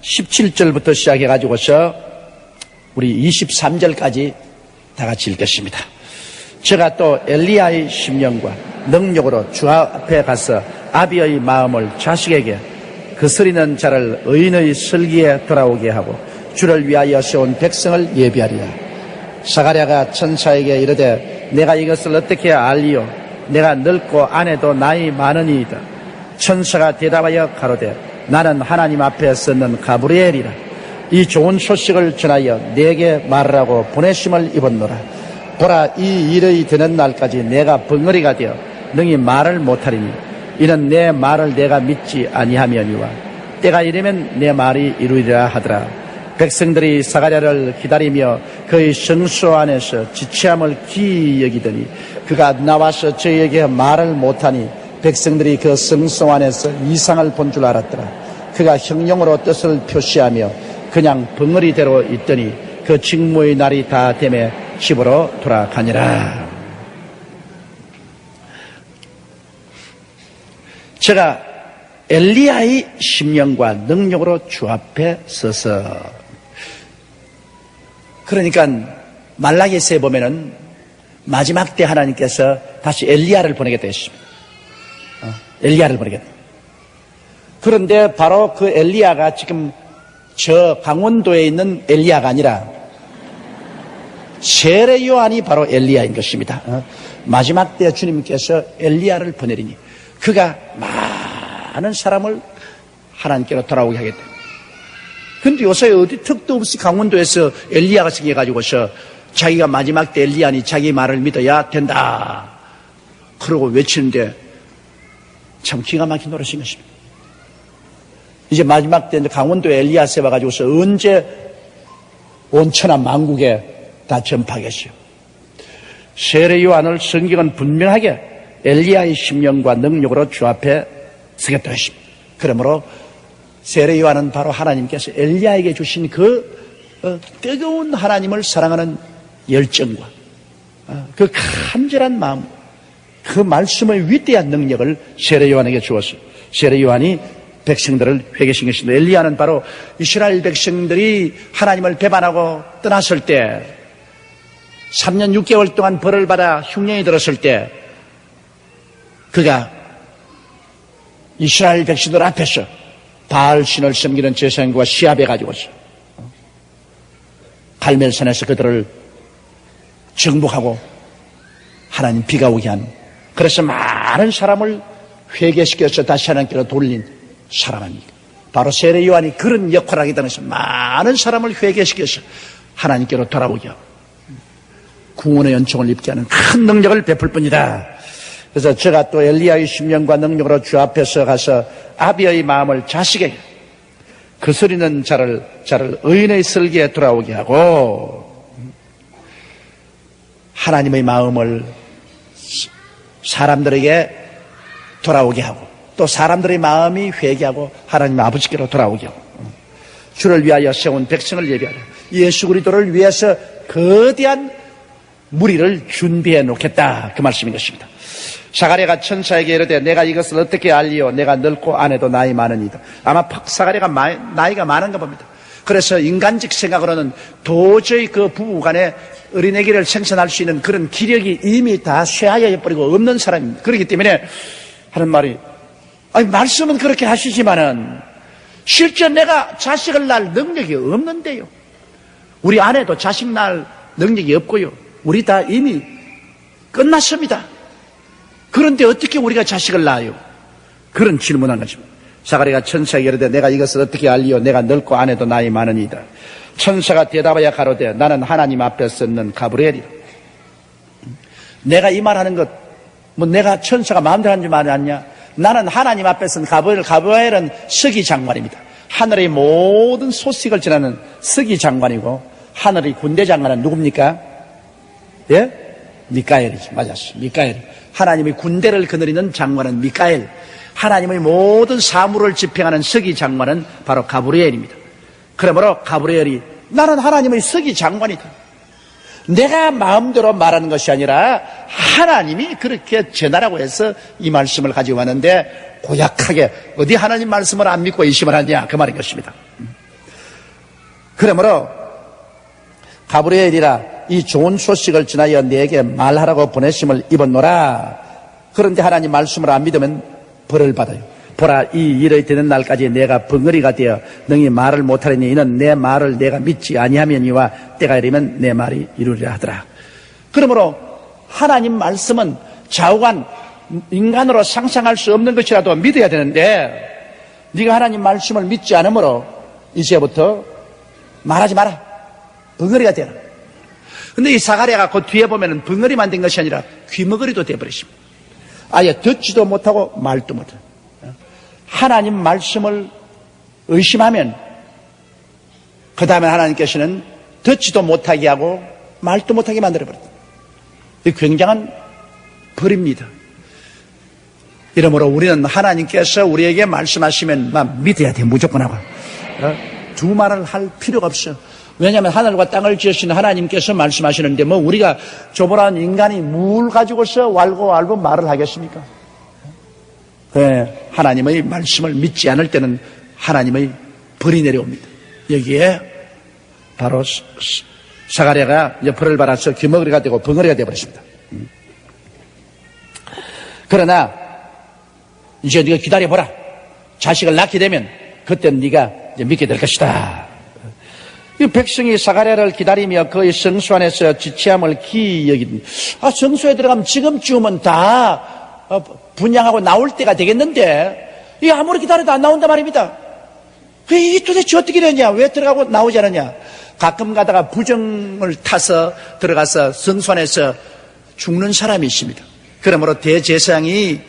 17절부터 시작해가지고서 우리 23절까지 다 같이 읽겠습니다. 제가 또 엘리야의 심령과 능력으로 주 앞에 가서 아비의 마음을 자식에게 거스리는 자를 의인의 슬기에 돌아오게 하고 주를 위하여 세운 백성을 예비하리라. 사가랴가 천사에게 이르되 내가 이것을 어떻게 알리요? 내가 늙고 아내도 나이 많으니이다. 천사가 대답하여 가로되 나는 하나님 앞에 섰는 가브리엘이라. 이 좋은 소식을 전하여 내게 말하라고 보내심을 입었노라. 보라, 이 일이 되는 날까지 내가 벙어리가 되어 능히 말을 못하리니 이는 내 말을 내가 믿지 아니하며니와 때가 이르면 내 말이 이루리라 하더라. 백성들이 사가랴를 기다리며 그의 성소 안에서 지체함을 기이 여기더니 그가 나와서 저희에게 말을 못하니 백성들이 그 성소 안에서 이상을 본 줄 알았더라. 그가 형용으로 뜻을 표시하며 그냥 벙어리대로 있더니 그 직무의 날이 다 되매 집으로 돌아가니라. 제가 엘리야의 심령과 능력으로 주 앞에 서서, 그러니까 말라기서에 보면은 마지막 때 하나님께서 다시 엘리야를 보내겠다 했습니다. 엘리야를 보내겠다. 그런데 바로 그 엘리야가 지금 저 강원도에 있는 엘리야가 아니라 세례 요한이 바로 엘리야인 것입니다. 마지막 때 주님께서 엘리야를 보내리니 그가 많은 사람을 하나님께로 돌아오게 하겠다. 그런데 요새 어디 턱도 없이 강원도에서 엘리야가 생겨가지고서 자기가 마지막 때 엘리야니 자기 말을 믿어야 된다 그러고 외치는데 참 기가 막힌 노릇인 것입니다. 이제 마지막 때 강원도에 엘리야 세워가지고서 언제 온천한 만국에 다 전파하겠어요. 세례 요한을 성경은 분명하게 엘리야의 심령과 능력으로 주 앞에 서겠다 했습니다. 그러므로 세례 요한은 바로 하나님께서 엘리야에게 주신 그 뜨거운 하나님을 사랑하는 열정과 그 간절한 마음, 그 말씀의 위대한 능력을 세례 요한에게 주었어요. 세례 요한이 백성들을 회개시킨 것입니다. 엘리야는 바로 이스라엘 백성들이 하나님을 배반하고 떠났을 때 3년 6개월 동안 벌을 받아 흉년이 들었을 때 그가 이스라엘 백성들 앞에서 바알신을 섬기는 제사장과 시합해 가지고서 갈멜산에서 그들을 정복하고 하나님 비가 오게 한, 그래서 많은 사람을 회개시켜서 다시 하나님께로 돌린 사람입니다. 바로 세례 요한이 그런 역할을 하게 되면서 많은 사람을 회개시켜서 하나님께로 돌아오게 하고 구원의 연총을 입게 하는 큰 능력을 베풀 뿐이다. 그래서 제가 또 엘리야의 심령과 능력으로 주 앞에서 가서 아비의 마음을 자식에게 거스리는 자를 의인의 슬기에 돌아오게 하고 하나님의 마음을 사람들에게 돌아오게 하고 또 사람들의 마음이 회개하고 하나님 아버지께로 돌아오게 하고 주를 위하여 세운 백성을 예비하라. 예수 그리스도를 위해서 거대한 무리를 준비해 놓겠다, 그 말씀인 것입니다. 사가랴가 천사에게 이르되 내가 이것을 어떻게 알리요? 내가 늙고 아내도 나이 많으니이다. 아마 사가랴가 나이가 많은가 봅니다. 그래서 인간적 생각으로는 도저히 그 부부간에 어린애기를 생산할 수 있는 그런 기력이 이미 다 쇠하여 버리고 없는 사람입니다. 그렇기 때문에 하는 말이, 아니 말씀은 그렇게 하시지만은 실제 내가 자식을 낳을 능력이 없는데요. 우리 아내도 자식 낳을 능력이 없고요. 우리 다 이미 끝났습니다. 그런데 어떻게 우리가 자식을 낳아요? 그런 질문한 것입니다. 사가랴가 천사에게 이르되 내가 이것을 어떻게 알리요? 내가 늙고 아내도 나이 많으니이다. 천사가 대답하여 가로되 나는 하나님 앞에 섰는 가브리엘이라. 내가 이 말하는 것, 뭐 내가 천사가 마음대로 하는 줄 말이 아니냐? 나는 하나님 앞에 선 가브리엘. 가브리엘은 서기 장관입니다. 하늘의 모든 소식을 전하는 서기 장관이고 하늘의 군대 장관은 누굽니까? 예? 미카엘이죠. 맞았어. 미카엘. 하나님의 군대를 거느리는 장관은 미카엘. 하나님의 모든 사물을 집행하는 서기 장관은 바로 가브리엘입니다. 그러므로 가브리엘이 나는 하나님의 서기 장관이다. 내가 마음대로 말하는 것이 아니라 하나님이 그렇게 전하라고 해서 이 말씀을 가지고 왔는데 고약하게 어디 하나님 말씀을 안 믿고 의심을 하냐, 그 말인 것입니다. 그러므로 가브리엘이라 이 좋은 소식을 전하여 내게 말하라고 보내심을 입었노라. 그런데 하나님 말씀을 안 믿으면 벌을 받아요. 보라, 이 일이 되는 날까지 내가 벙어리가 되어 능히 말을 못하리니 이는 내 말을 내가 믿지 아니하면이와 때가 이르면 내 말이 이루리라 하더라. 그러므로 하나님 말씀은 좌우간 인간으로 상상할 수 없는 것이라도 믿어야 되는데 네가 하나님 말씀을 믿지 않으므로 이제부터 말하지 마라. 벙어리가 되라. 근데 이 사가랴가 그 뒤에 보면은 벙어리만 된 것이 아니라 귀머거리도 되어버리십니다. 아예 듣지도 못하고 말도 못해요. 하나님 말씀을 의심하면 그 다음에 하나님께서는 듣지도 못하게 하고 말도 못하게 만들어버립니다. 이 굉장한 벌입니다. 이러므로 우리는 하나님께서 우리에게 말씀하시면 믿어야 돼. 무조건 하고. 두 말을 할 필요가 없어. 왜냐하면 하늘과 땅을 지으신 하나님께서 말씀하시는데 뭐 우리가 조그마한 인간이 뭘 가지고서 왈고 말을 하겠습니까? 하나님의 말씀을 믿지 않을 때는 하나님의 벌이 내려옵니다. 여기에 바로 사가랴가 이제 벌을 받아서 귀머거리가 되고 벙어리가 되어버렸습니다. 그러나 이제 네가 기다려보라. 자식을 낳게 되면 그때는 네가 이제 믿게 될 것이다. 이 백성이 사가랴를 기다리며 그의 성소 안에서 지체함을 기이 여긴. 성소에 들어가면 지금쯤은 다 분양하고 나올 때가 되겠는데 이 아무리 기다려도 안 나온단 말입니다. 이게 도대체 어떻게 되냐? 왜 들어가고 나오지 않느냐? 가끔 가다가 부정을 타서 들어가서 성소 안에서 죽는 사람이 있습니다. 그러므로 대제사장이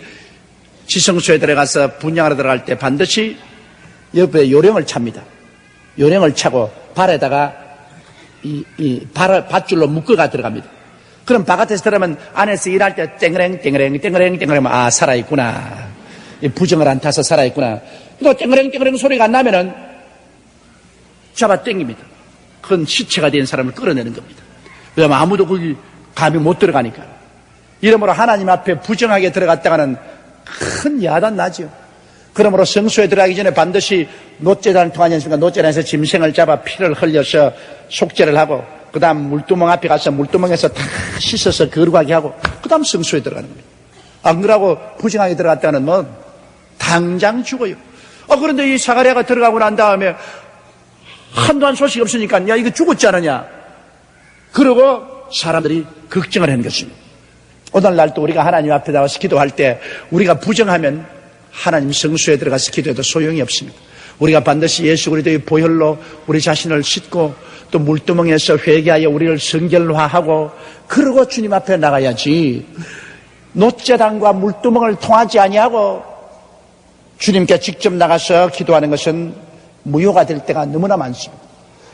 지성소에 들어가서 분양하러 들어갈 때 반드시 옆에 요령을 찹니다. 요령을 차고 발에다가 밧줄로 묶어가 들어갑니다. 그럼 바깥에서 들어가면 안에서 일할 때 땡그랭 하면 살아있구나. 부정을 안 타서 살아있구나. 또 땡그랭 소리가 안 나면은 잡아 당깁니다. 그건 시체가 된 사람을 끌어내는 겁니다. 왜냐하면 아무도 거기 감히 못 들어가니까. 이러므로 하나님 앞에 부정하게 들어갔다가는 큰 야단 나죠. 그러므로 성소에 들어가기 전에 반드시 노제단을 통하지 않습니까? 노제단에서 짐승을 잡아 피를 흘려서 속죄를 하고 그 다음 물두멍 앞에 가서 물두멍에서 다 씻어서 거룩하게 하고 그 다음 성소에 들어가는 겁니다. 안 그러고 부정하게 들어갔다가는 뭐 당장 죽어요. 그런데 이 사가랴가 들어가고 난 다음에 한동안 소식이 없으니까 야 이거 죽었지 않느냐. 그러고 사람들이 걱정을 하는 것입니다. 오늘날도 우리가 하나님 앞에 나와서 기도할 때 우리가 부정하면 하나님 성소에 들어가서 기도해도 소용이 없습니다. 우리가 반드시 예수 그리스도의 보혈로 우리 자신을 씻고 또 물두멍에서 회개하여 우리를 성결화하고 그러고 주님 앞에 나가야지. 노제단과 물두멍을 통하지 아니하고 주님께 직접 나가서 기도하는 것은 무효가 될 때가 너무나 많습니다.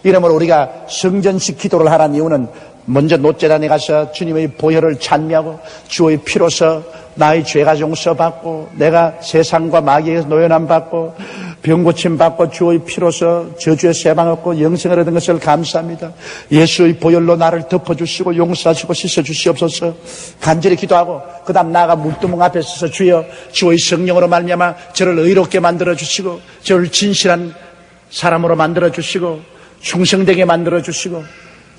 이러므로 우리가 성전식 기도를 하라는 이유는 먼저 노제단에 가서 주님의 보혈을 찬미하고 주의 피로서 나의 죄가 용서받고 내가 세상과 마귀에서 노연함 받고 병고침 받고 주의 피로서 저주의 해방 얻고 영생을 얻은 것을 감사합니다. 예수의 보혈로 나를 덮어주시고 용서하시고 씻어주시옵소서. 간절히 기도하고 그 다음 나아가 물두멍 앞에 서서 주여 주의 성령으로 말미암아 저를 의롭게 만들어주시고 저를 진실한 사람으로 만들어주시고 충성되게 만들어주시고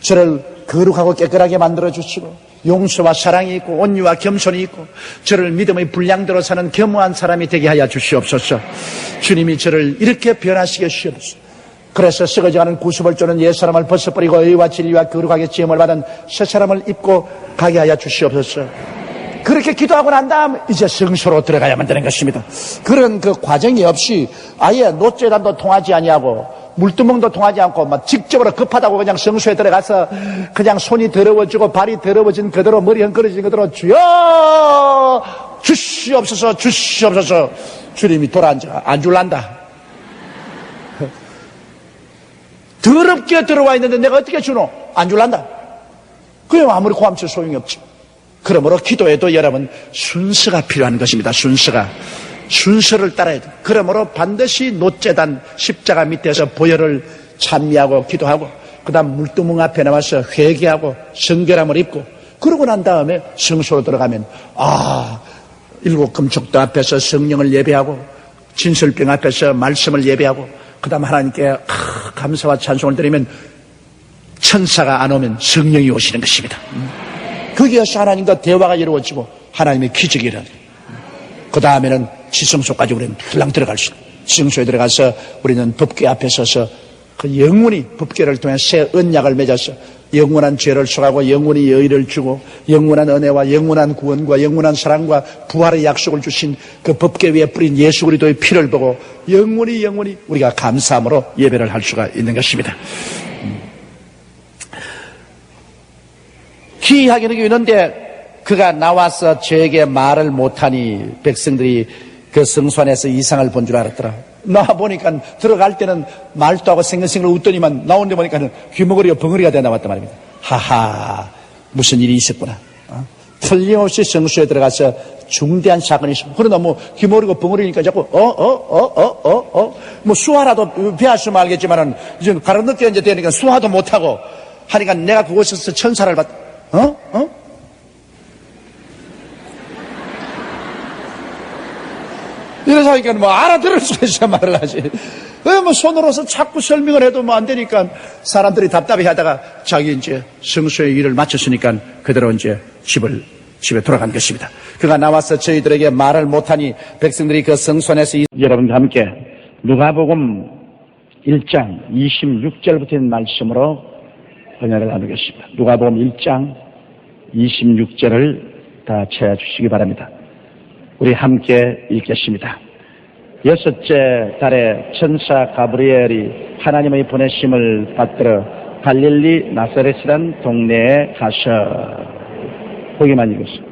저를 거룩하고 깨끗하게 만들어주시고 용서와 사랑이 있고 온유와 겸손이 있고 저를 믿음의 분량대로 사는 겸허한 사람이 되게 하여 주시옵소서. 주님이 저를 이렇게 변화시켜 주시옵소서. 그래서 썩어져가는 구습을 쪼는 옛사람을 벗어버리고 의와 진리와 거룩하게 지음을 받은 새사람을 입고 가게 하여 주시옵소서. 그렇게 기도하고 난 다음 이제 성소로 들어가야만 되는 것입니다. 그런 그 과정이 없이 아예 노제단도 통하지 아니하고 물두멍도 통하지 않고 막 직접으로 급하다고 그냥 성소에 들어가서 그냥 손이 더러워지고 발이 더러워진 그대로 머리 헝클어진 그대로 주여 주시옵소서 주시옵소서. 주님이 돌아앉아 안 줄란다. 더럽게 들어와 있는데 내가 어떻게 주노? 안 줄란다. 그냥 아무리 고함쳐 소용이 없죠. 그러므로 기도에도 여러분 순서가 필요한 것입니다. 순서를 따라야 돼. 그러므로 반드시 노제단 십자가 밑에서 보혈을 찬미하고 기도하고 그 다음 물두멍 앞에 나와서 회개하고 성결함을 입고 그러고 난 다음에 성소로 들어가면 일곱 금속도 앞에서 성령을 예배하고 진설병 앞에서 말씀을 예배하고 그 다음 하나님께 감사와 찬송을 드리면 천사가 안 오면 성령이 오시는 것입니다. 거기에서 하나님과 대화가 이루어지고 하나님의 기적이 일어나요. 그 다음에는 지성소까지 우리는 훌랑 들어갈 수 있어요. 지성소에 들어가서 우리는 법궤 앞에 서서 그 영원히 법궤를 통해 새 언약을 맺어서 영원한 죄를 속하고 영원히 여의를 주고 영원한 은혜와 영원한 구원과 영원한 사랑과 부활의 약속을 주신 그 법궤 위에 뿌린 예수 그리스도의 피를 보고 영원히 우리가 감사함으로 예배를 할 수가 있는 것입니다. 기이하게는 있는데 그가 나와서 저에게 말을 못하니 백성들이 그 성소 안에서 이상을 본 줄 알았더라. 나와보니까 들어갈 때는 말도 하고 생글생글 웃더니만 나오는데 보니까 귀머거리가 벙어리가 돼 나왔단 말입니다. 하하, 무슨 일이 있었구나. 틀림없이 성소에 들어가서 중대한 사건이 있습니다. 그러나 뭐 귀머거리고 벙어리니까 자꾸 뭐 수화라도 배웠으면 알겠지만은 이제 가로늦게 이제 되니까 수화도 못하고 하니까 내가 그곳에서 천사를 봤다. 이래서 하니까 뭐 알아들을 수가 있어 말을 하지. 왜 뭐 손으로서 자꾸 설명을 해도 뭐 안 되니까 사람들이 답답해 하다가 자기 이제 성소의 일을 마쳤으니까 그대로 이제 집에 돌아간 것입니다. 그가 나와서 저희들에게 말을 못하니 백성들이 그 성소 안에서 여러분과 함께 누가복음 1장 26절부터 있는 말씀으로 번역을 나누겠습니다. 누가복음 1장 26절을 다 채워주시기 바랍니다. 우리 함께 읽겠습니다. 여섯째 달에 천사 가브리엘이 하나님의 보내심을 받들어 갈릴리 나사렛이란 동네에 가서 거기만 읽었어요.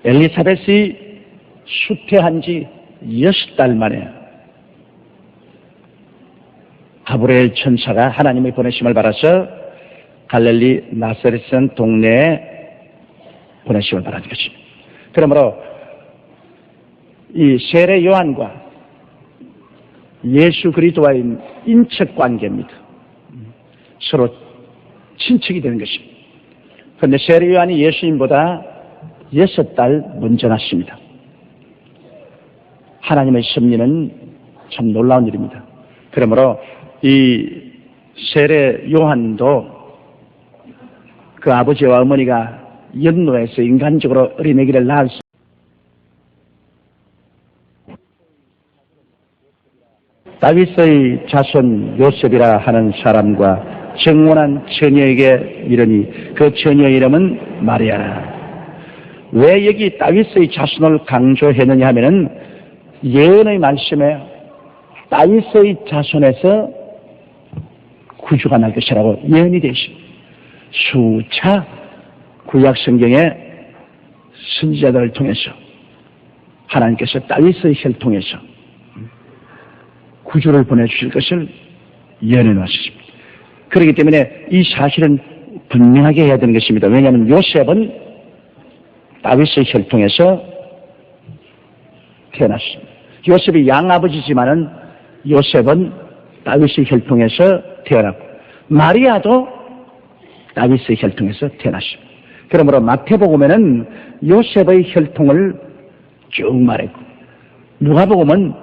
엘리사벳이 수태한 지 6달 만에 가브리엘 천사가 하나님의 보내심을 받아서 갈릴리 나사렛이란 동네에 보내심을 받았는 것입니다. 그러므로 이 세례 요한과 예수 그리스도와의 인척 관계입니다. 서로 친척이 되는 것입니다. 그런데 세례 요한이 예수님보다 6달 먼저 났습니다. 하나님의 섭리는 참 놀라운 일입니다. 그러므로 이 세례 요한도 그 아버지와 어머니가 연노에서 인간적으로 어린애기를 낳았습니다. 다윗의 자손 요셉이라 하는 사람과 정혼한 처녀에게 이르니 그 처녀 이름은 마리아라. 왜 여기 다윗의 자손을 강조했느냐 하면은 예언의 말씀에 다윗의 자손에서 구주가 날 것이라고 예언이 되어 있습니다. 수차 구약 성경의 선지자들을 통해서 하나님께서 다윗의 혈을 통해서 구주를 보내주실 것을 예언해 놓았습니다. 그렇기 때문에 이 사실은 분명하게 해야 되는 것입니다. 왜냐하면 요셉은 다윗의 혈을 통해서 태어났습니다. 요셉이 양아버지지만은 요셉은 다윗의 혈을 통해서 태어났고 마리아도 다윗의 혈통에서 태어났습니다. 그러므로 마태복음에는 요셉의 혈통을 쭉 말했고 누가복음은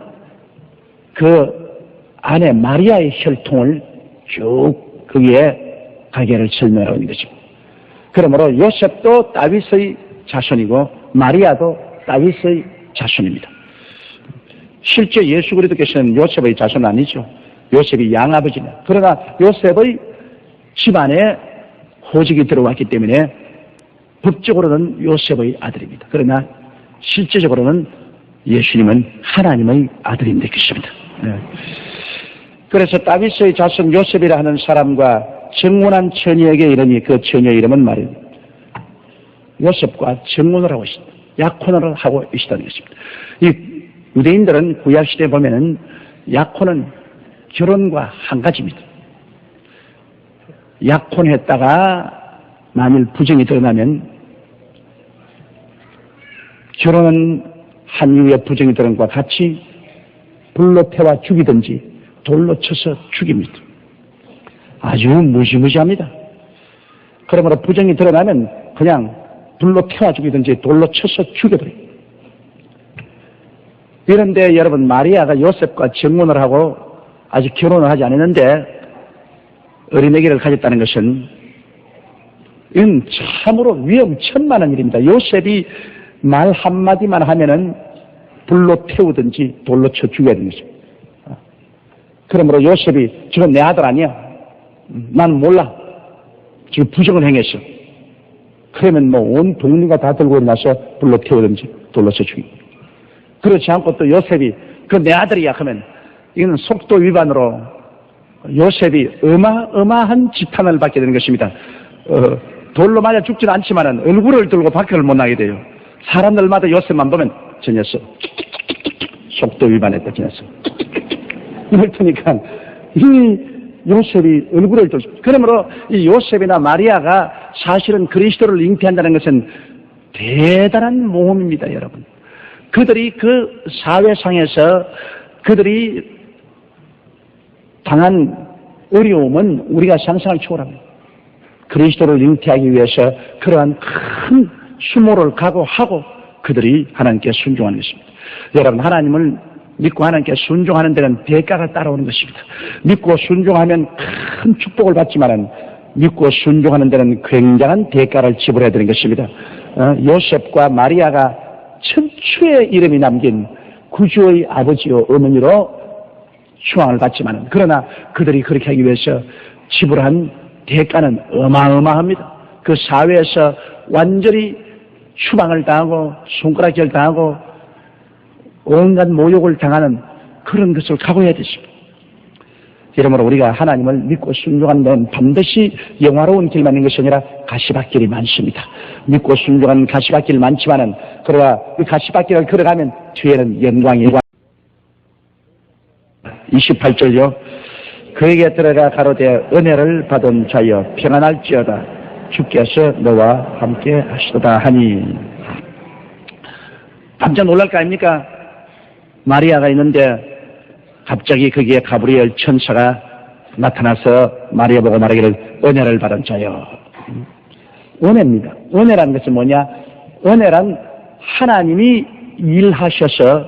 그 아내 마리아의 혈통을 쭉 거기에 가게를 설명하고 있는 것입니다. 그러므로 요셉도 다윗의 자손이고 마리아도 다윗의 자손입니다. 실제 예수 그리스도께서는 요셉의 자손은 아니죠. 요셉이 양아버지입니다. 그러나 요셉의 집안에 호직이 들어왔기 때문에 법적으로는 요셉의 아들입니다. 그러나 실제적으로는 예수님은 하나님의 아들인 것입니다. 네. 그래서 다윗의 자손 요셉이라 하는 사람과 정혼한 처녀에게 이르니 그 처녀 이름은 말입니다. 요셉과 정혼을 하고 있습니다. 약혼을 하고 있다는 것입니다. 이 유대인들은 구약시대에 보면은 약혼은 결혼과 한 가지입니다. 약혼했다가 만일 부정이 드러나면 결혼은 한 이후에 부정이 드러난 것과 같이 불로 태워 죽이든지 돌로 쳐서 죽입니다. 아주 무시무시합니다. 그러므로 부정이 드러나면 그냥 불로 태워 죽이든지 돌로 쳐서 죽여버려요. 이런데 여러분, 마리아가 요셉과 정혼을 하고 아직 결혼을 하지 않았는데 어린아기를 가졌다는 것은 이건 참으로 위험천만한 일입니다. 요셉이 말 한마디만 하면은 불로 태우든지 돌로 쳐 죽여야 되는 것입니다. 그러므로 요셉이 지금 내 아들 아니야. 나는 몰라. 지금 부정을 행했어. 그러면 뭐 온 동리가 다 들고 일어나서 불로 태우든지 돌로 쳐 죽이고. 그렇지 않고 또 요셉이 그 내 아들이야 하면 이거는 속도 위반으로 요셉이 어마어마한 지탄을 받게 되는 것입니다. 돌로 맞아 죽지는 않지만은 얼굴을 들고 밖을 못 나게 돼요. 사람들마다 요셉만 보면 저 녀석 속도 위반했다, 저 녀석. 이럴테니까 이 요셉이 얼굴을 들고, 그러므로 이 요셉이나 마리아가 사실은 그리스도를 잉태한다는 것은 대단한 모험입니다, 여러분. 그들이 그 사회상에서 그들이 당한 어려움은 우리가 상상을 초월합니다. 그리스도를 잉태하기 위해서 그러한 큰 수모를 각오하고 그들이 하나님께 순종하는 것입니다. 여러분, 하나님을 믿고 하나님께 순종하는 데는 대가가 따라오는 것입니다. 믿고 순종하면 큰 축복을 받지만은 믿고 순종하는 데는 굉장한 대가를 지불해야 되는 것입니다. 요셉과 마리아가 천추의 이름이 남긴 구주의 아버지요 어머니로 추앙을 받지만은, 그러나 그들이 그렇게 하기 위해서 지불한 대가는 어마어마합니다. 그 사회에서 완전히 추방을 당하고 손가락질 당하고 온갖 모욕을 당하는 그런 것을 각오해야 되십니다. 이러므로 우리가 하나님을 믿고 순종하는 데는 반드시 영화로운 길만 있는 것이 아니라 가시밭길이 많습니다. 믿고 순종하는 가시밭길 많지만은, 그러나 그 가시밭길을 걸어가면 뒤에는 영광이 28절요. 그에게 들어가 가로되 은혜를 받은 자여 평안할지어다. 주께서 너와 함께 하시도다 하니. 깜짝 놀랄 거 아닙니까? 마리아가 있는데 갑자기 거기에 가브리엘 천사가 나타나서 마리아 보고 말하기를 은혜를 받은 자여. 은혜입니다. 은혜라는 것은 뭐냐? 은혜란 하나님이 일하셔서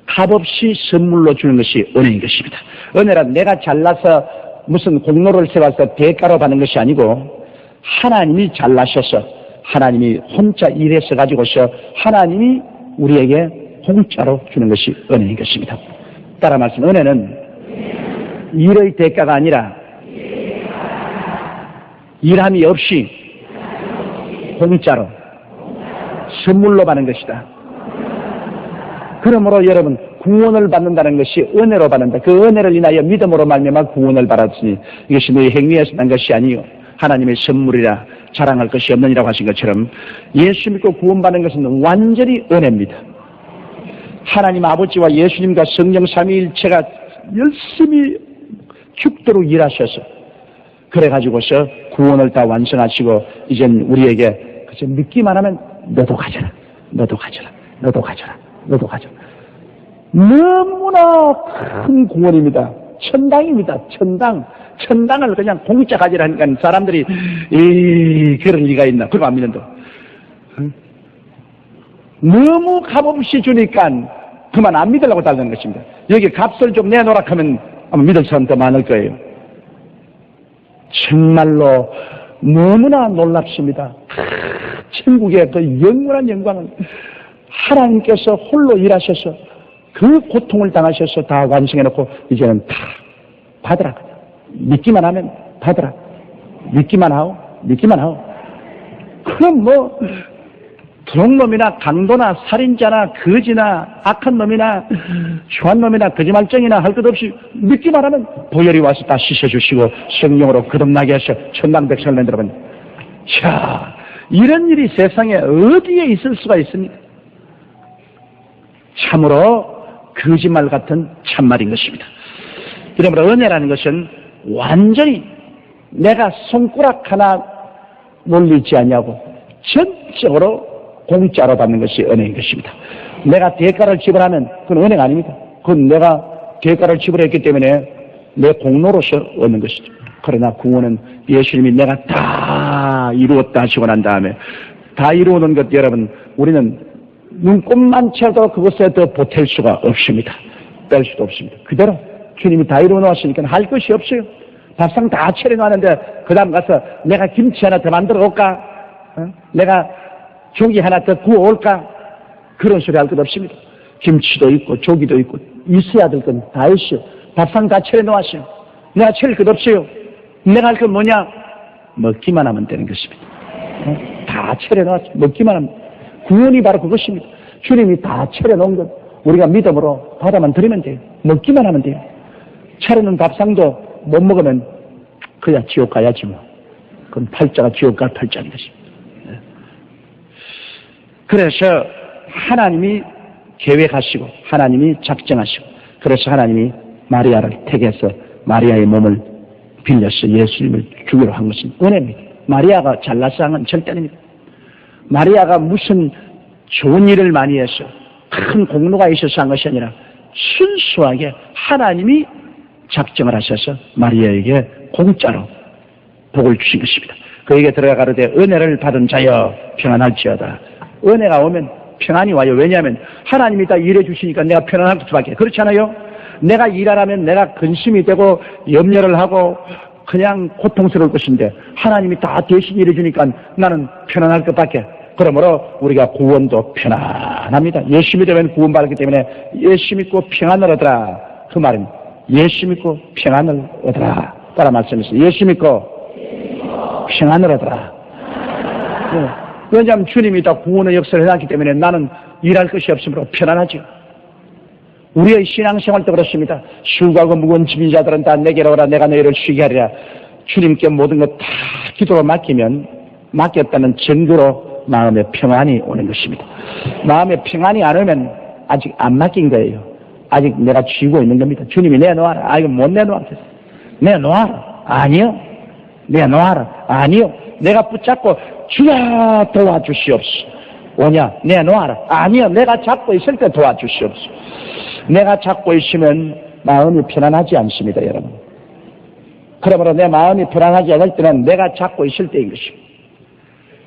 값없이 선물로 주는 것이 은혜인 것입니다. 은혜란 내가 잘나서 무슨 공로를 세워서 대가로 받는 것이 아니고 하나님이 잘나셔서 하나님이 혼자 일해서 가지고서 하나님이 우리에게 공짜로 주는 것이 은혜인 것입니다. 따라 말씀, 은혜는 일의 대가가 아니라 일함이 없이 공짜로 선물로 받는 것이다. 그러므로 여러분, 구원을 받는다는 것이 은혜로 받는다. 그 은혜를 인하여 믿음으로 말미암아 구원을 받았으니 이것이 너희 행위에서 난 것이 아니요 하나님의 선물이라 자랑할 것이 없느니라고 하신 것처럼 예수 믿고 구원받는 것은 완전히 은혜입니다. 하나님 아버지와 예수님과 성령 삼위일체가 열심히 죽도록 일하셔서 그래가지고서 구원을 다 완성하시고 이젠 우리에게 그저 믿기만 하면 너도 가져라, 너도 가져라, 너도 가져라, 너도 가져라. 너무나 큰 구원입니다. 천당입니다. 천당. 천당을 그냥 공짜 가지라니까 사람들이 그럴 리가 있나 그거 안 믿는다. 너무 값없이 주니까 그만 안 믿으려고 달라는 것입니다. 여기 값을 좀 내놓으라 하면 아마 믿을 사람 더 많을 거예요. 정말로 너무나 놀랍습니다. 천국의 그 영원한 영광은 하나님께서 홀로 일하셔서 그 고통을 당하셔서 다 완성해놓고 이제는 다 받으라. 믿기만 하면 받으라. 믿기만 하오. 믿기만 하오. 그럼 뭐 두목놈이나 강도나 살인자나 거지나 악한 놈이나 추한 놈이나 거짓말쟁이나 할 것 없이 믿기만 하면 보혈이 와서 다 씻어주시고 성령으로 거듭나게 하셔 천당 백성을 만들어버린. 자, 이런 일이 세상에 어디에 있을 수가 있습니까? 참으로 거짓말 같은 참말인 것입니다. 그러므로 은혜라는 것은 완전히 내가 손가락 하나 놀리지 아니하고 전적으로 공짜로 받는 것이 은혜인 것입니다. 내가 대가를 지불하면 그건 은혜가 아닙니다. 그건 내가 대가를 지불했기 때문에 내 공로로서 얻는 것이죠. 그러나 구원은 예수님이 내가 다 이루었다 하시고 난 다음에 다 이루어놓은 것 여러분 우리는 눈곱만 채도 그것에 더 보탤 수가 없습니다. 뺄 수도 없습니다. 그대로 주님이 다 이루어 놓았으니까 할 것이 없어요. 밥상 다 차려놨는데 그 다음 가서 내가 김치 하나 더 만들어 올까? 내가 조기 하나 더 구워 올까? 그런 소리 할 것 없습니다. 김치도 있고 조기도 있고 있어야 될 건 다 있어요. 밥상 다 차려놓았어요. 내가 차릴 것 없어요. 내가 할 건 뭐냐? 먹기만 하면 되는 것입니다. 다 차려놓았어요. 먹기만 하면. 구원이 바로 그것입니다. 주님이 다 차려놓은 것 우리가 믿음으로 받아만 드리면 돼요. 먹기만 하면 돼요. 차려놓은 밥상도 못 먹으면 그야 지옥 가야지 뭐. 그건 팔자가 지옥 갈 팔자인 것입니다. 그래서 하나님이 계획하시고 하나님이 작정하시고 그래서 하나님이 마리아를 택해서 마리아의 몸을 빌려서 예수님을 주기로 한 것은 은혜입니다. 마리아가 잘나서 한 건 절대 아닙니다. 마리아가 무슨 좋은 일을 많이 해서 큰 공로가 있어서 한 것이 아니라 순수하게 하나님이 작정을 하셔서 마리아에게 공짜로 복을 주신 것입니다. 그에게 들어가 가로되 은혜를 받은 자여 평안할지어다. 은혜가 오면 평안이 와요. 왜냐하면 하나님이 다 일해 주시니까 내가 편안할 수밖에. 그렇잖아요. 내가 일하라면 내가 근심이 되고 염려를 하고 그냥 고통스러울 것인데 하나님이 다 대신 일해 주니까 나는 편안할 것밖에. 그러므로 우리가 구원도 편안합니다. 예수 믿으면 구원받기 때문에 예수 믿고 평안을 얻으라. 그 말은 예수 믿고 평안을 얻으라. 따라 말씀하세요. 예수 믿고 평안을 얻으라. 왜냐하면 주님이 다 구원의 역사를 해놨기 때문에 나는 일할 것이 없으므로 편안하죠. 우리의 신앙생활도 그렇습니다. 수고하고 무거운 짐진 자들은 다 내게로 오라. 내가 너희를 쉬게 하리라. 주님께 모든 것 다 기도로 맡기면 맡겼다는 증거로 마음의 평안이 오는 것입니다. 마음의 평안이 안 오면 아직 안 맡긴 거예요. 아직 내가 쥐고 있는 겁니다. 주님이 내놓아라. 아, 이거 못 내놓았겠어. 내놓아라. 아니요. 내놓아라. 아니요. 내가 붙잡고 주야 도와주시옵소서. 뭐냐? 내놓아라. 아니요. 내가 잡고 있을 때 도와주시옵소서. 내가 잡고 있으면 마음이 편안하지 않습니다, 여러분. 그러므로 내 마음이 편안하지 않을 때는 내가 잡고 있을 때인 것입니다.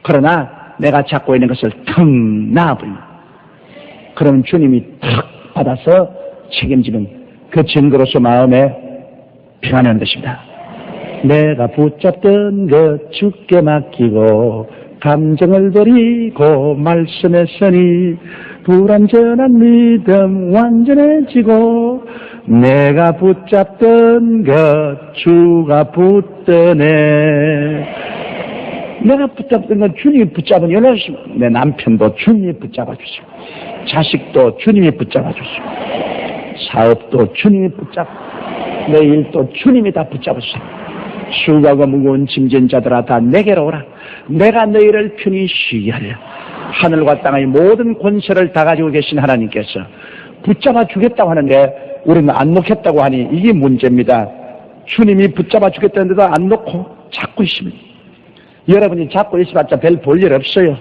그러나 내가 잡고 있는 것을 턱 놔버립니다. 그러면 주님이 탁 받아서 책임지는 그 증거로서 마음에 평안이 오는 것입니다. 내가 붙잡던 것 주께 맡기고 감정을 버리고 말씀에 서니 불완전한 믿음 완전해지고 내가 붙잡던 것 주가 붙드네. 내가 붙잡던 건 주님이 붙잡은 연락이십니다. 내 남편도 주님이 붙잡아 주시고 자식도 주님이 붙잡아 주시고 사업도 주님이 붙잡고 내 일도 주님이 다 붙잡으시고 수고하고 무거운 짐진 자들아 다 내게로 오라. 내가 너희를 편히 쉬게 하리라. 하늘과 땅의 모든 권세를 다 가지고 계신 하나님께서 붙잡아 주겠다고 하는데 우리는 안 놓겠다고 하니 이게 문제입니다. 주님이 붙잡아 주겠다는데도 안 놓고 잡고 있습니다. 여러분이 잡고 있어봤자 별 볼 일 없어요.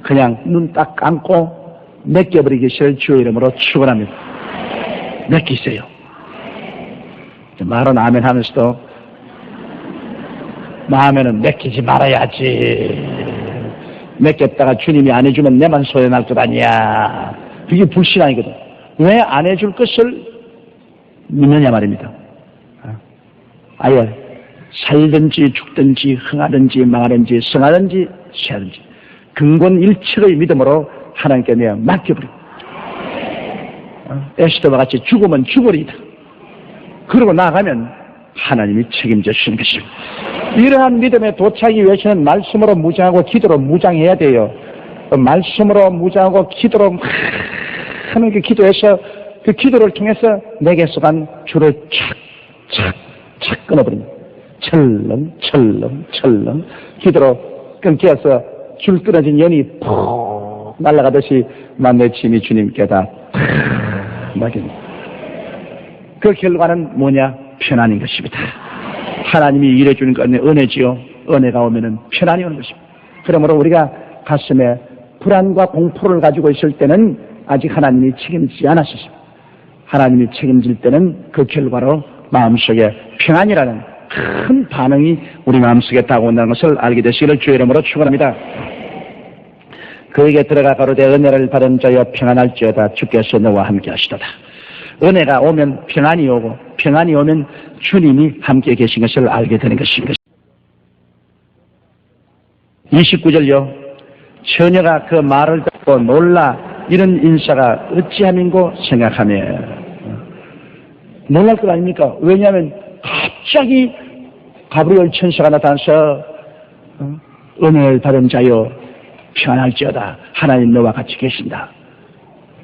그냥 눈 딱 감고 맡겨버리기 싫은 주의 이름으로 축원합니다. 맡기세요. 말은 아멘 하면서도 마음에는 맡기지 말아야지. 맡겼다가 주님이 안 해주면 내만 소연할 것 아니야. 그게 불신앙이거든. 왜 안 해줄 것을 믿느냐 말입니다. 아예 살든지 죽든지 흥하든지 망하든지 성하든지 쇠하든지 근본 일체의 믿음으로 하나님께 내가 맡겨버려. 에스더와 같이 죽으면 죽으리이다. 그러고 나가면 하나님이 책임져 주시는 것입니다. 이러한 믿음에 도착하기 위해서는 말씀으로 무장하고 기도로 무장해야 돼요. 말씀으로 무장하고 기도로 하는 그 기도에서 그 기도를 통해서 내게서 간 줄을 착 끊어버립니다. 철렁 기도로 끊겨서 줄 끊어진 연이 푹 날아가듯이 내 짐이 주님께 다 맡깁니다. 그 결과는 뭐냐? 편안인 것입니다. 하나님이 일해주는 건 은혜지요. 은혜가 오면은 편안이 오는 것입니다. 그러므로 우리가 가슴에 불안과 공포를 가지고 있을 때는 아직 하나님이 책임지지 않았습니다. 하나님이 책임질 때는 그 결과로 마음속에 평안이라는 큰 반응이 우리 마음속에 다가온다는 것을 알게 되시기를 주의 이름으로 축원합니다. 그에게 들어가 가로되 은혜를 받은 자여 평안할지어다 주께서 너와 함께 하시도다. 은혜가 오면 평안이 오고 평안이 오면 주님이 함께 계신 것을 알게 되는 것입니다. 29절요. 처녀가 그 말을 듣고 놀라 이런 인사가 어찌함인고 생각하며 놀랄 것 아닙니까? 왜냐하면 갑자기 가브리엘 천사가 나타나서 은혜를 받은 자여 평안할지어다. 하나님 너와 같이 계신다.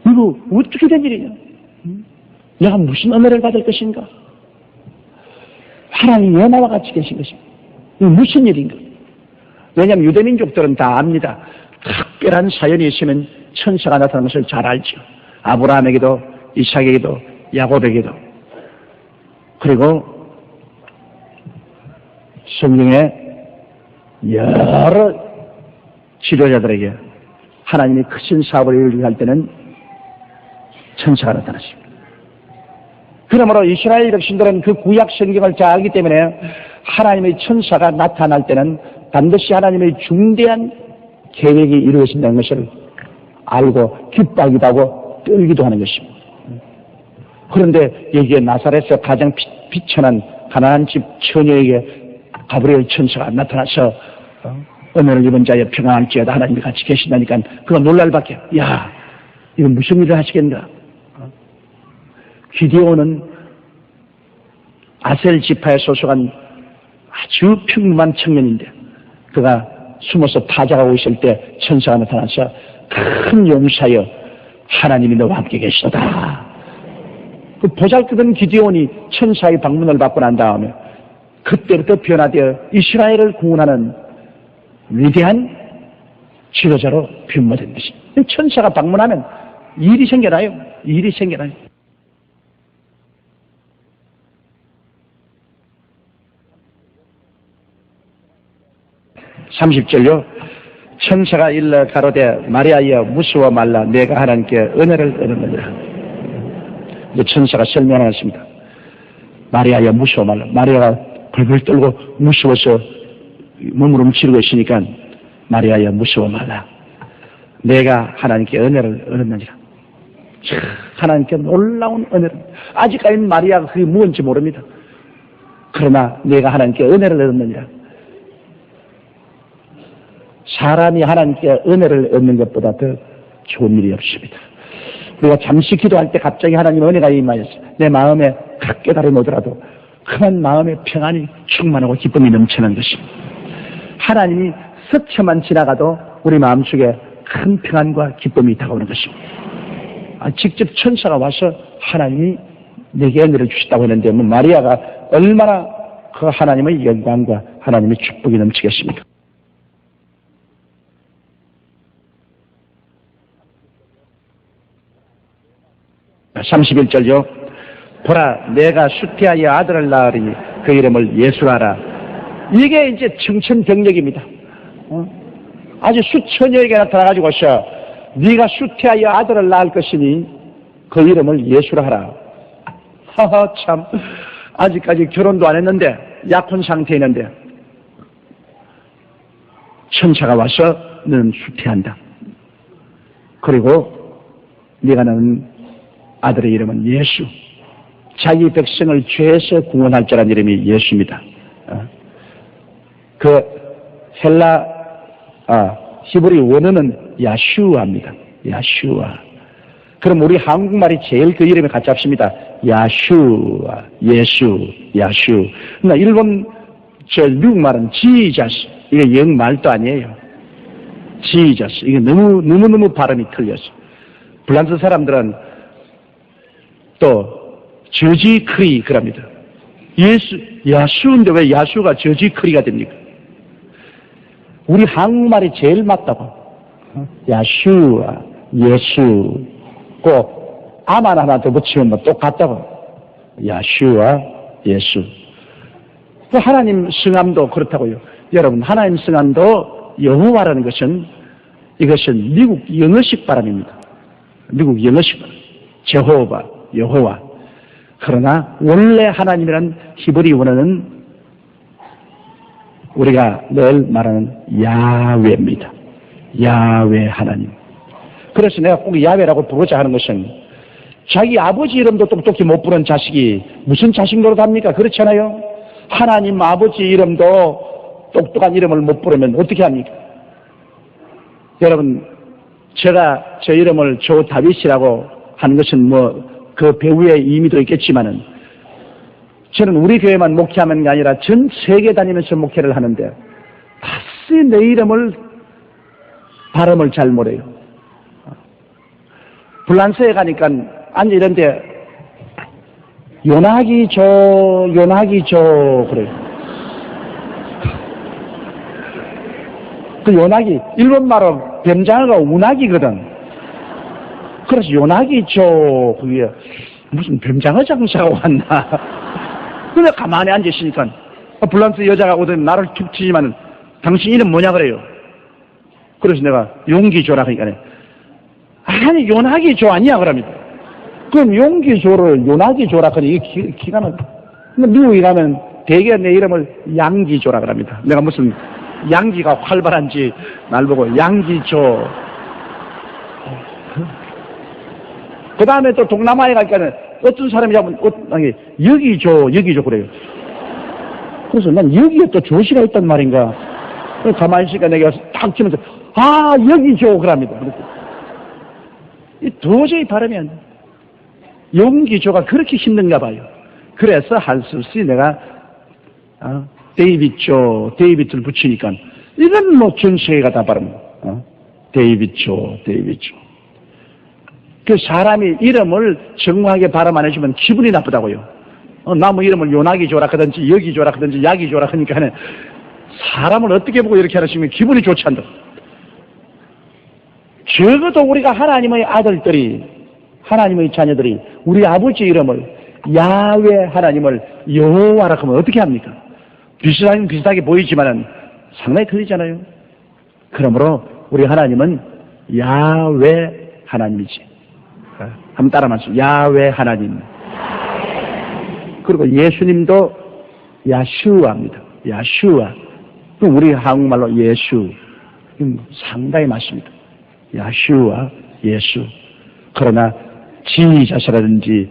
이거 어떻게 된 일이냐? 내가 무슨 은혜를 받을 것인가? 하나님이 왜 나와 같이 계신 것인가? 이거 무슨 일인가? 왜냐하면 유대민족들은 다 압니다. 특별한 사연이 있으면 천사가 나타나는 것을 잘 알죠. 아브라함에게도 이삭에게도 야곱에게도. 그리고 성경에 여러 지도자들에게 하나님이 크신 사업을 이루게 할 때는 천사가 나타났습니다. 그러므로 이스라엘 백성들은 그 구약 성경을 잘 알기 때문에 하나님의 천사가 나타날 때는 반드시 하나님의 중대한 계획이 이루어진다는 것을 알고 기뻐하기도 하고 떨기도 하는 것입니다. 그런데 여기에 나사렛에서 가장 비천한 가난한 집 처녀에게 가브리엘 천사가 나타나서 은혜를 입은 자여 평안할지어다 하나님이 같이 계신다니까 그거 놀랄 밖에. 야, 이거 무슨 일을 하시겠는가? 기드온은 아셀 지파에 소속한 아주 평범한 청년인데 그가 숨어서 타작하고 있을 때 천사가 나타나서 큰 용사여 하나님이 너와 함께 계시도다. 그 보잘것없는 기드온이 천사의 방문을 받고 난 다음에 그때부터 변화되어 이스라엘을 구원하는 위대한 지도자로 변모된 것입니다. 천사가 방문하면 일이 생겨나요. 일이 생겨나요. (30절요) 천사가 일러 가로되 마리아여 무서워 말라 내가 하나님께 은혜를 얻었느니라. 천사가 설명하였습니다. 마리아여 무서워 말라. 마리아가 벌벌 떨고 무서워서 몸부림치고 있으니까 마리아여 무서워 말라. 내가 하나님께 은혜를 얻었느니라. 하나님께 놀라운 은혜를. 아직까지는 마리아가 그게 무엇인지 모릅니다. 그러나 내가 하나님께 은혜를 얻었느니라. 사람이 하나님께 은혜를 얻는 것보다 더 좋은 일이 없습니다. 우리가 잠시 기도할 때 갑자기 하나님의 은혜가 임하여서 내 마음에 각 깨달음이 오더라도 그만 마음의 평안이 충만하고 기쁨이 넘치는 것입니다. 하나님이 스쳐만 지나가도 우리 마음속에 큰 평안과 기쁨이 다가오는 것입니다. 직접 천사가 와서 하나님이 내게 은혜를 주셨다고 했는데 마리아가 얼마나 그 하나님의 영광과 하나님의 축복이 넘치겠습니까? 31절요. 보라 내가 수태하여 아들을 낳으리니 그 이름을 예수하라. 이게 이제 청천벽력입니다. 아주 수처녀에게 나타나가지고서 네가 수태하여 아들을 낳을 것이니 그 이름을 예수라 하라. 하하 참 아직까지 결혼도 안 했는데 약혼 상태에 있는데 천사가 와서 너는 수태한다. 그리고 네가 낳은 아들의 이름은 예수. 자기 백성을 죄에서 구원할 자라는 이름이 예수입니다. 그 헬라 히브리 원어는 야슈아입니다. 야슈아. 그럼 우리 한국말이 제일 그 이름에 같이 합습니다. 야슈아, 예수, 야슈. 그러나 일본 미국말은 지저스. 이게 영말도 아니에요. 지저스. 이게 너무 발음이 틀려서. 프랑스 사람들은 또 저지 크리 그럽니다. 예수, 야수인데 왜 야수가 저지 크리가 됩니까? 우리 한국말이 제일 맞다고. 야슈아, 예수. 꼭 아만 하나 더 붙이면 뭐 똑같다고. 야슈아, 예수. 또 하나님 성함도 그렇다고요. 여러분 하나님 성함도 여호와라는 것은 이것은 미국 영어식 발음입니다. 미국 영어식 발음. 제호바, 여호와. 그러나 원래 하나님이란 히브리 원어는 우리가 늘 말하는 야훼입니다. 야훼 하나님. 그래서 내가 꼭 야훼라고 부르자 하는 것은 자기 아버지 이름도 똑똑히 못 부른 자식이 무슨 자식 노릇합니까? 그렇잖아요. 하나님 아버지 이름도 똑똑한 이름을 못 부르면 어떻게 합니까? 여러분, 제가 저 이름을 조다윗이라고 하는 것은 뭐 그 배우의 의미도 있겠지만은 저는 우리 교회만 목회하는 게 아니라 전 세계 다니면서 목회를 하는데 다시 내 이름을 발음을 잘 못해요. 불란서에 가니까 앉아 이런데 요나기 조 그래요. 그 요나기 일본말로 뱀장어가 운하기거든. 그래서 요나기 조 그게 무슨 뱀장어 장사가 왔나. 근데 가만히 앉으시니까 불란서 여자가 오더니 나를 툭 치지만 당신 이름 뭐냐 그래요. 그래서 내가 용기조라 하니까 아니 요나기조 아니야 그럽니다. 그럼 용기조를 요나기조라 하니 이게 기가 막혀. 미국에 가면 대개 내 이름을 양기조라 그럽니다. 내가 무슨 양기가 활발한지 날 보고 양기조. 그 다음에 또 동남아에 가니까 어떤 사람이 잡으면 여기조 그래요. 그래서 난 여기에 또 조시가 있단 말인가. 가만히 있으니까 내가 딱 치면서 여기조 그럽니다. 도저히 발음이 안 돼. 용기조가 그렇게 힘든가 봐요. 그래서 할 수 없이 내가 데이빗을 붙이니까 이건 뭐 전 세계가 다 발음. 데이빗조. 그 사람이 이름을 정확하게 발음 안 해주면 기분이 나쁘다고요. 나무 이름을 요나기조라 하든지 여기조라 하든지 야기조라 하니까 사람을 어떻게 보고 이렇게 하시면 기분이 좋지 않다. 적어도 우리가 하나님의 아들들이, 하나님의 자녀들이 우리 아버지 이름을 야훼 하나님을 여호와라 하면 어떻게 합니까? 비슷하게 보이지만은 상당히 틀리잖아요. 그러므로 우리 하나님은 야훼 하나님이지. 한번 따라 말씀. 야훼 하나님. 그리고 예수님도 야슈아입니다. 야슈아. 우리 한국말로 예수. 상당히 맞습니다. 야슈아, 예수. 그러나 지자스라든지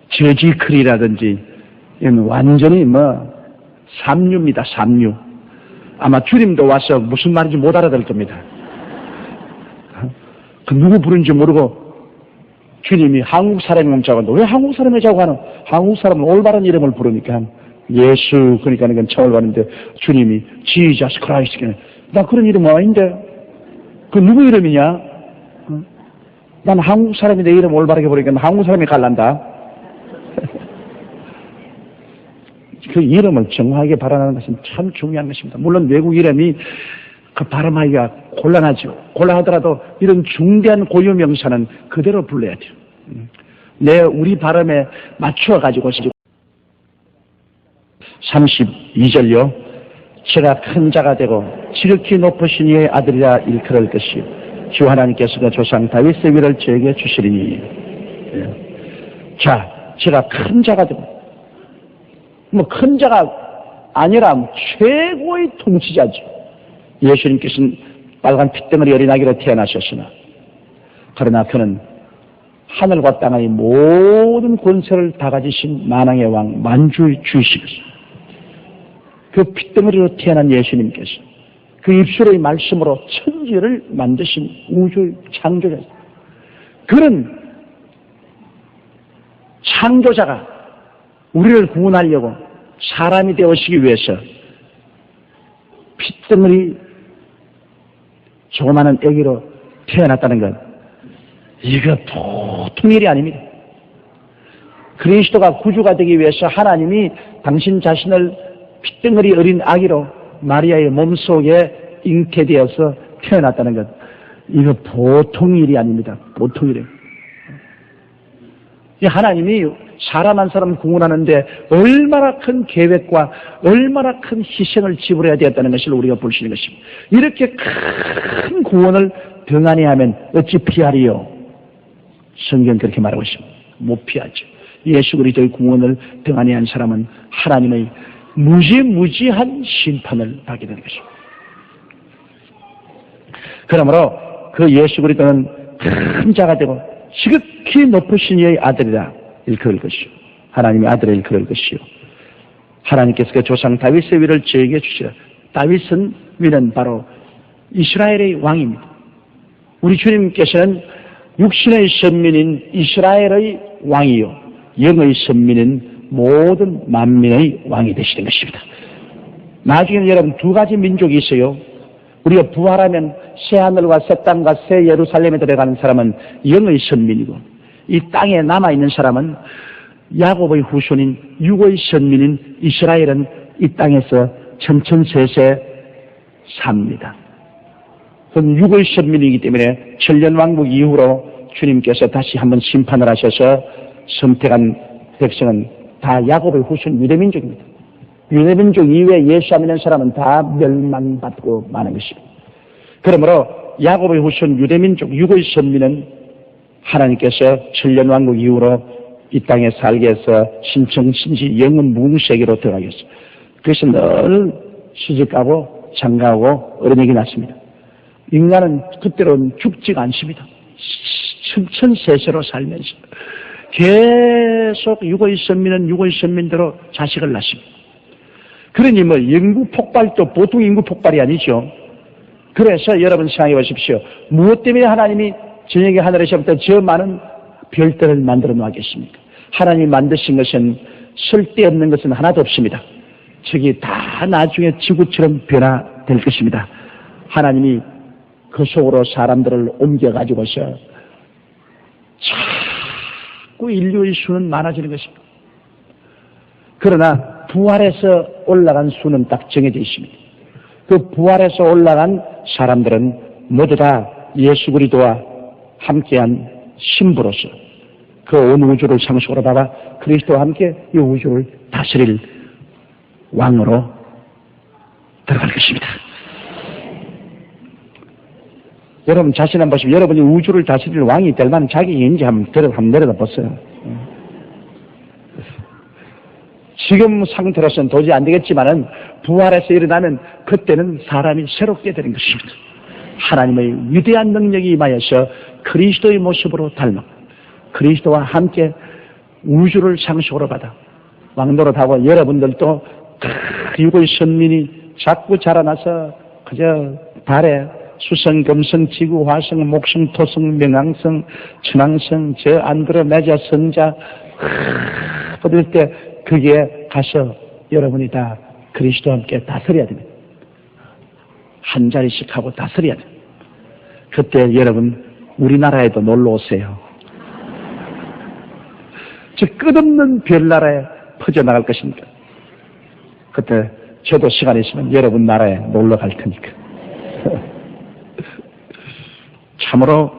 저지클이라든지 완전히 삼류입니다. 삼류. 아마 주님도 와서 무슨 말인지 못 알아들 겁니다. 그 누구 부른지 모르고 주님이 한국 사람이 멈춰가 왜 한국 사람이라고 하는 한국 사람은 올바른 이름을 부르니까 예수 그러니까 이건 처음 봤는데 주님이 지자스 크라이스트 나 그런 이름 아닌데 그 누구 이름이냐? 난 한국 사람이 내 이름 올바르게 부르니까 한국 사람이 갈란다. 그 이름을 정확하게 발언하는 것은 참 중요한 것입니다. 물론 외국 이름이 그 발음하기가 곤란하죠. 곤란하더라도 이런 중대한 고유 명사는 그대로 불러야 돼요. 우리 발음에 맞추어가지고 32절요. 제가 큰 자가 되고 지극히 높으신 이의 아들이라 일컬을 것이요 주 하나님께서가 조상 다윗의 위를 저에게 주시리니. 자, 제가 큰 자가 되고 큰 자가 아니라 최고의 통치자죠. 예수님께서는 빨간 핏덩어리 어린아기로 태어나셨으나 그러나 그는 하늘과 땅의 모든 권세를 다 가지신 만왕의 왕 만주의 주이시겠습니다. 그 핏덩어리로 태어난 예수님께서 그 입술의 말씀으로 천지를 만드신 우주의 창조자입니다. 그런 창조자가 우리를 구원하려고 사람이 되어시기 위해서 핏덩어리 조그마한 아기로 태어났다는 것, 이거 보통 일이 아닙니다. 그리스도가 구주가 되기 위해서 하나님이 당신 자신을 핏덩어리 어린 아기로 마리아의 몸속에 잉태되어서 태어났다는 것, 이거 보통 일이 아닙니다. 보통 일이에요. 하나님이 사람 한 사람 구원하는데 얼마나 큰 계획과 얼마나 큰 희생을 지불해야 되었다는 것을 우리가 볼 수 있는 것입니다. 이렇게 큰 구원을 등한히 하면 어찌 피하리요? 성경 그렇게 말하고 있습니다. 못 피하죠. 예수 그리스도의 구원을 등한히 한 사람은 하나님의 무지무지한 심판을 받게 되는 것입니다. 그러므로 그 예수 그리스도는 큰 자가 되고 지극히 높으신 이의 아들이라 일컬을 것이요. 하나님의 아들을 일컬을 것이요. 하나님께서 그 조상 다윗의 위를 저에게 주시라. 다윗은 위는 바로 이스라엘의 왕입니다. 우리 주님께서는 육신의 선민인 이스라엘의 왕이요 영의 선민인 모든 만민의 왕이 되시는 것입니다. 나중에는 여러분 두 가지 민족이 있어요. 우리가 부활하면 새하늘과 새 땅과 새 예루살렘에 들어가는 사람은 영의 선민이고 이 땅에 남아있는 사람은 야곱의 후손인 육의 선민인 이스라엘은 이 땅에서 천천세세 삽니다. 그건 육의 선민이기 때문에 천년왕국 이후로 주님께서 다시 한번 심판을 하셔서 선택한 백성은 다 야곱의 후손 유대민족입니다. 유대민족 이외에 예수 안 믿는 사람은 다 멸망받고 마는 것입니다. 그러므로 야곱의 후손 유대민족 육의 선민은 하나님께서 천년왕국 이후로 이 땅에 살게 해서 신청신지 영은 무궁세계로 들어가게 했어요. 그래서 늘 시집가고 장가하고 어린애기 낳습니다. 인간은 그때로는 죽지가 않습니다. 천천세세로 살면서 계속 육의 선민은 육의 선민대로 자식을 낳습니다. 그러니 뭐 인구 폭발도 보통 인구 폭발이 아니죠. 그래서 여러분 생각해 보십시오. 무엇 때문에 하나님이 저녁에 하늘에서부터 저 많은 별들을 만들어 놓았겠습니까? 하나님이 만드신 것은 쓸데없는 것은 하나도 없습니다. 저기 다 나중에 지구처럼 변화될 것입니다. 하나님이 그 속으로 사람들을 옮겨가지고서 자꾸 인류의 수는 많아지는 것입니다. 그러나 부활해서 올라간 수는 딱 정해져 있습니다. 그 부활해서 올라간 사람들은 모두 다 예수 그리스도와 함께한 신부로서 그 온 우주를 상속으로 받아 그리스도와 함께 이 우주를 다스릴 왕으로 들어갈 것입니다. 여러분 자신 한번 보시면 여러분이 우주를 다스릴 왕이 될 만한 자격인지 한번 내려다 보세요. 지금 상태로서는 도저히 안 되겠지만은 부활해서 일어나면 그때는 사람이 새롭게 되는 것입니다. 하나님의 위대한 능력이 임하여서 그리스도의 모습으로 닮아 그리스도와 함께 우주를 상속으로 받아 왕노릇하고 여러분들도 육의 선민이 자꾸 자라나서 그저 달에 수성, 금성, 지구, 화성, 목성, 토성, 명왕성, 천왕성, 저 안드로메다 성자 그럴 때 거기에 가서 여러분이 다 그리스도와 함께 다스려야 됩니다. 한 자리씩 하고 다스려야 됩니다. 그때 여러분 우리나라에도 놀러 오세요. 저 끝없는 별나라에 퍼져나갈 것입니다. 그때 저도 시간 있으면 여러분 나라에 놀러 갈 테니까. 참으로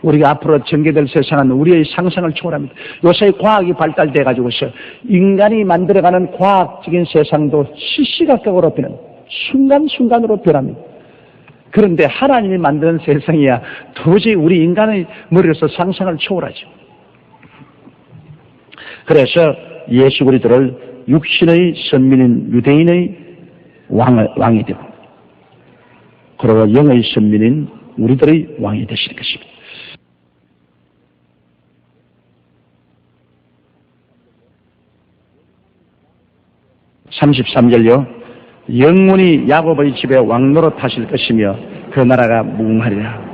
우리가 앞으로 전개될 세상은 우리의 상상을 초월합니다. 요새 과학이 발달돼 가지고서 인간이 만들어가는 과학적인 세상도 시시각각으로 변합니다. 순간순간으로 변합니다. 그런데 하나님이 만드는 세상이야 도저히 우리 인간의 머리로서 상상을 초월하죠. 그래서 예수 그리스도를 육신의 선민인 유대인의 왕이 되고 그리고 영의 선민인 우리들의 왕이 되시는 것입니다. (33절요) 영원히 야곱의 집에 왕노릇 하실 것이며 그 나라가 무궁하리라.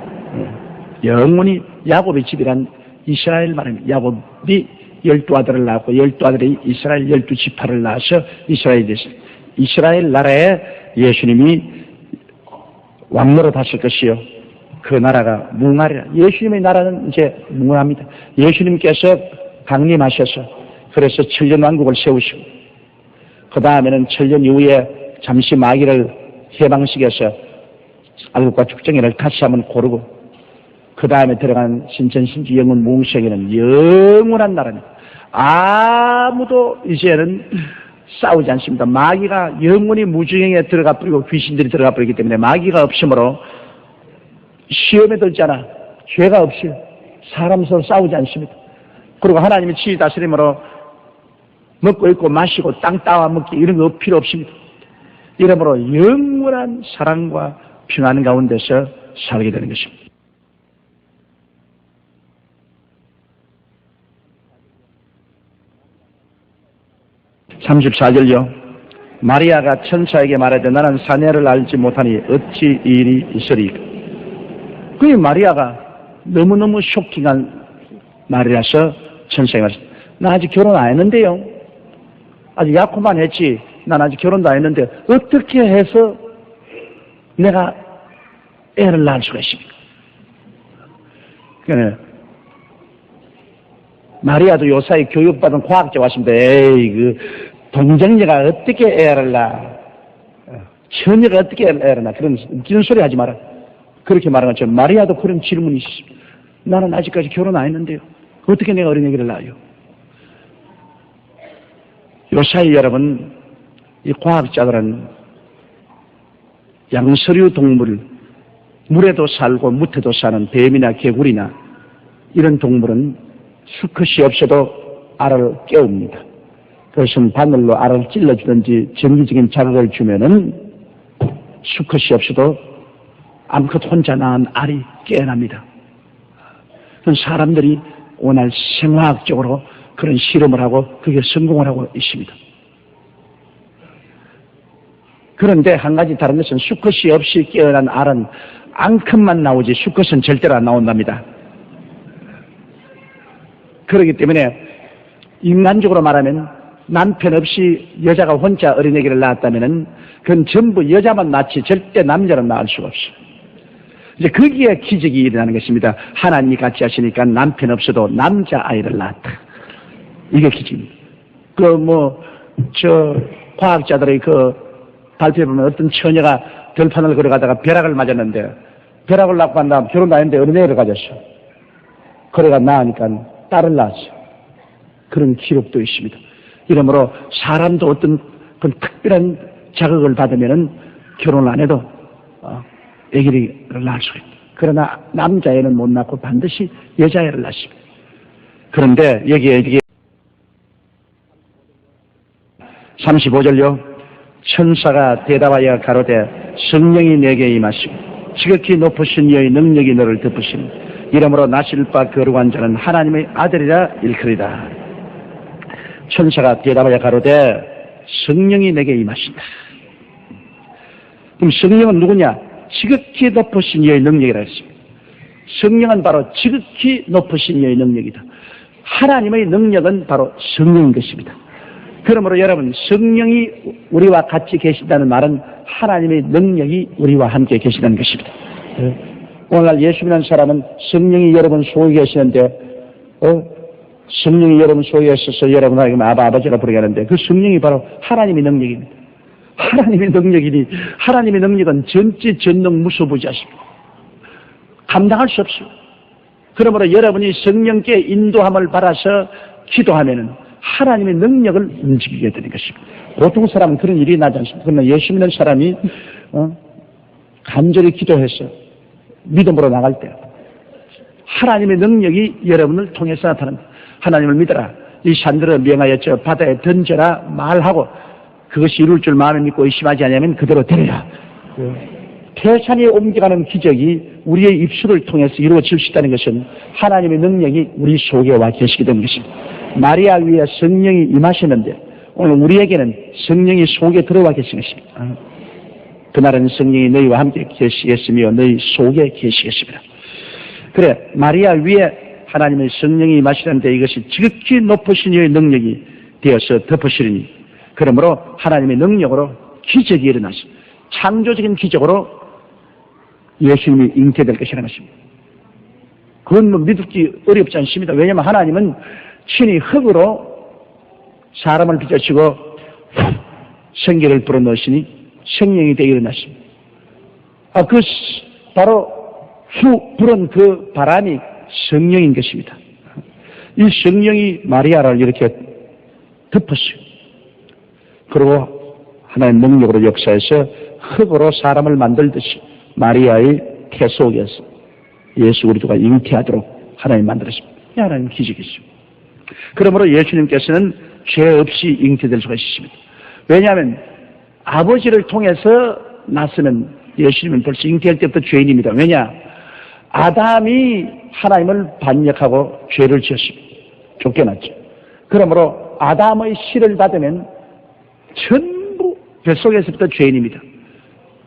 영원히 야곱의 집이란 이스라엘 말입니다. 야곱이 12아들을 낳았고 12아들이 이스라엘 12지파를 낳아서 이스라엘이 됐습니다. 이스라엘 나라에 예수님이 왕노릇 하실 것이요 그 나라가 무궁하리라. 예수님의 나라는 이제 무궁합니다. 예수님께서 강림하셔서 그래서 천년왕국을 세우시고 그 다음에는 천년 이후에 잠시 마귀를 해방시켜서 알곡과 축정이를 다시 한번 고르고 그 다음에 들어간 신천신지 영원 무궁세계는 영원한 나라입니다. 아무도 이제는 싸우지 않습니다. 마귀가 영원히 무중행에 들어가 버리고 귀신들이 들어가 버리기 때문에 마귀가 없으므로 시험에 들지 않아 죄가 없이 사람 서로 싸우지 않습니다. 그리고 하나님의 지휘 다스림으로 먹고 있고 마시고 땅 따와 먹기 이런 거 필요 없습니다. 이러므로 영원한 사랑과 평안 가운데서 살게 되는 것입니다. 34절요. 마리아가 천사에게 말하되 나는 사내를 알지 못하니 어찌 이 일이 있으리까. 그 마리아가 너무너무 쇼킹한 말이라서 천사에게 말했습니다. 나 아직 결혼 안 했는데요. 아직 약혼만 했지. 난 아직 결혼도 안 했는데 어떻게 해서 내가 애를 낳을 수가 있습니까? 그러니까 마리아도 요사이 교육받은 과학자 왔습니다. 에이, 그 동정녀가 어떻게 애를 낳아? 처녀가 어떻게 애를 낳아? 그런 웃기는 소리 하지 마라. 그렇게 말한 것처럼 마리아도 그런 질문이 있습니다. 나는 아직까지 결혼 안 했는데요. 어떻게 내가 어린애기를 낳아요? 요사이 여러분, 이 과학자들은 양서류 동물, 물에도 살고 무태도 사는 뱀이나 개구리나 이런 동물은 수컷이 없어도 알을 깨웁니다. 그것은 바늘로 알을 찔러주든지 전기적인 자극을 주면은 수컷이 없어도 암컷 혼자 낳은 알이 깨어납니다. 그런 사람들이 오늘 생화학적으로 그런 실험을 하고 그게 성공을 하고 있습니다. 그런데 한 가지 다른 것은 수컷이 없이 깨어난 알은 앙컷만 나오지 수컷은 절대로 안 나온답니다. 그렇기 때문에 인간적으로 말하면 남편 없이 여자가 혼자 어린애기를 낳았다면 그건 전부 여자만 낳지 절대 남자는 낳을 수가 없어요. 이제 거기에 기적이 일어나는 것입니다. 하나님이 같이 하시니까 남편 없어도 남자아이를 낳았다. 이게 기적입니다. 과학자들의 발표에 보면 어떤 처녀가 들판을 걸어가다가 벼락을 맞았는데 벼락을 낳고 난 다음 결혼도 안 했는데 어린애를 가졌어. 그래가 낳으니까 딸을 낳았어. 그런 기록도 있습니다. 이러므로 사람도 어떤 그런 특별한 자극을 받으면은 결혼을 안 해도 아기를 낳을 수가 있다. 그러나 남자애는 못 낳고 반드시 여자애를 낳습니다. 그런데 여기에 35절요. 천사가 대답하여 가로되 성령이 내게 임하시고 지극히 높으신 이의 능력이 너를 덮으시니 이러므로 나실 바 거룩한 자는 하나님의 아들이라 일컬이다. 천사가 대답하여 가로되 성령이 내게 임하신다. 그럼 성령은 누구냐? 지극히 높으신 이의 능력이라 했습니다. 성령은 바로 지극히 높으신 이의 능력이다. 하나님의 능력은 바로 성령인 것입니다. 그러므로 여러분, 성령이 우리와 같이 계신다는 말은 하나님의 능력이 우리와 함께 계시다는 것입니다. 오늘날 예수 믿는 사람은 성령이 여러분 속에 계시는데 성령이 여러분 속에 있어서 여러분에게 아버지라 부르게 하는데 그 성령이 바로 하나님의 능력입니다. 하나님의 능력이니 하나님의 능력은 전지 전능 무소부지하십니다. 감당할 수 없어요. 그러므로 여러분이 성령께 인도함을 받아서 기도하면은 하나님의 능력을 움직이게 되는 것입니다. 보통 사람은 그런 일이 나지 않습니다. 그러나 예수 믿는 사람이 간절히 기도해서 믿음으로 나갈 때 하나님의 능력이 여러분을 통해서 나타납니다. 하나님을 믿어라. 이 산들을 명하여 저 바다에 던져라 말하고 그것이 이룰 줄 마음을 믿고 의심하지 않으면 그대로 되리라. 태산이 옮겨가는 기적이 우리의 입술을 통해서 이루어질 수 있다는 것은 하나님의 능력이 우리 속에 와 계시게 되는 것입니다. 마리아 위에 성령이 임하시는데 오늘 우리에게는 성령이 속에 들어와 계신 것입니다. 그날은 성령이 너희와 함께 계시겠으며 너희 속에 계시겠습니다. 그래, 마리아 위에 하나님의 성령이 임하시는데 이것이 지극히 높으신 이의 능력이 되어서 덮으시리니 그러므로 하나님의 능력으로 기적이 일어났습니다. 창조적인 기적으로 예수님이 잉태될 것이라는 것입니다. 그건 뭐 믿기 어렵지 않습니다. 왜냐하면 하나님은 친히 흙으로 사람을 빚어치고 생기를 불어넣으시니 생명이 되어 일어났습니다. 바로 불은 그 바람이 성령인 것입니다. 이 성령이 마리아를 이렇게 덮었어요. 그리고 하나의 능력으로 역사해서 흙으로 사람을 만들듯이 마리아의 태 속에서 예수 그리스도가 잉태하도록 하나님 만들었습니다. 이 하나님 기적이죠. 그러므로 예수님께서는 죄 없이 잉태될 수가 있습니다. 왜냐하면 아버지를 통해서 낳으면 예수님은 벌써 잉태할 때부터 죄인입니다. 왜냐? 아담이 하나님을 반역하고 죄를 지었습니다. 쫓겨났죠. 그러므로 아담의 씨를 받으면 전부 뱃속에서부터 죄인입니다.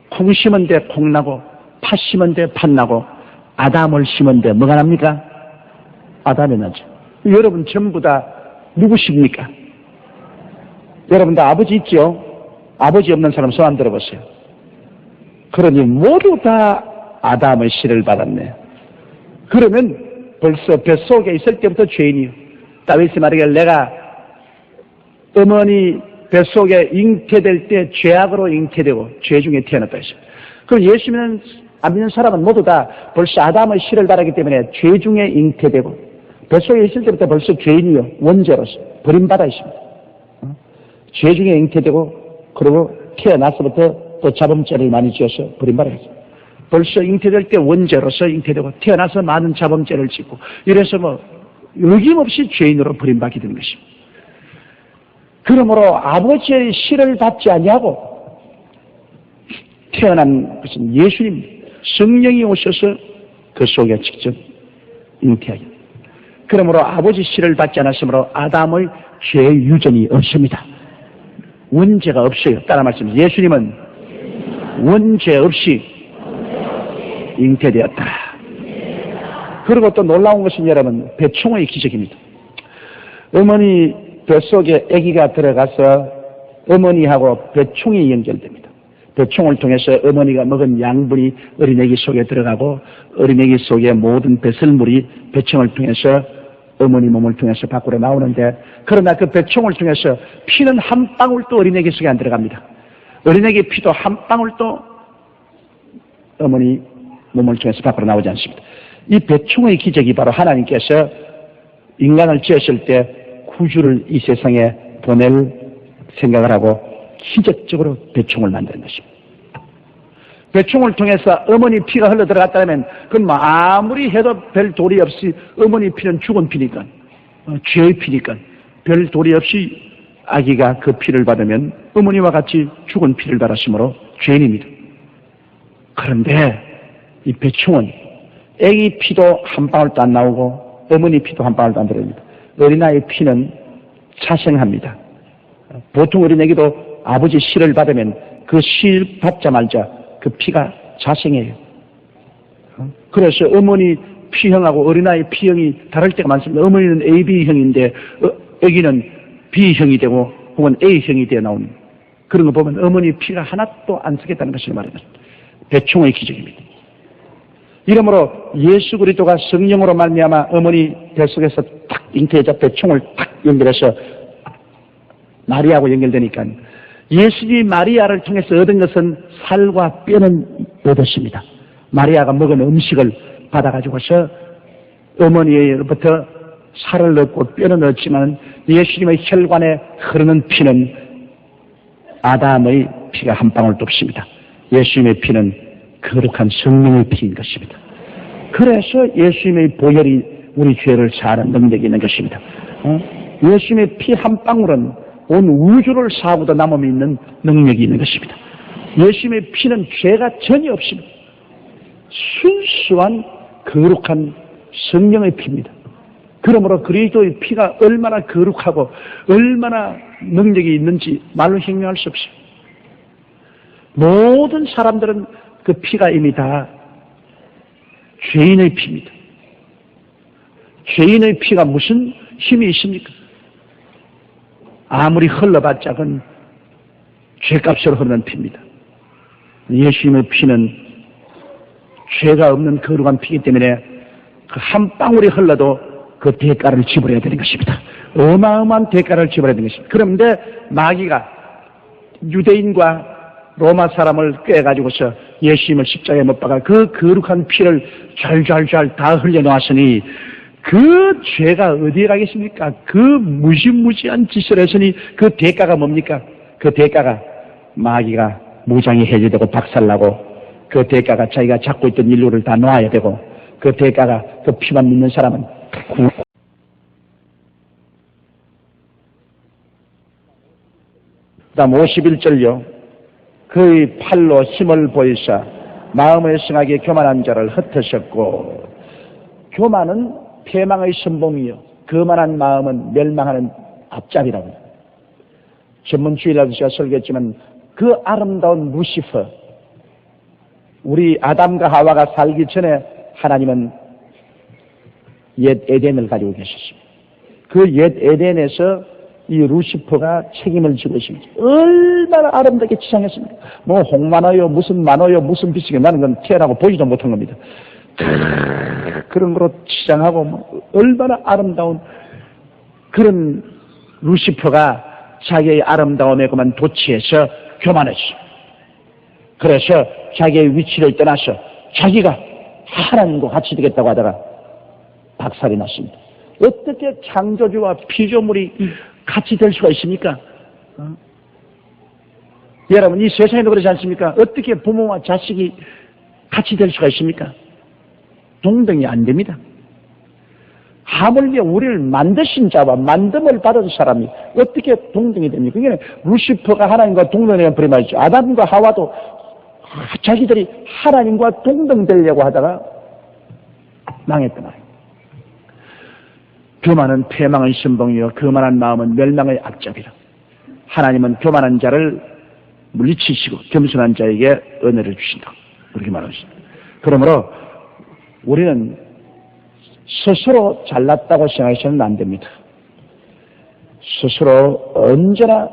콩 심은 데 콩 나고 팥 심은 데 팥 나고 아담을 심은 데 뭐가 납니까? 아담이 나죠. 여러분 전부 다 누구십니까? 여러분 다 아버지 있죠? 아버지 없는 사람 손 안 들어보세요. 그러니 모두 다 아담의 씨를 받았네. 그러면 벌써 뱃속에 있을 때부터 죄인이요. 다윗이 말하기를 내가 어머니 뱃속에 잉태될 때 죄악으로 잉태되고 죄 중에 태어났다 했습니다. 그럼 예수 믿는 안 믿는 사람은 모두 다 벌써 아담의 씨를 받았기 때문에 죄 중에 잉태되고 뱃속에 있을 때부터 벌써 죄인이요. 원죄로서 버림받아 있습니다. 죄 중에 잉태되고 그리고 태어나서부터 또 자범죄를 많이 지어서 버림받아 있습니다. 벌써 잉태될 때 원죄로서 잉태되고 태어나서 많은 자범죄를 짓고 이래서 뭐 어김없이 죄인으로 버림받게 되는 것입니다. 그러므로 아버지의 씨를 받지 아니하고 태어난 것은 예수님 성령이 오셔서 그 속에 직접 잉태하게. 그러므로 아버지 씨를 받지 않았으므로 아담의 죄 유전이 없습니다. 원죄가 없어요. 따라 말씀. 예수님은 원죄 없이 잉태되었다. 그리고 또 놀라운 것은 여러분 배총의 기적입니다. 어머니 뱃속에 아기가 들어가서 어머니하고 배총이 연결됩니다. 배총을 통해서 어머니가 먹은 양분이 어린애기 속에 들어가고 어린애기 속의 모든 배설물이 배총을 통해서 어머니 몸을 통해서 밖으로 나오는데 그러나 그 배총을 통해서 피는 한 방울도 어린애기 속에 안 들어갑니다. 어린애기 피도 한 방울도 어머니 몸을 통해서 밖으로 나오지 않습니다. 이 배총의 기적이 바로 하나님께서 인간을 지으실 때 구주를 이 세상에 보낼 생각을 하고 기적적으로 배총을 만드는 것입니다. 배총을 통해서 어머니 피가 흘러 들어갔다면 그건 뭐 아무리 해도 별 도리 없이 어머니 피는 죽은 피니까 죄의 피니까 별 도리 없이 아기가 그 피를 받으면 어머니와 같이 죽은 피를 받았으므로 죄인입니다. 그런데 이 배총은 아기 피도 한 방울도 안 나오고 어머니 피도 한 방울도 안 들어옵니다. 어린아이의 피는 자생합니다. 보통 어린애기도 아버지 씨를 받으면 그 씨 받자마자 그 피가 자생해요. 그래서 어머니 피형하고 어린아이 피형이 다를 때가 많습니다. 어머니는 AB형인데 아기는 B형이 되고 혹은 A형이 되어 나오는 그런 거 보면 어머니 피가 하나도 안 쓰겠다는 것을 말합니다. 배총의 기적입니다. 이러므로 예수 그리스도가 성령으로 말미암아 어머니 뱃속에서 딱 잉태해서 배총을 딱 연결해서 마리아하고 연결되니까 예수님이 마리아를 통해서 얻은 것은 살과 뼈는 얻었습니다. 마리아가 먹은 음식을 받아가지고서 어머니로부터 살을 얻고 뼈는 얻지만 예수님의 혈관에 흐르는 피는 아담의 피가 한 방울도 없습니다. 예수님의 피는 거룩한 성령의 피인 것입니다. 그래서 예수님의 보혈이 우리 죄를 사하는 능력이 있는 것입니다. 예수님의 피 한 방울은 온 우주를 사고도 남음이 있는 능력이 있는 것입니다. 예수님의 피는 죄가 전혀 없습니다. 순수한 거룩한 성령의 피입니다. 그러므로 그리스도의 피가 얼마나 거룩하고 얼마나 능력이 있는지 말로 형용할 수 없어요. 모든 사람들은 그 피가 이미 다 죄인의 피입니다. 죄인의 피가 무슨 힘이 있습니까? 아무리 흘러봤자 그건 죄값으로 흐르는 피입니다. 예수님의 피는 죄가 없는 거룩한 피이기 때문에 그 한 방울이 흘러도 그 대가를 지불해야 되는 것입니다. 어마어마한 대가를 지불해야 되는 것입니다. 그런데 마귀가 유대인과 로마 사람을 꾀가지고서 예수님을 십자가에 못 박아 그 거룩한 피를 잘잘잘 다 흘려놓았으니 그 죄가 어디에 가겠습니까? 그 무시무시한 짓을 했으니 그 대가가 뭡니까? 그 대가가 마귀가 무장이 해제되고 박살나고 그 대가가 자기가 잡고 있던 인류를 다 놓아야 되고 그 대가가 그 피만 믿는 사람은 그다음 51절요. 그의 팔로 힘을 보이사 마음을 성하게 교만한 자를 흩으셨고, 교만은 패망의 선봉이요 거만한 마음은 멸망하는 앞잡이라고. 전문 주일날도 제가 설교했지만 그 아름다운 루시퍼, 우리 아담과 하와가 살기 전에 하나님은 옛 에덴을 가지고 계셨습니다. 그 옛 에덴에서 이 루시퍼가 책임을 지고 있습니다. 얼마나 아름답게 치장했습니까? 뭐 홍만화요, 무슨 만화요, 무슨 빛이요. 나는 그건 태어나고 보지도 못한 겁니다. 그런 거로 치장하고 뭐 얼마나 아름다운 그런 루시퍼가 자기의 아름다움에 그만 도취해서 교만했어. 그래서 자기의 위치를 떠나서 자기가 하나님과 같이 되겠다고 하다가 박살이 났습니다. 어떻게 창조주와 피조물이 같이 될 수가 있습니까? 여러분, 이 세상에도 그렇지 않습니까? 어떻게 부모와 자식이 같이 될 수가 있습니까? 동등이 안 됩니다. 하물며 우리를 만드신 자와 만듦을 받은 사람이 어떻게 동등이 됩니까? 그게 루시퍼가 하나님과 동등되는 버리 말이죠. 아담과 하와도 자기들이 하나님과 동등되려고 하다가 망했던 말이에요. 교만은 패망의 신봉이요 거만한 마음은 멸망의 앞잡이라. 하나님은 교만한 자를 물리치시고 겸손한 자에게 은혜를 주신다. 그렇게 말하십니다. 그러므로 우리는 스스로 잘났다고 생각해서는 안 됩니다. 스스로 언제나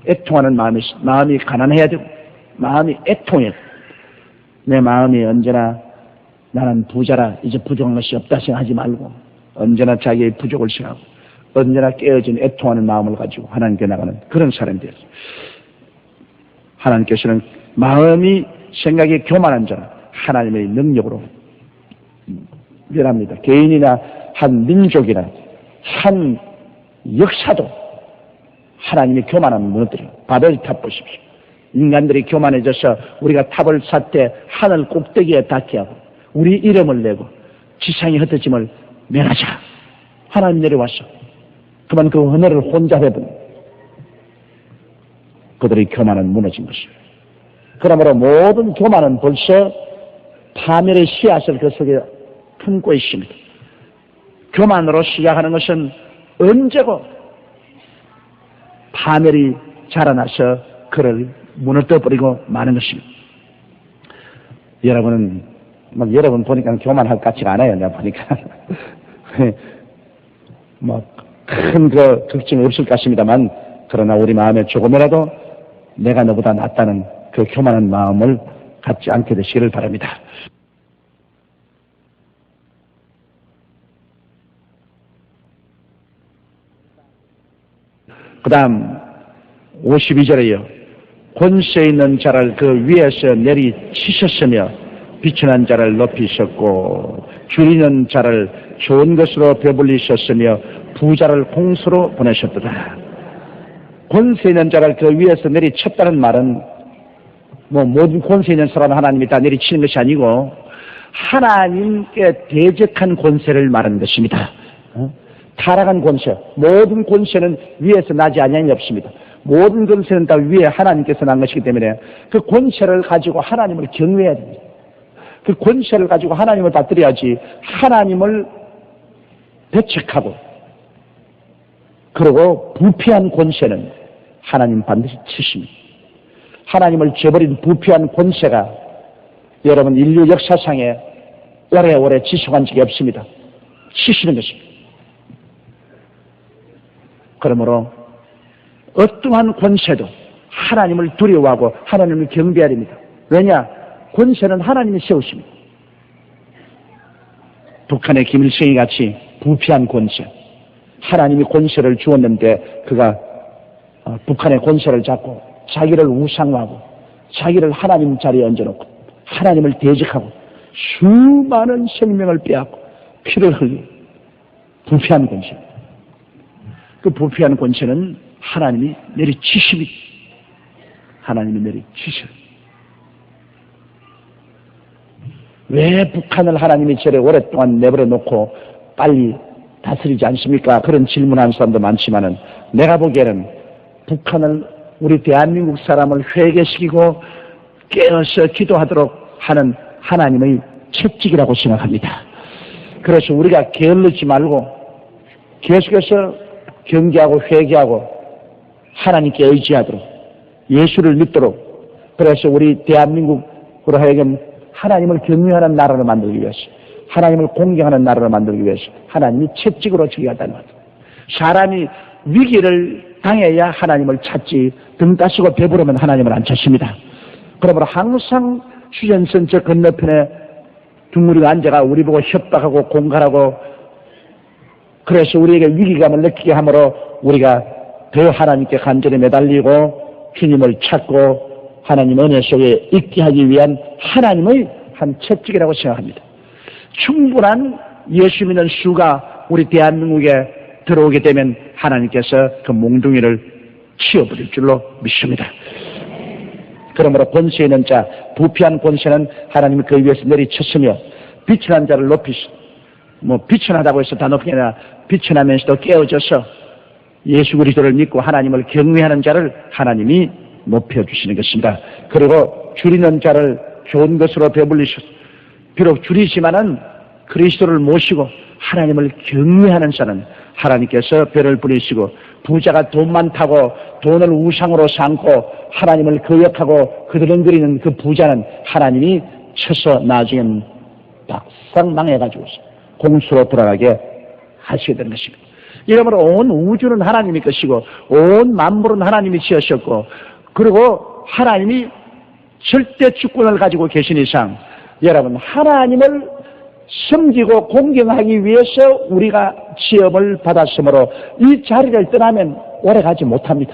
애통하는 마음이 가난해야 되고 마음이 애통해야 되고, 내 마음이 언제나 나는 부자라 이제 부족한 것이 없다 생각하지 말고 언제나 자기의 부족을 생각하고 언제나 깨어진 애통하는 마음을 가지고 하나님께 나가는 그런 사람이 되었습니다. 하나님께서는 마음이 생각이 교만한 자는 하나님의 능력으로 멸합니다. 개인이나 한 민족이나 한 역사도 하나님의 교만함을 무너뜨려요. 바벨탑 보십시오. 인간들이 교만해져서 우리가 탑을 쌓 때 하늘 꼭대기에 닿게 하고 우리 이름을 내고 지상의 흩어짐을 면하자. 하나님 내려와서 그만 그 은혜를 혼자 해버린 그들의 교만은 무너진 것입니다. 그러므로 모든 교만은 벌써 파멸의 씨앗을 그 속에 품고 있습니다. 교만으로 시작하는 것은 언제고 파멸이 자라나서 그를 무너뜨려버리고 마는 것입니다. 여러분은 여러분 보니까 교만할 것 같지가 않아요. 내가 보니까 큰 그 걱정이 없을 것 같습니다만, 그러나 우리 마음에 조금이라도 내가 너보다 낫다는 그 교만한 마음을 갖지 않게 되시기를 바랍니다. 그 다음 52절에요. 권세 있는 자를 그 위에서 내리치셨으며 비천한 자를 높이셨고 줄이는 자를 좋은 것으로 배불리셨으며 부자를 홍수로 보내셨도다. 권세 있는 자를 그 위에서 내리쳤다는 말은 모든 권세 있는 사람은 하나님이 다 내리치는 것이 아니고 하나님께 대적한 권세를 말하는 것입니다. 타락한 권세, 모든 권세는 위에서 나지 아니함이 없습니다. 모든 권세는 다 위에 하나님께서 난 것이기 때문에 그 권세를 가지고 하나님을 경외해야 됩니다. 그 권세를 가지고 하나님을 받들어야지 하나님을 배척하고 그리고 부패한 권세는 하나님 반드시 치십니다. 하나님을 저버린 부패한 권세가 여러분 인류 역사상에 오래오래 지속한 적이 없습니다. 치시는 것입니다. 그러므로 어떠한 권세도 하나님을 두려워하고 하나님을 경배해야 됩니다. 왜냐? 권세는 하나님이 세우십니다. 북한의 김일성이 같이 부패한 권세, 하나님이 권세를 주었는데 그가 북한의 권세를 잡고 자기를 우상화하고 자기를 하나님 자리에 얹어놓고 하나님을 대적하고 수많은 생명을 빼앗고 피를 흘리고 부패한 권세. 그 부패한 권세는 하나님이 내리치십니다. 하나님이 내리치셔요. 왜 북한을 하나님이 저래 오랫동안 내버려 놓고 빨리 다스리지 않습니까? 그런 질문하는 사람도 많지만은 내가 보기에는 북한을 우리 대한민국 사람을 회개시키고 깨어서 기도하도록 하는 하나님의 책찍이라고 생각합니다. 그래서 우리가 게을르지 말고 계속해서 경계하고 회개하고 하나님께 의지하도록 예수를 믿도록, 그래서 우리 대한민국으로 하여금 하나님을 경외하는 나라를 만들기 위해서, 하나님을 공경하는 나라를 만들기 위해서 하나님이 채찍으로 저기하다는 것. 사람이 위기를 당해야 하나님을 찾지, 등 따시고 배부르면 하나님을 안 찾습니다. 그러므로 항상 휴전선 저 건너편에 둥그리고 앉아가 우리 보고 협박하고 공갈하고, 그래서 우리에게 위기감을 느끼게 하므로 우리가 더 하나님께 간절히 매달리고 주님을 찾고 하나님 은혜 속에 있게 하기 위한 하나님의 한 채찍이라고 생각합니다. 충분한 예수 믿는 수가 우리 대한민국에 들어오게 되면 하나님께서 그 몽둥이를 치워버릴 줄로 믿습니다. 그러므로 권세 있는 자, 부패한 권세는 하나님이 그 위에서 내리쳤으며, 비천한 자를 비천하다고 해서 다 높은 게 아니라 비천하면서도 깨어져서 예수 그리스도를 믿고 하나님을 경외하는 자를 하나님이 높여주시는 것입니다. 그리고 줄이는 자를 좋은 것으로 배불리셔서, 비록 줄이지만은 그리스도를 모시고 하나님을 경외하는 자는 하나님께서 별을 부리시고, 부자가 돈 많다고 돈을 우상으로 삼고 하나님을 거역하고 그드렁거리는 그 부자는 하나님이 쳐서 나중엔 막상 망해가지고 공수로 돌아가게 하시게 되는 것입니다. 이러므로 온 우주는 하나님의 것이고 온 만물은 하나님이 지으셨고, 그리고 하나님이 절대 주권을 가지고 계신 이상 여러분 하나님을 섬기고 공경하기 위해서 우리가 시험을 받았으므로 이 자리를 떠나면 오래가지 못합니다.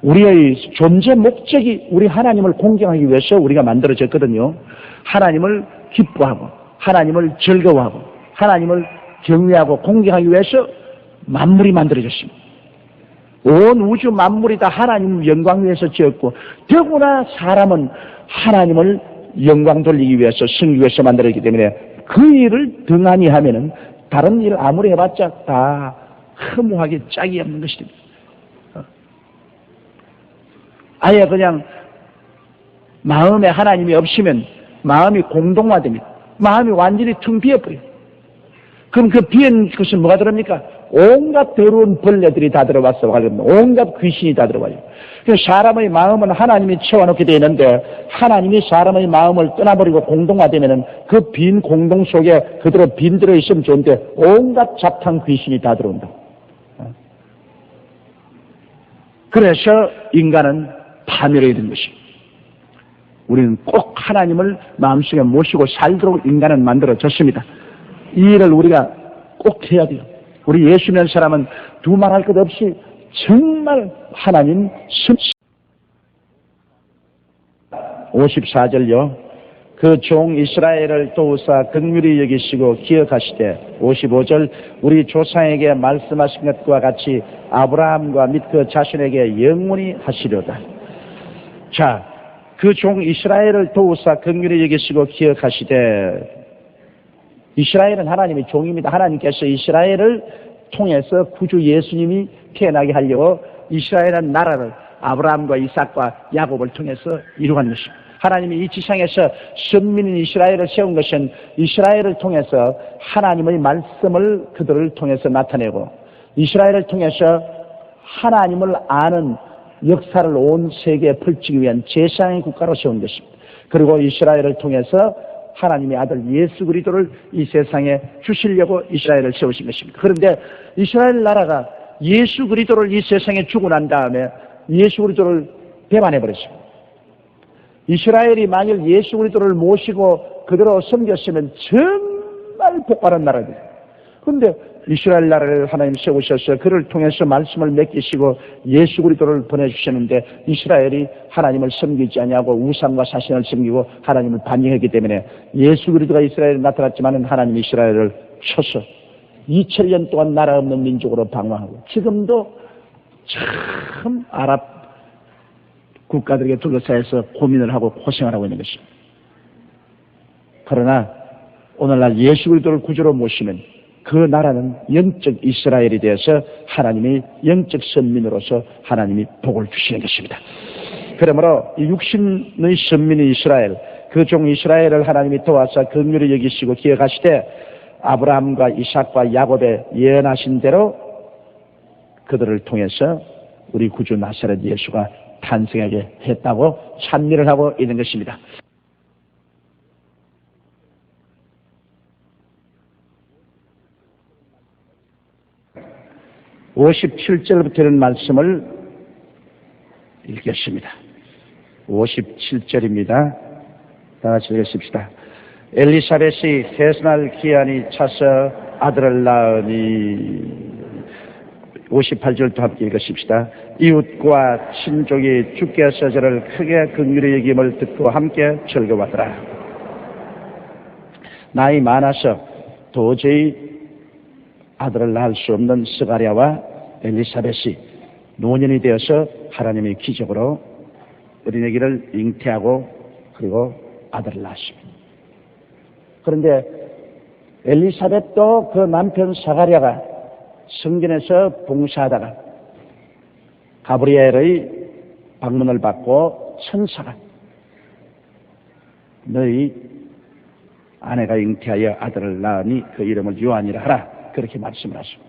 우리의 존재 목적이 우리 하나님을 공경하기 위해서 우리가 만들어졌거든요. 하나님을 기뻐하고 하나님을 즐거워하고 하나님을 경외하고 공경하기 위해서 만물이 만들어졌습니다. 온 우주 만물이 다 하나님 영광 위해서 지었고, 더구나 사람은 하나님을 영광 돌리기 위해서 승기 위해서 만들었기 때문에 그 일을 등한히 하면은 다른 일을 아무리 해봤자 다 허무하게 짝이 없는 것입니다. 아예 그냥 마음에 하나님이 없으면 마음이 공동화됩니다. 마음이 완전히 텅 비어버려요. 그럼 그 비은 것은 뭐가 들어옵니까? 온갖 더러운 벌레들이 다 들어와서 온갖 귀신이 다 들어와요. 그래서 사람의 마음은 하나님이 채워놓게 되어 있는데 하나님이 사람의 마음을 떠나버리고 공동화되면은 그 빈 공동 속에 그대로 빈 들어있으면 좋은데 온갖 잡탕 귀신이 다 들어온다. 그래서 인간은 파멸해야 되는 것입니다. 우리는 꼭 하나님을 마음속에 모시고 살도록 인간은 만들어졌습니다. 이 일을 우리가 꼭 해야 돼요. 우리 예수 믿는 사람은 두말할 것 없이 정말 하나님 54절요. 그 종 이스라엘을 도우사 긍휼히 여기시고 기억하시되 55절 우리 조상에게 말씀하신 것과 같이 아브라함과 및 그 자신에게 영원히 하시려다. 자, 그 종 이스라엘을 도우사 긍휼히 여기시고 기억하시되, 이스라엘은 하나님의 종입니다. 하나님께서 이스라엘을 통해서 구주 예수님이 태어나게 하려고 이스라엘은 나라를 아브라함과 이삭과 야곱을 통해서 이루어간 것입니다. 하나님이 이 지상에서 선민인 이스라엘을 세운 것은 이스라엘을 통해서 하나님의 말씀을 그들을 통해서 나타내고, 이스라엘을 통해서 하나님을 아는 역사를 온 세계에 펼치기 위한 제사장의 국가로 세운 것입니다. 그리고 이스라엘을 통해서 하나님의 아들 예수 그리스도를 이 세상에 주시려고 이스라엘을 세우신 것입니다. 그런데 이스라엘 나라가 예수 그리스도를 이 세상에 주고 난 다음에 예수 그리스도를 배반해버렸습니다. 이스라엘이 만일 예수 그리스도를 모시고 그대로 섬겼으면 정말 복받은 나라입니다. 그런데 이스라엘 나라를 하나님 세우셔서 그를 통해서 말씀을 맡기시고 예수 그리스도를 보내주셨는데 이스라엘이 하나님을 섬기지 아니하고 우상과 사신을 섬기고 하나님을 반역했기 때문에 예수 그리스도가 이스라엘에 나타났지만 하나님이 이스라엘을 쳐서 2000년 동안 나라 없는 민족으로 방황하고 지금도 참 아랍 국가들에게 둘러싸여서 고민을 하고 고생을 하고 있는 것입니다. 그러나 오늘날 예수 그리스도를 구주로 모시면 그 나라는 영적 이스라엘이 되어서 하나님의 영적 선민으로서 하나님이 복을 주시는 것입니다. 그러므로 육신의 선민인 이스라엘, 그 종 이스라엘을 하나님이 도와서 긍휼히 여기시고 기억하시되 아브라함과 이삭과 야곱의 예언하신 대로 그들을 통해서 우리 구주 나사렛 예수가 탄생하게 했다고 찬미를 하고 있는 것입니다. (57절부터) 이런 말씀을 읽겠습니다. 57절입니다. 다 같이 읽으십시다. 엘리사벳이 태어날 기한이 차서 아들을 낳으니 58절도 함께 읽으십시다. 이웃과 친족이 주께서 저를 크게 긍휼히 여김을 듣고 함께 즐거워하더라. 나이 많아서 도저히 아들을 낳을 수 없는 스가랴와 엘리사벳이 노년이 되어서 하나님의 기적으로 어린아기를 잉태하고 그리고 아들을 낳았습니다. 그런데 엘리사벳도 그 남편 스가랴가 성전에서 봉사하다가 가브리엘의 방문을 받고 천사가 너희 아내가 잉태하여 아들을 낳으니 그 이름을 요한이라 하라, 그렇게 말씀을 하시고,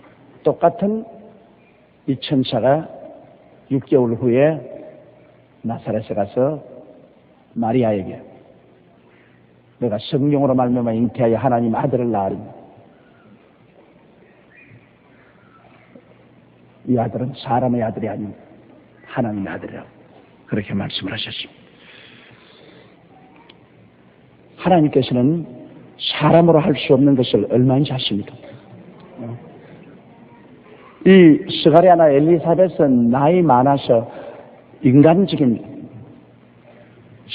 똑같은 이 천사가 6개월 후에 나사렛에 가서 마리아에게 내가 성령으로 말미암아 잉태하여 하나님 아들을 낳으리니 이 아들은 사람의 아들이 아닌 하나님의 아들이라고 그렇게 말씀을 하셨습니다. 하나님께서는 사람으로 할 수 없는 것을 얼마인지 아십니까? 이 스가랴나 엘리사벳은 나이 많아서 인간적인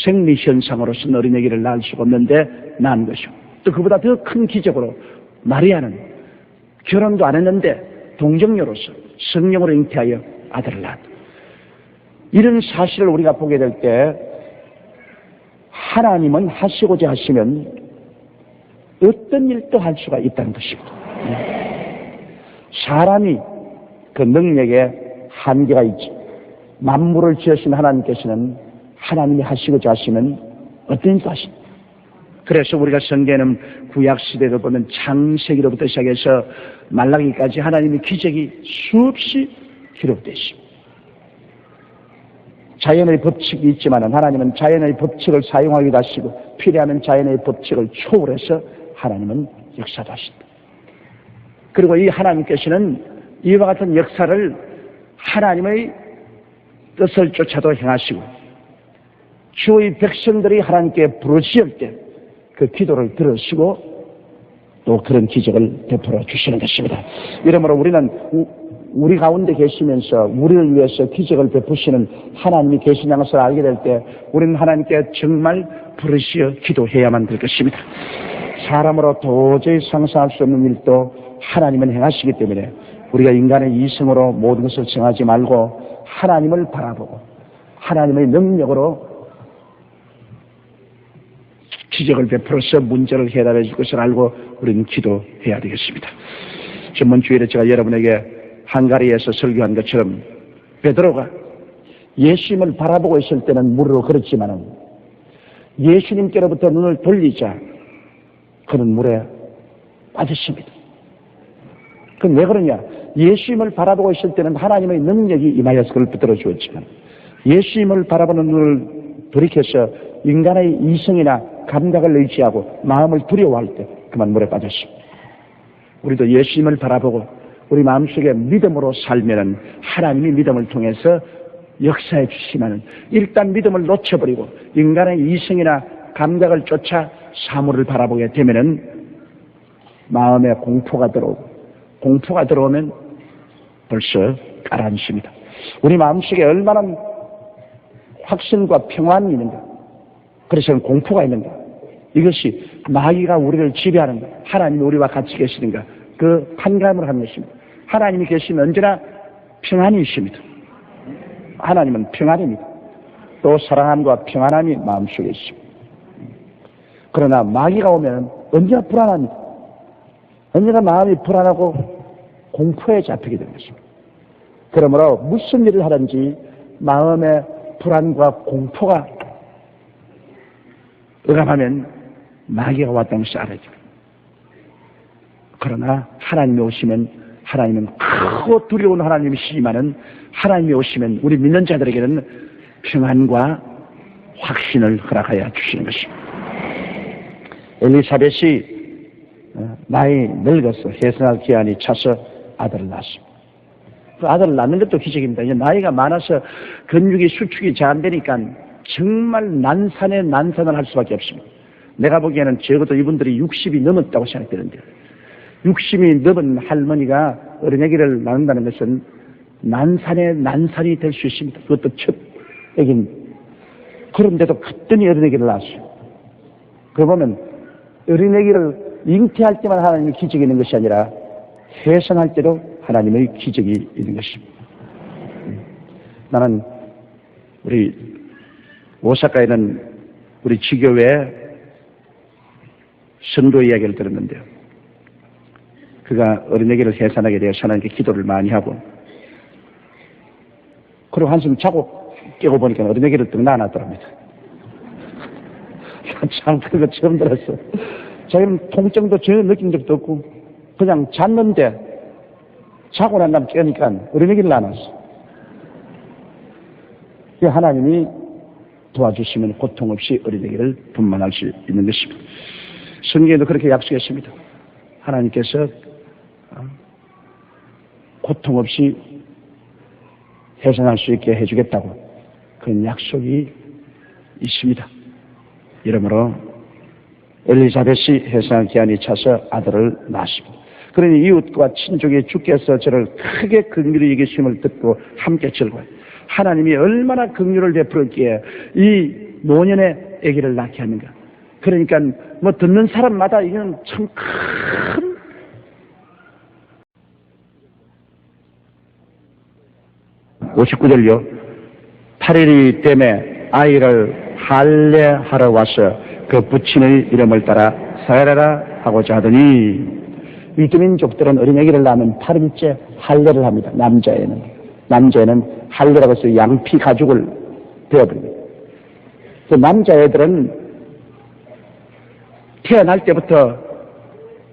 생리현상으로서는 어린아기를 낳을 수가 없는데 낳은 것이고, 또 그보다 더 큰 기적으로 마리아는 결혼도 안 했는데 동정녀로서 성령으로 잉태하여 아들을 낳았다. 이런 사실을 우리가 보게 될 때 하나님은 하시고자 하시면 어떤 일도 할 수가 있다는 것입니다. 사람이 그 능력에 한계가 있지. 만물을 지으신 하나님께서는 하나님이 하시고자 하시면 어떤 일도 하십니다. 그래서 우리가 성경에는 구약시대를 보면 창세기로부터 시작해서 말라기까지 하나님의 기적이 수없이 기록되어 있습니다. 자연의 법칙이 있지만 하나님은 자연의 법칙을 사용하기도 하시고 필요하면 자연의 법칙을 초월해서 하나님은 역사도 하신다. 그리고 이 하나님께서는 이와 같은 역사를 하나님의 뜻을 쫓아도 행하시고 주의 백성들이 하나님께 부르짖을 때 그 기도를 들으시고 또 그런 기적을 베풀어 주시는 것입니다. 이러므로 우리는 우리 가운데 계시면서 우리를 위해서 기적을 베푸시는 하나님이 계시냐는 것을 알게 될 때 우리는 하나님께 정말 부르시어 기도해야만 될 것입니다. 사람으로 도저히 상상할 수 없는 일도 하나님은 행하시기 때문에 우리가 인간의 이성으로 모든 것을 정하지 말고 하나님을 바라보고 하나님의 능력으로 기적을 베풀어서 문제를 해결해 줄 것을 알고 우리는 기도해야 되겠습니다. 전번 주일에 제가 여러분에게 한가리에서 설교한 것처럼 베드로가 예수님을 바라보고 있을 때는 물으로 걸었지만은 예수님께로부터 눈을 돌리자 그는 물에 빠졌습니다. 그건 왜 그러냐? 예수님을 바라보고 있을 때는 하나님의 능력이 임하여서 그를 붙들어 주었지만 예수님을 바라보는 눈을 돌이켜서 인간의 이성이나 감각을 의지하고 마음을 두려워할 때 그만 물에 빠졌습니다. 우리도 예수님을 바라보고 우리 마음속에 믿음으로 살면은 하나님이 믿음을 통해서 역사해 주시면은 일단 믿음을 놓쳐버리고 인간의 이성이나 감각을 쫓아 사물을 바라보게 되면은 마음에 공포가 들어오고 공포가 들어오면 벌써 가라앉습니다. 우리 마음속에 얼마나 확신과 평안이 있는가, 그래서 공포가 있는가, 이것이 마귀가 우리를 지배하는가, 하나님이 우리와 같이 계시는가, 그 판가름을 하는 것입니다. 하나님이 계시면 언제나 평안이 있습니다. 하나님은 평안입니다. 또 사랑함과 평안함이 마음속에 있습니다. 그러나 마귀가 오면 언제나 불안합니다. 언제나 마음이 불안하고 공포에 잡히게 되는 것입니다. 그러므로 무슨 일을 하든지 마음에 불안과 공포가 응합하면 마귀가 왔다는 것이 알아져. 그러나 하나님이 오시면 하나님은 크고 두려운 하나님이시지만은 하나님이 오시면 우리 믿는 자들에게는 평안과 확신을 허락하여 주시는 것입니다. 엘리사벳이 나이 늙어서 해산할 기한이 차서 아들을 낳았습니다. 그 아들을 낳는 것도 기적입니다. 이제 나이가 많아서 근육이 수축이 잘 안 되니까 정말 난산에 난산을 할 수밖에 없습니다. 내가 보기에는 적어도 이분들이 60이 넘었다고 생각되는데요. 60이 넘은 할머니가 어린애기를 낳는다는 것은 난산에 난산이 될 수 있습니다. 그것도 첫 애기입니다. 그런데도 그랬더니 어린애기를 낳았어요. 그러면 어린애기를 잉태할 때만 하나님의 기적이 있는 것이 아니라 해산할 때도 하나님의 기적이 있는 것입니다. 나는 우리 오사카에는 우리 지교회 성도 이야기를 들었는데요. 그가 어린애기를 해산하게 되어 하나님께 기도를 많이 하고 그리고 한숨 자고 깨고 보니까 어린애기를 떡 낳아놨더랍니다. 참 그거 처음 들었어. 자기는 통증도 전혀 느낀 적도 없고 그냥 잤는데 자고 난 다음 깨니까 어린애기를 낳아놨어. 하나님이 도와주시면 고통 없이 어린애기를 분만할 수 있는 것입니다. 성경에도 그렇게 약속했습니다. 하나님께서 고통 없이 해산할 수 있게 해주겠다고 그런 약속이 있습니다. 이러므로 엘리사벳이 해산할 기한이 차서 아들을 낳았습니다. 그러니 이웃과 친족이 주께서 저를 크게 긍휼히 여기심을 듣고 함께 즐거워요. 하나님이 얼마나 긍휼을 베풀었기에 이 노년의 아기를 낳게 하는가. 그러니까 뭐 듣는 사람마다 이건 참 큰 59절요. 8일이 때문에 아이를 할례하러 와서 그 부친의 이름을 따라 사라라 하고자 하더니 유대민족들은 어린애기를 낳으면 8일째 할례를 합니다. 남자애는 할례라고 해서 양피 가죽을 베어버립니다. 그 남자애들은 태어날 때부터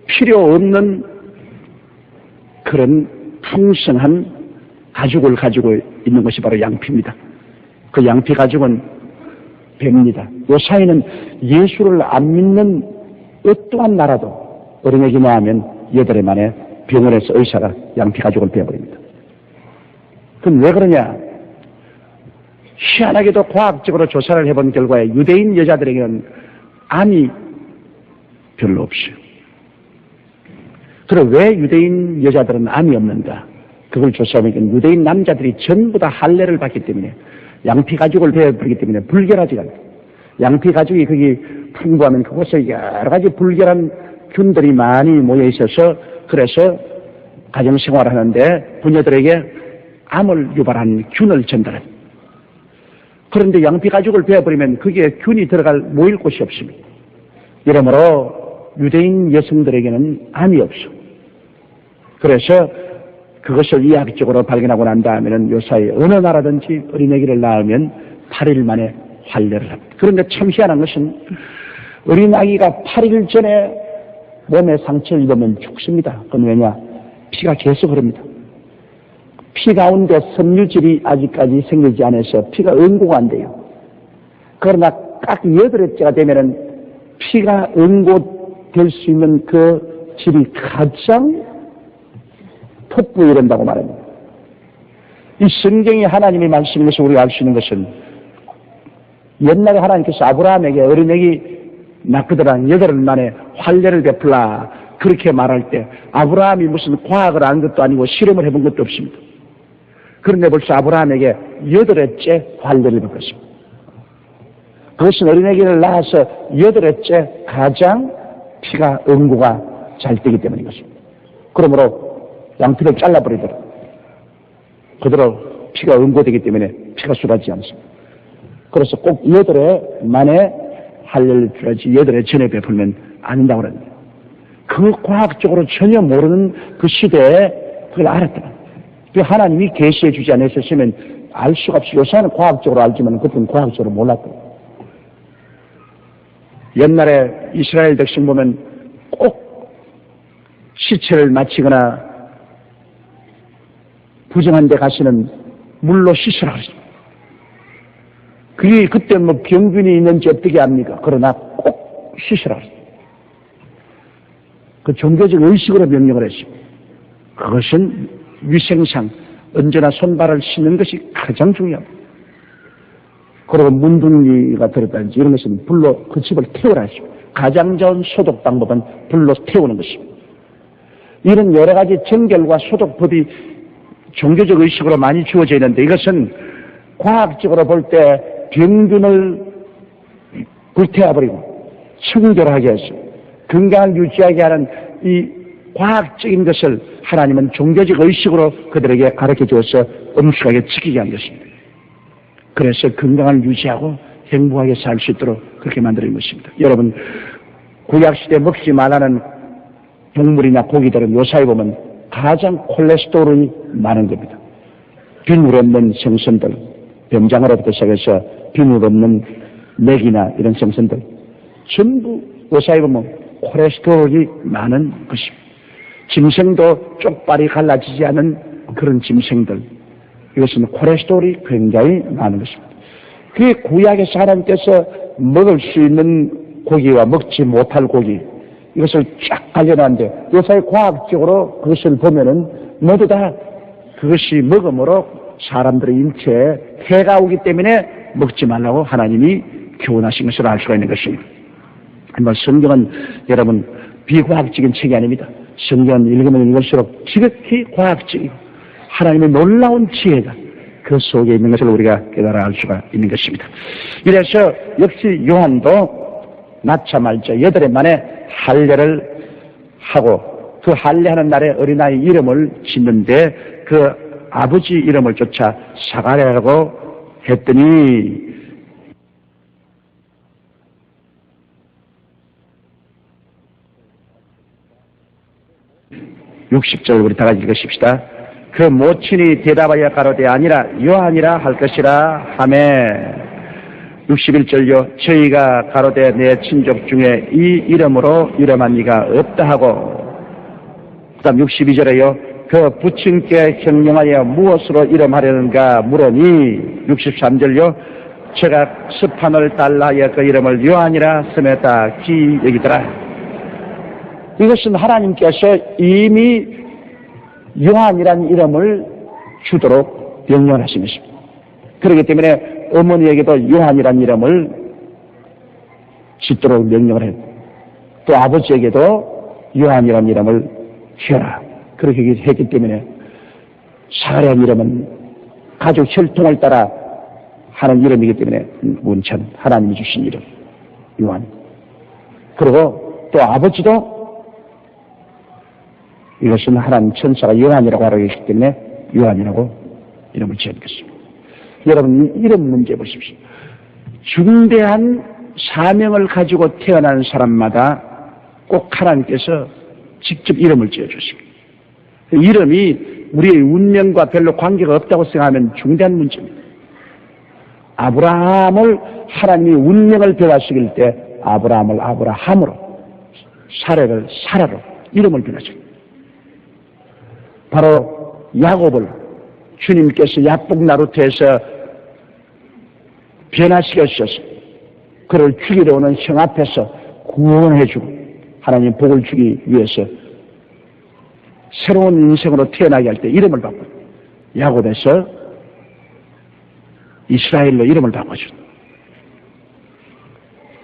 필요 없는 그런 풍성한 가죽을 가지고 있는 것이 바로 양피입니다. 그 양피 가죽은 뱀니다. 요 사이는 예수를 안 믿는 어떠한 나라도 어린애기 낳으면 8해 만에 병원에서 의사가 양피 가죽을 베어버립니다. 그럼 왜 그러냐? 희한하게도 과학적으로 조사를 해본 결과에 유대인 여자들에게는 암이 별로 없어요. 그럼 왜 유대인 여자들은 암이 없는가? 그걸 조사하면 유대인 남자들이 전부 다 할례를 받기 때문에 양피 가죽을 베어버리기 때문에 불결하지가 않아요. 양피 가죽이 거기 풍부하면 그곳에 여러 가지 불결한 균들이 많이 모여 있어서 그래서 가정생활을 하는데 부녀들에게 암을 유발하는 균을 전달합니다. 그런데 양피 가죽을 베어버리면 거기에 균이 모일 곳이 없습니다. 이러므로 유대인 여성들에게는 암이 없어. 그래서 그것을 이학적으로 발견하고 난 다음에는 요사이 어느 나라든지 어린애기를 낳으면 8일 만에 할례를 합니다. 그런데 참 희한한 것은 어린아기가 8일 전에 몸에 상처를 입으면 죽습니다. 그건 왜냐? 피가 계속 흐릅니다. 피 가운데 섬유질이 아직까지 생기지 않아서 피가 응고가 안 돼요. 그러나 딱 8회째가 되면은 피가 응고될 수 있는 그 질이 가장 폭부에 이른다고 말합니다. 이 성경이 하나님의 말씀인 것을 우리가 알 수 있는 것은 옛날에 하나님께서 아브라함에게 어린애기 낳거더라 8일 만에 할례를 베풀라 그렇게 말할 때 아브라함이 무슨 과학을 안 것도 아니고 실험을 해본 것도 없습니다. 그런데 벌써 아브라함에게 8회째 할례를 베풀었습니다. 그것은 어린애기를 낳아서 8회째 가장 피가 응고가 잘 되기 때문인 것입니다. 그러므로 양피를 잘라버리더라. 그대로 피가 응고되기 때문에 피가 쏟아지지 않습니다. 그래서 꼭 8회 만에 할례를 줘야지 8회 전에 베풀면 안 된다고 그럽니다. 그 과학적으로 전혀 모르는 그 시대에 그걸 알았다. 하나님이 계시해 주지 않으셨으면 알 수가 없이 요새는 과학적으로 알지만 그때는 과학적으로 몰랐거든요. 옛날에 이스라엘 백성 보면 꼭 시체를 마치거나 부정한 데 가시는 물로 씻으라 그랬습니다. 그때 뭐 병균이 있는지 어떻게 압니까? 그러나 꼭 씻으라 그랬습니다. 그 종교적 의식으로 명령을 했습니다. 그것은 위생상 언제나 손발을 씻는 것이 가장 중요합니다. 그리고 문둥이가 들었다든지 이런 것은 불로 그 집을 태우라 했습니다. 가장 좋은 소독 방법은 불로 태우는 것입니다. 이런 여러 가지 정결과 소독법이 종교적 의식으로 많이 주어져 있는데 이것은 과학적으로 볼 때 병균을 불태워버리고 청결하게 해서 건강을 유지하게 하는 이 과학적인 것을 하나님은 종교적 의식으로 그들에게 가르쳐 주어서 엄숙하게 지키게 한 것입니다. 그래서 건강을 유지하고 행복하게 살 수 있도록 그렇게 만드는 것입니다. 여러분, 구약시대 먹지 말라는 동물이나 고기들은 요사이 보면 가장 콜레스테롤이 많은 겁니다. 비늘 없는 생선들, 병장어로부터 시작해서 비늘 없는 맥이나 이런 생선들 전부 요사이 보면 콜레스테롤이 많은 것입니다. 짐승도 쪽발이 갈라지지 않은 그런 짐승들, 이것은 콜레스테롤이 굉장히 많은 것입니다. 그게 구약에서 하나님께서 먹을 수 있는 고기와 먹지 못할 고기, 이것을 쫙 관련하는데 요사이 과학적으로 그것을 보면은 모두 다 그것이 먹음으로 사람들의 인체에 해가 오기 때문에 먹지 말라고 하나님이 교훈하신 것을 알 수가 있는 것입니다. 성경은 여러분 비과학적인 책이 아닙니다. 성경은 읽으면 읽을수록 지극히 과학적이고 하나님의 놀라운 지혜가 그 속에 있는 것을 우리가 깨달아 알 수가 있는 것입니다. 이래서 역시 요한도 낳자마자 8해 만에 할례를 하고 그 할례하는 날에 어린아이 이름을 짓는데 그 아버지 이름을 쫓아 사가랴라고 했더니 60절 우리 다 같이 읽으십시다. 그 모친이 대답하여 가로되 아니라 요한이라 할 것이라 하매 61절요 저희가 가로되 내 친족 중에 이 이름으로 이름한 이가 없다 하고 그 다음 62절에요 그 부친께 형령하여 무엇으로 이름하려는가 물으니 63절요 제가 스판을 달라하여 그 이름을 요한이라 쓰매다 기 여기더라. 이것은 하나님께서 이미 요한이라는 이름을 주도록 명령하신 것입니다. 그렇기 때문에 어머니에게도 요한이라는 이름을 짓도록 명령을 했고 또 아버지에게도 요한이라는 이름을 지어라. 그렇게 했기 때문에 사가랴 이름은 가족 혈통을 따라 하는 이름이기 때문에 문천 하나님이 주신 이름 요한. 그리고 또 아버지도 이것은 하나님 천사가 요한이라고 하라고 했기 때문에 요한이라고 이름을 지은 것입니다. 여러분 이름 문제 보십시오. 중대한 사명을 가지고 태어난 사람마다 꼭 하나님께서 직접 이름을 지어주십니다. 이름이 우리의 운명과 별로 관계가 없다고 생각하면 중대한 문제입니다. 아브라함을 하나님이 운명을 변화시킬 때 아브라함을 아브라함으로 사라를 사라로 이름을 변화시킵니다. 바로 야곱을 주님께서 야복 나루터에서 변화시켜주셔서 그를 죽이러 오는 형 앞에서 구원해주고 하나님 복을 주기 위해서 새로운 인생으로 태어나게 할 때 이름을 바꿔요. 야곱에서 이스라엘로 이름을 바꿔줍니다.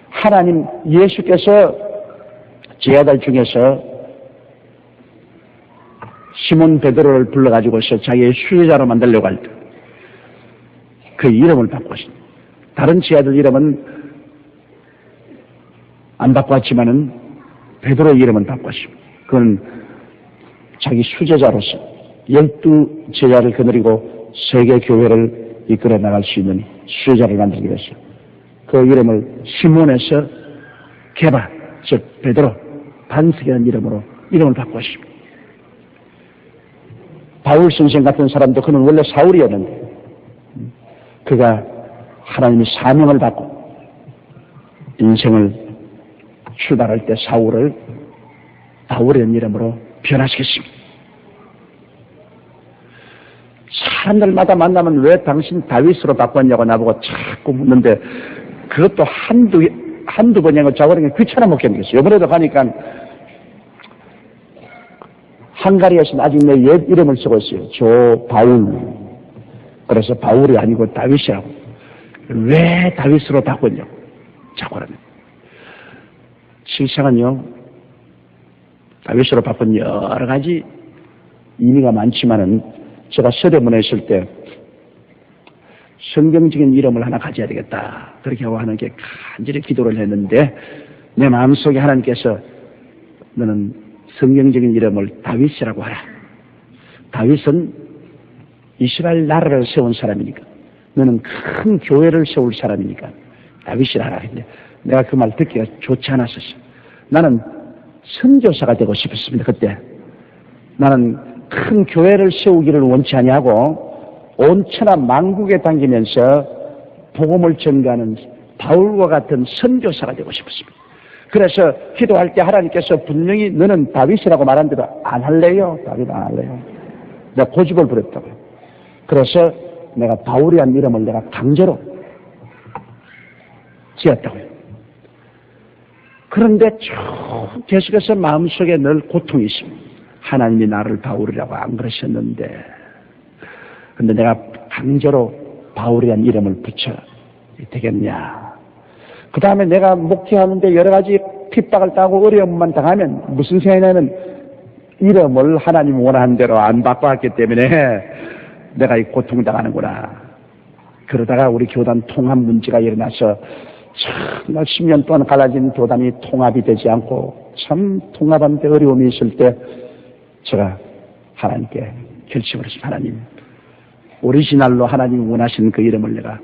하나님 예수께서 제 아들 중에서 시몬 베드로를 불러가지고서 자기의 수혜자로 만들려고 할 때 그 이름을 바꿨습니다. 다른 제 아들 이름은 안 바꿨지만은 베드로의 이름은 바꿨습니다. 그건 자기 수제자로서 12제자를 거느리고 세계 교회를 이끌어 나갈 수 있는 수제자를 만들기 위해서 그 이름을 시몬에서 게바, 즉 베드로, 반석이라는 이름으로 이름을 바꿨습니다. 바울 선생 같은 사람도 그는 원래 사울이었는데 그가 하나님이 사명을 받고 인생을 출발할 때 사울을 바울이라는 이름으로 변화시켰습니다. 사람들마다 만나면 왜 당신 다윗으로 바꿨냐고 나보고 자꾸 묻는데 그것도 한두 번이고 자고리는 귀찮아 못 견디겠어요. 이번에도 가니까 헝가리에서는 아직 내 옛 이름을 쓰고 있어요. 조 바울. 그래서 바울이 아니고 다윗이라고. 왜 다윗으로 바꿨냐고 자꾸 그러면. 실상은요, 다윗으로 바꾼 여러 가지 의미가 많지만은 제가 서대문에 있을 때 성경적인 이름을 하나 가져야 되겠다. 그렇게 하고 하나님께 간절히 기도를 했는데 내 마음속에 하나님께서 너는 성경적인 이름을 다윗이라고 하라. 다윗은 이스라엘 나라를 세운 사람이니까 너는 큰 교회를 세울 사람이니까 다윗이라 하라 했는데 내가 그 말 듣기가 좋지 않았었어. 나는 선교사가 되고 싶었습니다. 그때 나는 큰 교회를 세우기를 원치 아니하고 온 천하 만국에 다니면서 복음을 전가하는 바울과 같은 선교사가 되고 싶었습니다. 그래서 기도할 때 하나님께서 분명히 너는 다윗이라고 말한데도 안 할래요. 다윗 안 할래요. 내가 고집을 부렸다고요. 그래서 내가 바울이라는 이름을 내가 강제로 지었다고요. 그런데 쭉 계속해서 마음속에 늘 고통이 있습니다. 하나님이 나를 바울이라고 안 그러셨는데 근데 내가 강제로 바울이라는 이름을 붙여 되겠냐. 그 다음에 내가 목회하는데 여러 가지 핍박을 당하고 어려움만 당하면 무슨 생각이 나면 이름을 하나님 원하는 대로 안 바꿔왔기 때문에 내가 이 고통당하는구나. 그러다가 우리 교단 통합 문제가 일어나서 정말 10년 동안 갈라진 교단이 통합이 되지 않고 참 통합하는데 어려움이 있을 때 제가 하나님께 결심을 했습니다. 하나님, 오리지널로 하나님이 원하시는 그 이름을 내가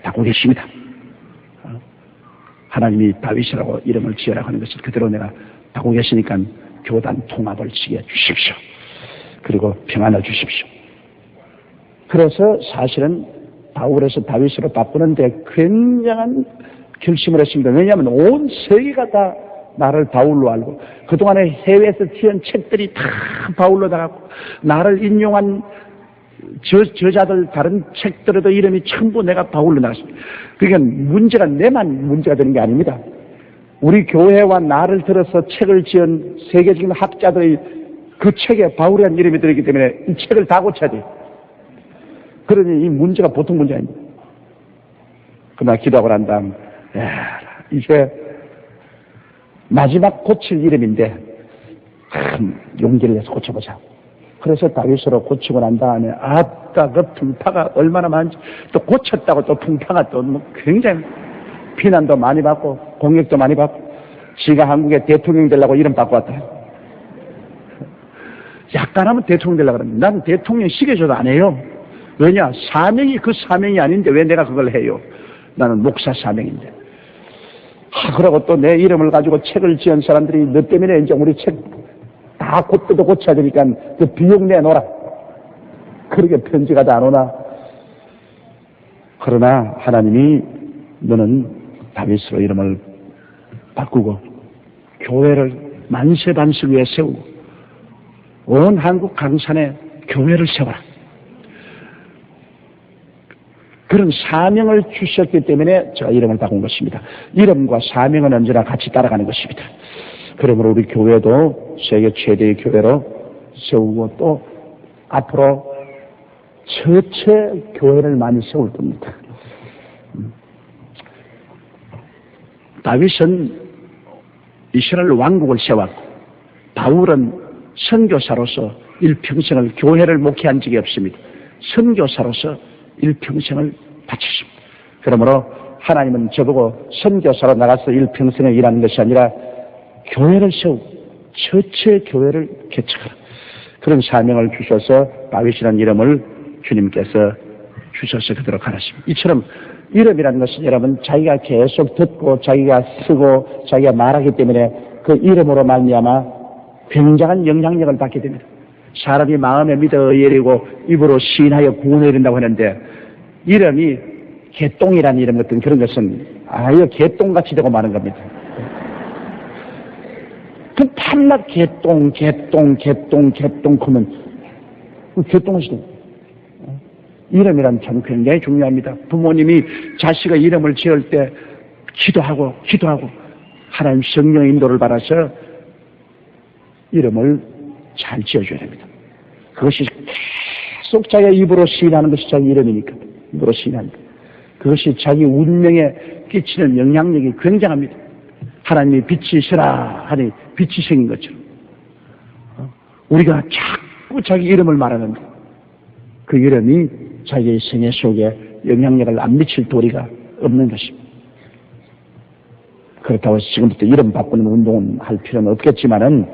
갖고 계십니다. 하나님이 다윗이라고 이름을 지으라고 하는 것을 그대로 내가 갖고 계시니까 교단 통합을 지게 해주십시오. 그리고 평안을 주십시오. 그래서 사실은 바울에서 다윗으로 바꾸는데 굉장한 결심을 했습니다. 왜냐하면 온 세계가 다 나를 바울로 알고 그동안에 해외에서 튀어온 책들이 다 바울로 나갔고 나를 인용한 저자들 다른 책들에도 이름이 전부 내가 바울로 나갔습니다. 그러니까 문제가 내만 문제가 되는 게 아닙니다. 우리 교회와 나를 들어서 책을 지은 세계적인 학자들의 그 책에 바울이라는 이름이 들어있기 때문에 이 책을 다 고쳐야 돼요. 그러니 이 문제가 보통 문제가 아닙니다. 그러나 기도하고 난 다음 이게 마지막 고칠 이름인데 큰 용기를 내서 고쳐보자. 그래서 다윗으로 고치고 난 다음에 아따 그 풍파가 얼마나 많은지 또 고쳤다고 또 풍파가 또 굉장히 비난도 많이 받고 공격도 많이 받고 지가 한국의 대통령 되려고 이름 바꿔왔다. 약간 하면 대통령 되려고 그러는데 나는 대통령 시켜줘도 안 해요. 왜냐? 사명이 그 사명이 아닌데 왜 내가 그걸 해요? 나는 목사 사명인데. 그러고 또 내 이름을 가지고 책을 지은 사람들이 너 때문에 이제 우리 책 다 곧도 고쳐야 되니까 그 비용 내놓으라. 그렇게 편지가 다 안 오나. 그러나 하나님이 너는 다윗으로 이름을 바꾸고 교회를 만세반석 위에 세우고 온 한국 강산에 교회를 세워라. 그런 사명을 주셨기 때문에 제가 이름을 바꾼 것입니다. 이름과 사명은 언제나 같이 따라가는 것입니다. 그러므로 우리 교회도 세계 최대의 교회로 세우고 또 앞으로 전체 교회를 많이 세울 겁니다. 다윗은 이스라엘 왕국을 세웠고 바울은 선교사로서 일평생을 교회를 목회한 적이 없습니다. 선교사로서 일평생을 바쳤습니다. 그러므로 하나님은 저보고 선교사로 나가서 일평생을 일하는 것이 아니라 교회를 세우고 전체 교회를 개척하라. 그런 사명을 주셔서 다윗이라는 이름을 주님께서 주셔서 그대로 가르칩니다. 이처럼 이름이라는 것은 여러분 자기가 계속 듣고 자기가 쓰고 자기가 말하기 때문에 그 이름으로 말미암아 굉장한 영향력을 받게 됩니다. 사람이 마음에 믿어 예리고 입으로 시인하여 구원을 이룬다고 하는데 이름이 개똥이라는 이름 같은 그런 것은 아예 개똥같이 되고 마는 겁니다. 그 밤낮 개똥 그러면 개똥같이 됩니다. 이름이란 참 굉장히 중요합니다. 부모님이 자식의 이름을 지을 때 기도하고 하나님 성령의 인도를 받아서 이름을 잘 지어줘야 됩니다. 그것이 계속 자기의 입으로 시인하는 것이 자기 이름이니까. 입으로 시인하니까. 그것이 자기 운명에 끼치는 영향력이 굉장합니다. 하나님이 빛이시라 하니 빛이 생긴 것처럼. 우리가 자꾸 자기 이름을 말하는데 그 이름이 자기의 생애 속에 영향력을 안 미칠 도리가 없는 것입니다. 그렇다고 해서 지금부터 이름 바꾸는 운동은 할 필요는 없겠지만은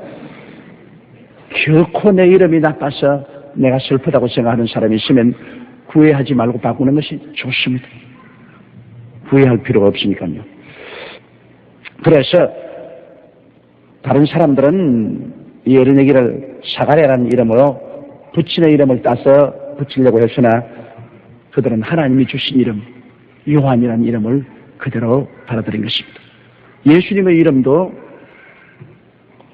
결코 내 이름이 나빠서 내가 슬프다고 생각하는 사람이 있으면 후회하지 말고 바꾸는 것이 좋습니다. 후회할 필요가 없으니까요. 그래서 다른 사람들은 이 어린애기를 사가랴라는 이름으로 부친의 이름을 따서 붙이려고 했으나 그들은 하나님이 주신 이름 요한이라는 이름을 그대로 받아들인 것입니다. 예수님의 이름도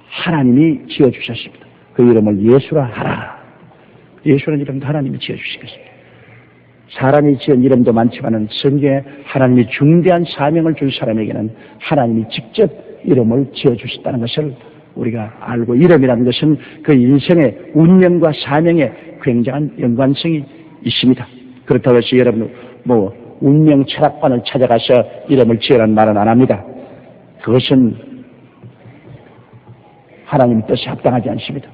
하나님이 지어주셨습니다. 그 이름을 예수라 하라. 예수라는 이름도 하나님이 지어주신 것입니다. 사람이 지은 이름도 많지만은 성경에 하나님이 중대한 사명을 준 사람에게는 하나님이 직접 이름을 지어주셨다는 것을 우리가 알고 이름이라는 것은 그 인생의 운명과 사명에 굉장한 연관성이 있습니다. 그렇다고 해서 여러분 운명 철학관을 찾아가서 이름을 지으라는 말은 안 합니다. 그것은 하나님 뜻에 합당하지 않습니다.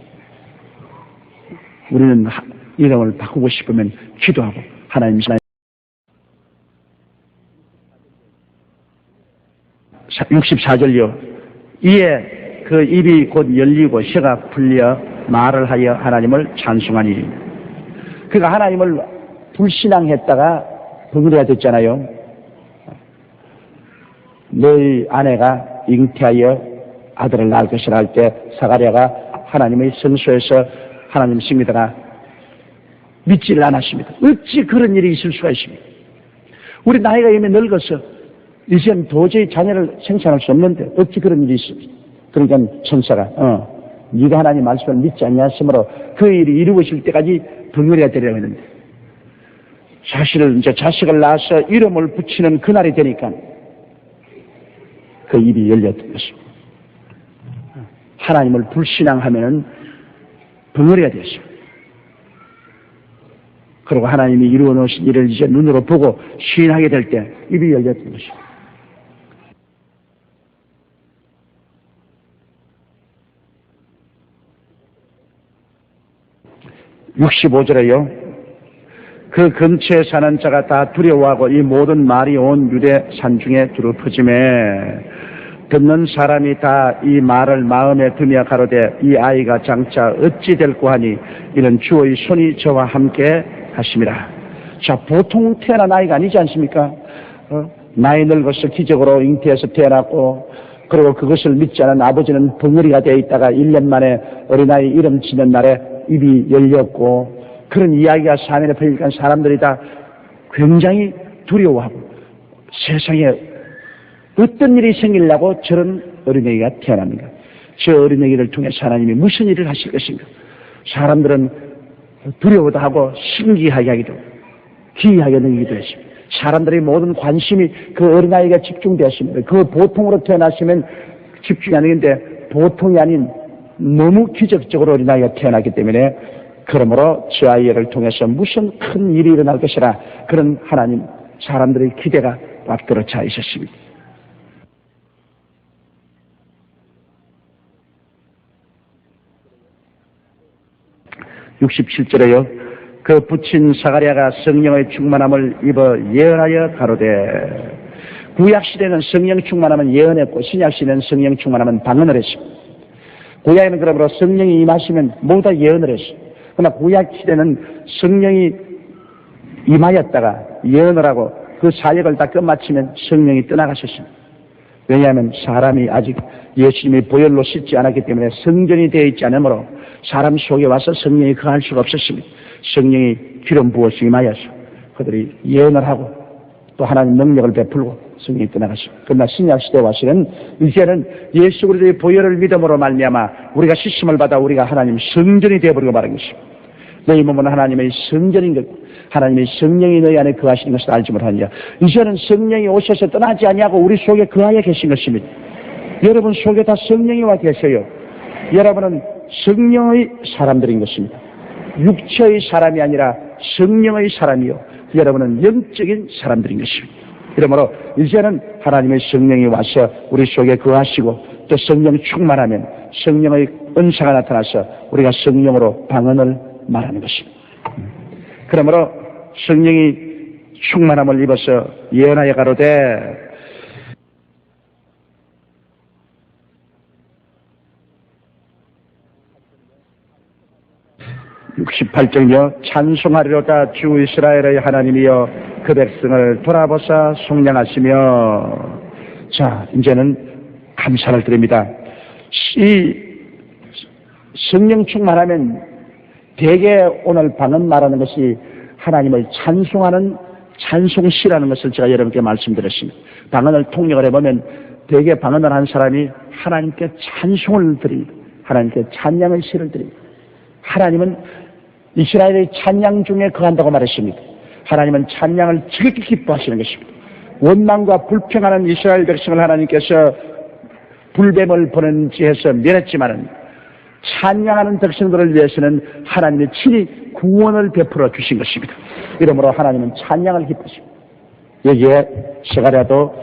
우리는 이름을 바꾸고 싶으면 기도하고 하나님 64절요. 이에 그 입이 곧 열리고 혀가 풀려 말을 하여 하나님을 찬송하니. 그가 하나님을 불신앙했다가 덩어리가 됐잖아요. 너희 아내가 잉태하여 아들을 낳을 것이라 할 때 사가랴가 하나님의 성소에서 하나님 씁니다가 믿지를 않았습니다. 어찌 그런 일이 있을 수가 있습니까? 우리 나이가 이미 늙어서 이제는 도저히 자녀를 생산할 수 없는데 어찌 그런 일이 있습니까? 그러니까 천사가 네가 하나님 말씀을 믿지 않냐으므로 그 일이 이루어질 때까지 덩어리가 되려고 했는데 사실은 이제 자식을 낳아서 이름을 붙이는 그날이 되니까 그 입이 열렸던 것입니다. 하나님을 불신앙하면은 덩어리가 되었습니다. 그리고 하나님이 이루어 놓으신 일을 이제 눈으로 보고 시인하게 될 때 입이 열렸던 것입니다. (65절에요) 그 근처에 사는 자가 다 두려워하고 이 모든 말이 온 유대 산중에 두루 퍼지매 듣는 사람이 다 이 말을 마음에 두며 가로되 이 아이가 장차 어찌 될꼬 하니 이는 주의 손이 저와 함께 하심이라. 자, 보통 태어난 아이가 아니지 않습니까? 나이 늙어서 기적으로 잉태해서 태어났고 그리고 그것을 믿지 않은 아버지는 벙어리가 되어 있다가 1년 만에 어린아이 이름 지는 날에 입이 열렸고 그런 이야기가 사면에 퍼지니까 사람들이 다 굉장히 두려워하고 세상에 어떤 일이 생기려고 저런 어린애기가 태어납니까? 저 어린애기를 통해서 하나님이 무슨 일을 하실 것인가? 사람들은 두려워도 하고 신기하게 하기도 기이하게 느끼기도 했습니다. 사람들의 모든 관심이 그 어린아이가 집중되었습니다. 그 보통으로 태어났으면 집중이 안 되는데 보통이 아닌 너무 기적적으로 어린아이가 태어났기 때문에 그러므로 저 아이를 통해서 무슨 큰 일이 일어날 것이라 그런 하나님 사람들의 기대가 앞들어 차 있었습니다. (67절에요) 그 붙인 사가랴가 성령의 충만함을 입어 예언하여 가로되 구약시대는 성령 충만함은 예언했고 신약시대는 성령 충만함은 방언을 했습니다. 구약에는 그러므로 성령이 임하시면 모두 다 예언을 했습니다. 그러나 구약시대는 성령이 임하였다가 예언을 하고 그 사역을 다 끝마치면 성령이 떠나가셨습니다. 왜냐하면 사람이 아직 예수님이 보혈로 씻지 않았기 때문에 성전이 되어 있지 않으므로 사람 속에 와서 성령이 거할 수가 없었습니다. 성령이 기름 부어서 임하여서 그들이 예언을 하고 또 하나님 능력을 베풀고 성령이 떠나갔습니다. 그러나 신약시대에 와서는 이제는 예수 그리스도의 보혈을 믿음으로 말미암아 우리가 씻음을 받아 우리가 하나님 성전이 되어버리고 말한 것입니다. 너희 몸은 하나님의 성전인 것, 하나님의 성령이 너희 안에 거하시는 것을 알지 못하느냐. 이제는 성령이 오셔서 떠나지 아니하고 우리 속에 거하여 계신 것입니다. 여러분 속에 다 성령이 와 계셔요. 여러분은 성령의 사람들인 것입니다. 육체의 사람이 아니라 성령의 사람이요, 여러분은 영적인 사람들인 것입니다. 그러므로 이제는 하나님의 성령이 와서 우리 속에 거하시고 또 성령 충만하면 성령의 은사가 나타나서 우리가 성령으로 방언을 말하는 것입니다. 그러므로 성령이 충만함을 입어서 예언하여 가로되 68절이요. 찬송하리로다 주 이스라엘의 하나님이여 그 백성을 돌아보사 속량하시며. 자, 이제는 감사를 드립니다. 이 성령 충만하면 대개 오늘 방언 말하는 것이 하나님을 찬송하는 찬송시라는 것을 제가 여러분께 말씀드렸습니다. 방언을 통역을 해보면 대개 방언을 한 사람이 하나님께 찬송을 드립니다. 하나님께 찬양의 시를 드립니다. 하나님은 이스라엘의 찬양 중에 거한다고 말했습니다. 하나님은 찬양을 지극히 기뻐하시는 것입니다. 원망과 불평하는 이스라엘 백성을 하나님께서 불뱀을 보낸지 해서 멸했지만은 찬양하는 백성들을 위해서는 하나님이 친히 구원을 베풀어 주신 것입니다. 이러므로 하나님은 찬양을 기뻐하십니다. 여기에 스가랴도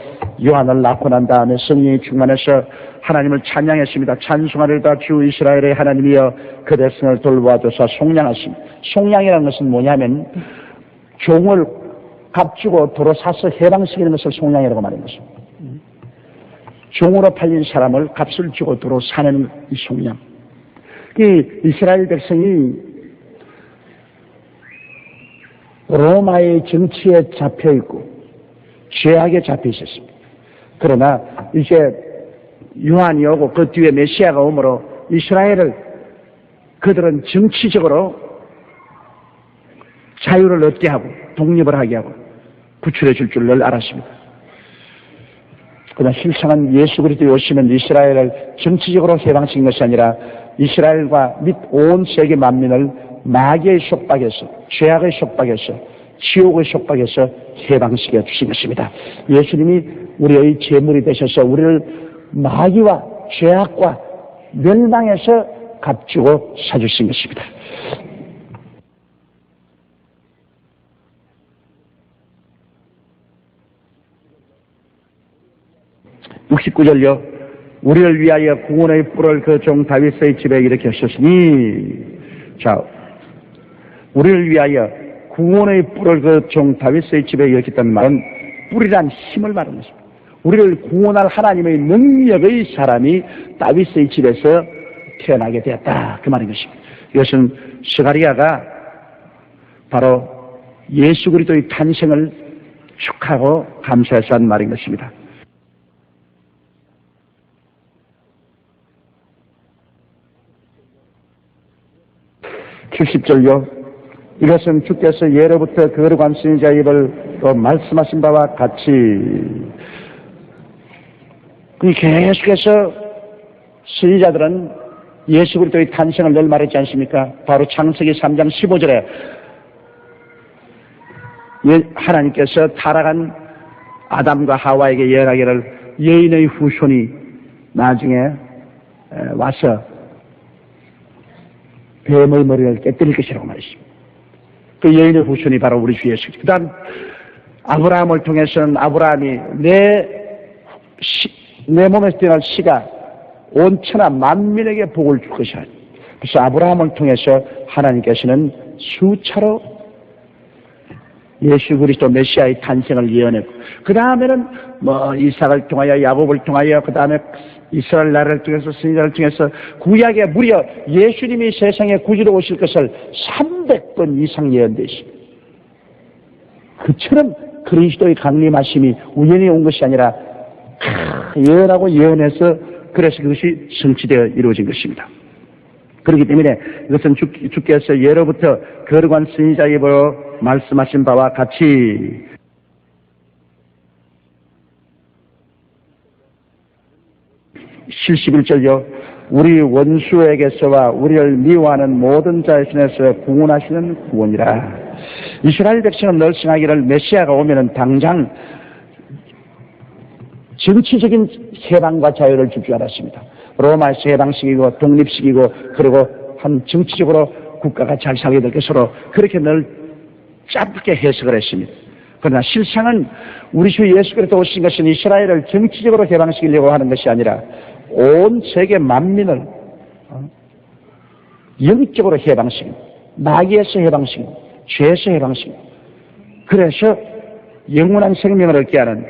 요한을 낳고 난 다음에 성령이 충만해서 하나님을 찬양했습니다. 찬송하리로다 주 이스라엘의 하나님이여 그 백성을 돌보아줘서 속량하십니다. 속량이라는 것은 뭐냐면 종을 값주고 도로 사서 해방시키는 것을 속량이라고 말하는 것입니다. 종으로 팔린 사람을 값을 주고 도로 사는 이 속량. 이스라엘 백성이 로마의 정치에 잡혀 있고 죄악에 잡혀 있었습니다. 그러나 이제 요한이 오고 그 뒤에 메시아가 오므로 이스라엘을 그들은 정치적으로 자유를 얻게 하고 독립을 하게 하고 구출해 줄 줄을 알았습니다. 그러나 실상은 예수 그리스도에 오시면 이스라엘을 정치적으로 해방시킨 것이 아니라 이스라엘과 및 온 세계 만민을 마귀의 속박에서, 죄악의 속박에서, 지옥의 속박에서 해방시켜 주신 것입니다. 예수님이 우리의 제물이 되셔서 우리를 마귀와 죄악과 멸망에서 값주고 사주신 것입니다. (69절요) 우리를 위하여 구원의 뿔을 그 종 다윗의 집에 일으켰으니. 자, 우리를 위하여 구원의 뿔을 그 종 다윗의 집에 일으켰다는 말은 뿔이란 힘을 말하는 것입니다. 우리를 구원할 하나님의 능력의 사람이 다윗의 집에서 태어나게 되었다, 그 말인 것입니다. 이것은 스가랴가 바로 예수 그리스도의 탄생을 축하하고 감사해서 한 말인 것입니다. 70절요. 이것은 주께서 예로부터 거룩한 선지자의 입을 또 말씀하신 바와 같이. 계속해서 선지자들은 예수 그리스도의 탄생을 늘 말했지 않습니까? 바로 창세기 3장 15절에 하나님께서 타락한 아담과 하와에게 예언하기를 여인의 후손이 나중에 와서 뱀의 머리를 깨뜨릴 것이라고 말했습니다. 그 여인의 후손이 바로 우리 주 예수. 그 다음 아브라함을 통해서는 아브라함이 내 몸에서 태어날 씨가 온 천하 만민에게 복을 줄 것이라. 그래서 아브라함을 통해서 하나님께서는 수차로 예수 그리스도 메시아의 탄생을 예언했고, 그 다음에는 이삭을 통하여 야곱을 통하여, 그 다음에 이스라엘 나라를 통해서 선지자를 통해서 구약에 무려 예수님이 세상에 구주로 오실 것을 300번 이상 예언되어 있습니다. 그처럼 그리스도의 강림하심이 우연히 온 것이 아니라 예언하고 예언해서 그래서 그것이 성취되어 이루어진 것입니다. 그렇기 때문에 이것은 주께서 예로부터 거룩한 선지자의 입으로 말씀하신 바와 같이 (71절요) 우리 원수에게서와 우리를 미워하는 모든 자의 손에서 구원하시는 구원이라. 이스라엘 백성은 늘 생각하기를 메시아가 오면은 당장 정치적인 해방과 자유를 줄 줄 알았습니다. 로마에서 해방시키고 독립시키고 그리고 한 정치적으로 국가가 잘 살게 될 것으로 그렇게 늘 짧게 해석을 했습니다. 그러나 실상은 우리 주 예수 그리스도 오신 것은 이스라엘을 정치적으로 해방시키려고 하는 것이 아니라 온 세계 만민을 영적으로 해방시키고 마귀에서 해방시키고 죄에서 해방시키고 그래서 영원한 생명을 얻게 하는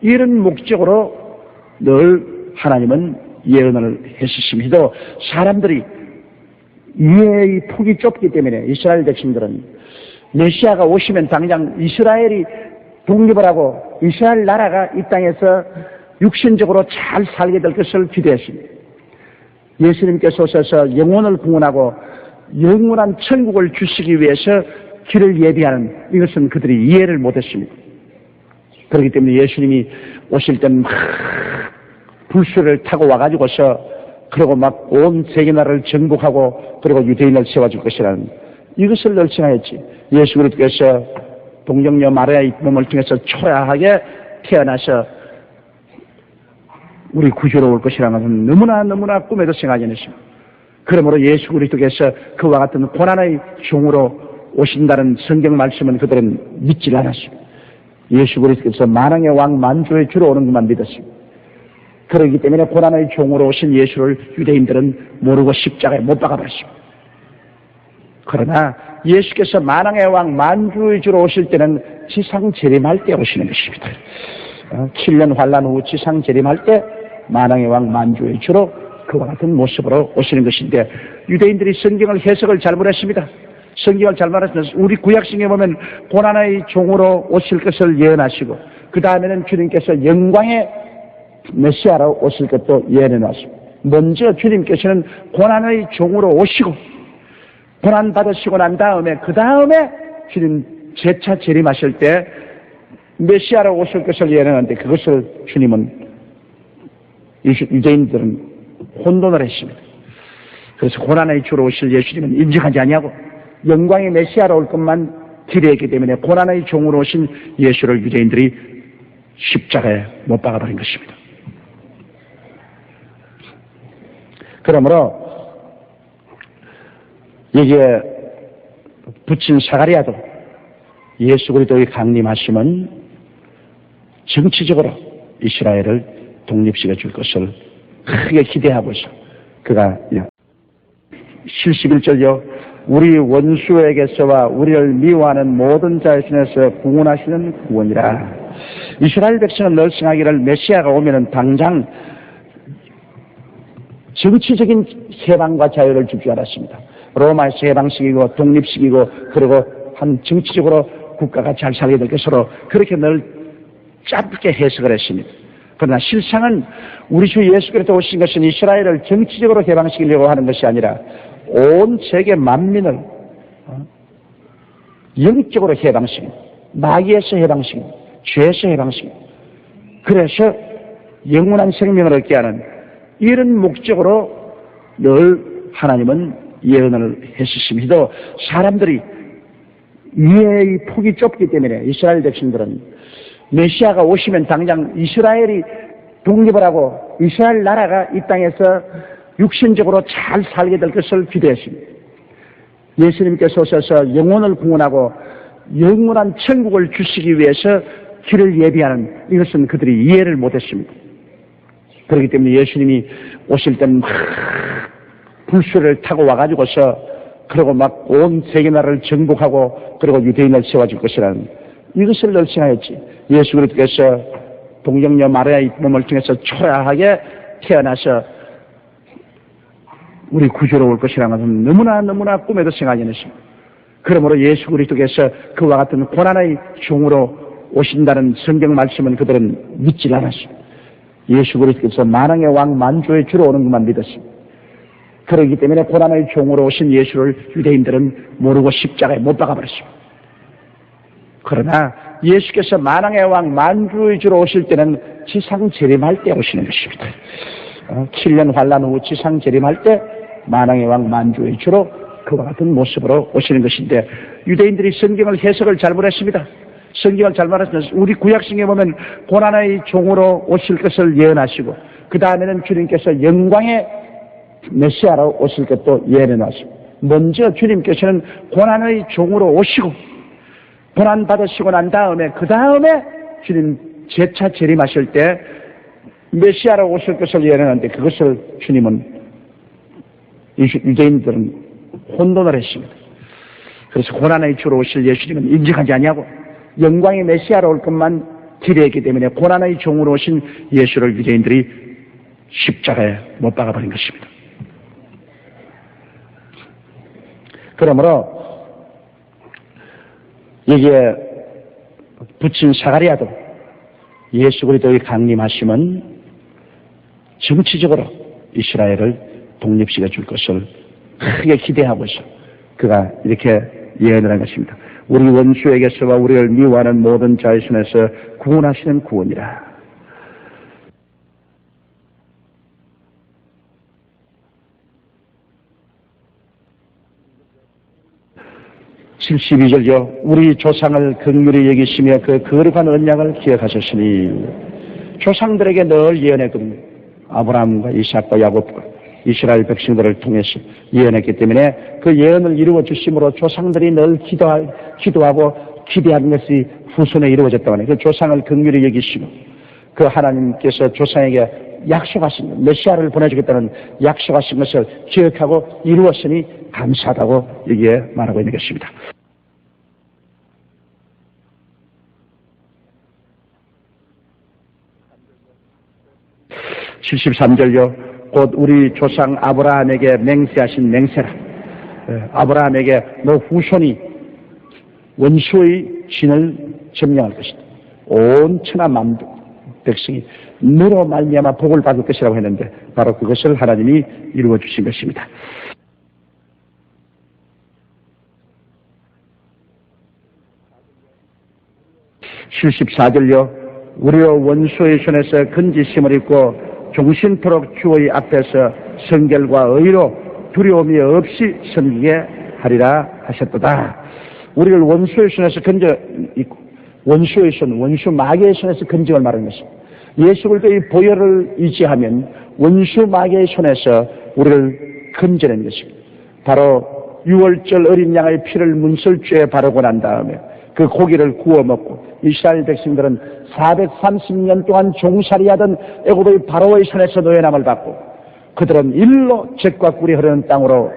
이런 목적으로 늘 하나님은 예언을 했었습니다. 사람들이 이해의 폭이 좁기 때문에 이스라엘 백성들은 메시아가 오시면 당장 이스라엘이 독립을 하고 이스라엘 나라가 이 땅에서 육신적으로 잘 살게 될 것을 기대했습니다. 예수님께서 오셔서 영혼을 구원하고 영원한 천국을 주시기 위해서 길을 예비하는 이것은 그들이 이해를 못했습니다. 그렇기 때문에 예수님이 오실 때는 막 불수를 타고 와가지고서 그리고 막 온 세계 나라를 정복하고 그리고 유대인을 세워줄 것이라는 이것을 늘 생각했지. 예수 그리스도께서 동정녀 마리아의 몸을 통해서 초라하게 태어나서 우리 구주로 올 것이라는 것은 너무나 꿈에도 생각하지 않았습니다. 그러므로 예수 그리스도께서 그와 같은 고난의 종으로 오신다는 성경 말씀은 그들은 믿지 않았습니다. 예수 그리스도께서 만왕의 왕 만주의 주로 오는 것만 믿었습니다. 그렇기 때문에 고난의 종으로 오신 예수를 유대인들은 모르고 십자가에 못 박아버렸습니다. 그러나 예수께서 만왕의 왕 만주의 주로 오실 때는 지상 재림할 때 오시는 것입니다. 7년 환란 후 지상 재림할 때 만왕의 왕 만주의 주로 그와 같은 모습으로 오시는 것인데 유대인들이 성경을 해석을 잘못했습니다. 성경을 잘못해서 우리 구약성경에 보면 고난의 종으로 오실 것을 예언하시고 그 다음에는 주님께서 영광의 메시아로 오실 것도 예언해놨습니다. 먼저 주님께서는 고난의 종으로 오시고 고난 받으시고 난 다음에 그 다음에 주님 재차 재림하실 때 메시아로 오실 것을 예언하는데 그것을 주님은 유대인들은 혼돈을 했습니다. 그래서 고난의 주로 오실 예수님은 인정하지 아니하고 영광의 메시아로 올 것만 기대했기 때문에 고난의 종으로 오신 예수를 유대인들이 십자가에 못 박아버린 것입니다. 그러므로 여기에 붙인 사가랴도 예수 그리스도의 강림하심은 정치적으로 이스라엘을 독립시켜 줄 것을 크게 기대하고 있어. 그가 71절요 우리 원수에게서와 우리를 미워하는 모든 자의 손에서 구원하시는 구원이라. 이스라엘 백성은 늘 생각하기를 메시아가 오면은 당장 정치적인 해방과 자유를 줄 줄 알았습니다. 로마에서 해방시키고 독립시키고 그리고 한 정치적으로 국가가 잘 살게 될 것으로 그렇게 늘 짧게 해석을 했습니다. 그러나 실상은 우리 주 예수 그리스도 오신 것은 이스라엘을 정치적으로 해방시키려고 하는 것이 아니라 온 세계 만민을 영적으로 해방시키고 마귀에서 해방시키고 죄에서 해방시키고 그래서 영원한 생명을 얻게 하는 이런 목적으로 늘 하나님은 예언을 했었습니다. 사람들이 이해의 폭이 좁기 때문에 이스라엘 백성들은 메시아가 오시면 당장 이스라엘이 독립을 하고 이스라엘 나라가 이 땅에서 육신적으로 잘 살게 될 것을 기대했습니다. 예수님께서 오셔서 영혼을 구원하고 영원한 천국을 주시기 위해서 길을 예비하는 이것은 그들이 이해를 못했습니다. 그렇기 때문에 예수님이 오실 때는 막 불수를 타고 와가지고서 그리고 막 온 세계 나라를 정복하고 그리고 유대인을 세워줄 것이라는 이것을 늘 생각했지. 예수 그리스도께서 동정녀 마리아의 몸을 통해서 초라하게 태어나서 우리 구주로 올 것이라는 것은 너무나 꿈에도 생각하지 않았습니다. 그러므로 예수 그리스도께서 그와 같은 고난의 종으로 오신다는 성경 말씀은 그들은 믿지 않았습니다. 예수 그리스도께서 만왕의 왕 만주의 주로 오는 것만 믿었습니다. 그렇기 때문에 고난의 종으로 오신 예수를 유대인들은 모르고 십자가에 못 박아버렸습니다. 그러나 예수께서 만왕의 왕 만주의 주로 오실 때는 지상 재림할 때 오시는 것입니다. 7년 환란 후 지상 재림할 때 만왕의 왕 만주의 주로 그와 같은 모습으로 오시는 것인데, 유대인들이 성경을 해석을 잘못했습니다. 성경을 잘못했습니다. 우리 구약성경에 보면 고난의 종으로 오실 것을 예언하시고, 그 다음에는 주님께서 영광의 메시아로 오실 것도 예언해 놨습니다. 먼저 주님께서는 고난의 종으로 오시고 고난 받으시고 난 다음에, 그 다음에 주님 재차 재림하실 때 메시아로 오실 것을 예언하는데, 그것을 주님은 유대인들은 혼돈을 했습니다. 그래서 고난의 주로 오실 예수님은 인정하지 아니하고 영광의 메시아로 올 것만 기대했기 때문에 고난의 종으로 오신 예수를 유대인들이 십자가에 못 박아버린 것입니다. 그러므로 여기에 붙인 사가랴도 예수 그리스도의 강림하심은 정치적으로 이스라엘을 독립시켜 줄 것을 크게 기대하고 있어 그가 이렇게 예언을 한 것입니다. 우리 원수에게서와 우리를 미워하는 모든 자의 손에서 구원하시는 구원이라. 72절요. 우리 조상을 긍휼히 여기시며 그 거룩한 언약을 기억하셨으니, 조상들에게 늘 예언했거든요. 아브라함과 이삭과 야곱과 이스라엘 백성들을 통해서 예언했기 때문에 그 예언을 이루어 주심으로 조상들이 늘 기도하고 기대하는 것이 후손에 이루어졌다고 하네요. 그 조상을 긍휼히 여기시고, 그 하나님께서 조상에게 약속하신 메시아를 보내주겠다는 약속하신 것을 기억하고 이루었으니 감사하다고 여기에 말하고 있는 것입니다. (73절요) 곧 우리 조상 아브라함에게 맹세하신 맹세라. 아브라함에게 너 후손이 원수의 진을 점령할 것이다. 온 천하 만국 백성이 너로 말미암아 복을 받을 것이라고 했는데, 바로 그것을 하나님이 이루어 주신 것입니다. (74절요) 우리로 원수의 손에서 건지심을 입고 종신토록 주의 앞에서 성결과 의로 두려움이 없이 섬기게 하리라 하셨도다. 우리를 원수의 손에서 건져 있고, 원수의 손, 원수 마귀의 손에서 건져을 말하는 것입니다. 예수 그리스도의 보혈을 의지하면 원수 마귀의 손에서 우리를 건져낸 것입니다. 바로 유월절 어린 양의 피를 문설주에 바르고 난 다음에 그 고기를 구워 먹고, 이스라엘 백성들은 430년 동안 종살이하던 애굽의 바로의 손에서 노예남을 받고 그들은 일로 젖과 꿀이 흐르는 땅으로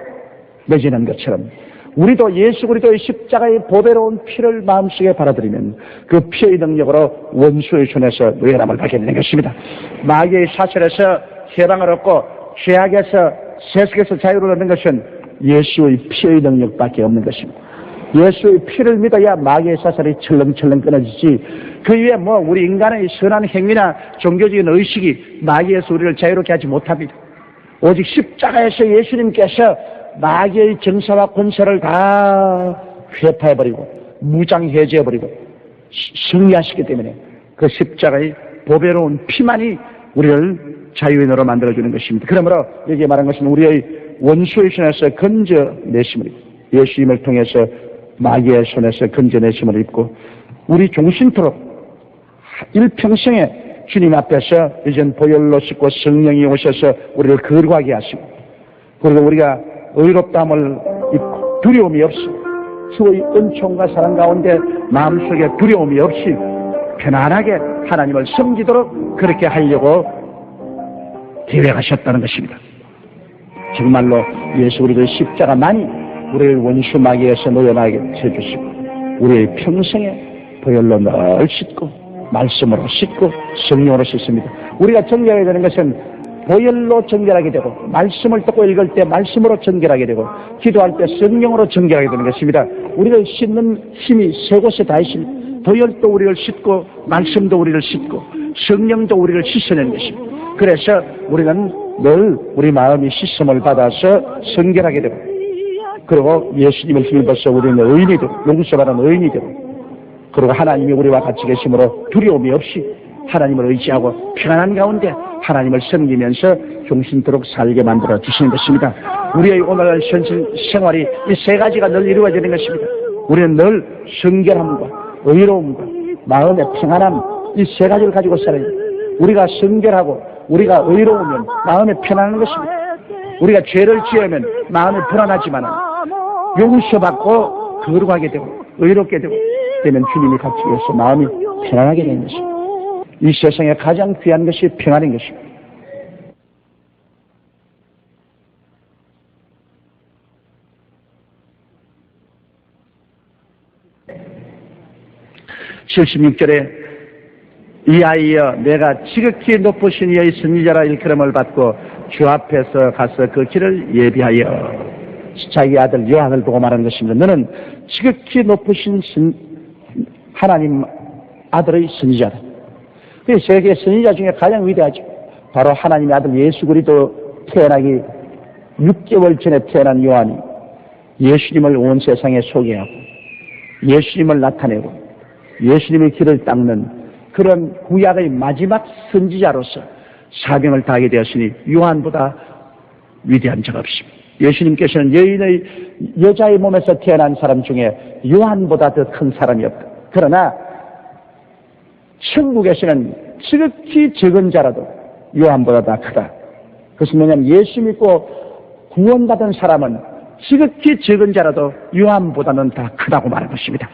매지는 것처럼, 우리도 예수 그리스도의 십자가의 보배로운 피를 마음속에 받아들이면 그 피의 능력으로 원수의 손에서 노예남을 받게 되는 것입니다. 마귀의 사슬에서 해방을 얻고 죄악에서 세속에서 자유를 얻는 것은 예수의 피의 능력밖에 없는 것입니다. 예수의 피를 믿어야 마귀의 사슬이 철렁철렁 끊어지지, 그 위에 우리 인간의 선한 행위나 종교적인 의식이 마귀에서 우리를 자유롭게 하지 못합니다. 오직 십자가에서 예수님께서 마귀의 정사와 권세를 다 회파해버리고 무장해제해버리고 승리하시기 때문에 그 십자가의 보배로운 피만이 우리를 자유인으로 만들어주는 것입니다. 그러므로 여기에 말한 것은 우리의 원수의 손에서 건져내심을 입고, 예수님을 통해서 마귀의 손에서 건져내심을 입고, 우리 종신토록 일평생에 주님 앞에서 이젠 보혈로 씻고 성령이 오셔서 우리를 거룩하게 하시고, 그리고 우리가 의롭다함을 입고 두려움이 없이 주의 은총과 사랑 가운데 마음속에 두려움이 없이 편안하게 하나님을 섬기도록 그렇게 하려고 계획하셨다는 것입니다. 정말로 예수 그리스도의 십자가만이 우리를 원수 마귀에서 놓여나게 해주시고, 우리의 평생에 보혈로 늘 씻고 말씀으로 씻고 성령으로 씻습니다. 우리가 정결해야 되는 것은 보혈로 정결하게 되고, 말씀을 듣고 읽을 때 말씀으로 정결하게 되고, 기도할 때 성령으로 정결하게 되는 것입니다. 우리를 씻는 힘이 세 곳에 다 있습니다. 보혈도 우리를 씻고 말씀도 우리를 씻고 성령도 우리를 씻어내는 것입니다. 그래서 우리는 늘 우리 마음이 씻음을 받아서 성결하게 되고, 그리고 예수님을 힘입어서 우리는 의인이 되고, 용서받은 의인이 되고, 그리고 하나님이 우리와 같이 계심으로 두려움이 없이 하나님을 의지하고 평안한 가운데 하나님을 섬기면서 종신토록 살게 만들어 주시는 것입니다. 우리의 오늘 현실 생활이 이 세 가지가 늘 이루어지는 것입니다. 우리는 늘 성결함과 의로움과 마음의 평안함, 이 세 가지를 가지고 살아야 합니다. 우리가 성결하고 우리가 의로우면 마음에 편안한 것입니다. 우리가 죄를 지으면 마음이 불안하지만 용서받고 거룩하게 되고 의롭게 되고 되면 주님이 같이 계셔서 마음이 편안하게 되는 것입니다. 이 세상에 가장 귀한 것이 평안인 것입니다. (76절에) 이 아이여 내가 지극히 높으신 이의 선지자라 일컬음을 받고 주 앞에서 가서 그 길을 예비하여, 자기 아들 요한을 보고 말한 것입니다. 너는 지극히 높으신 하나님 아들의 선지자다. 그 세계 선지자 중에 가장 위대하죠. 바로 하나님의 아들 예수 그리스도 태어나기 6개월 전에 태어난 요한이 예수님을 온 세상에 소개하고 예수님을 나타내고 예수님의 길을 닦는 그런 구약의 마지막 선지자로서 사명을 다하게 되었으니 요한보다 위대한 자가 없습니다. 예수님께서는 여자의 몸에서 태어난 사람 중에 요한보다 더 큰 사람이 없다. 그러나 천국에서는 지극히 적은 자라도 요한보다 더 크다. 그것은 뭐냐면 예수 믿고 구원받은 사람은 지극히 적은 자라도 요한보다는 더 크다고 말한 것입니다.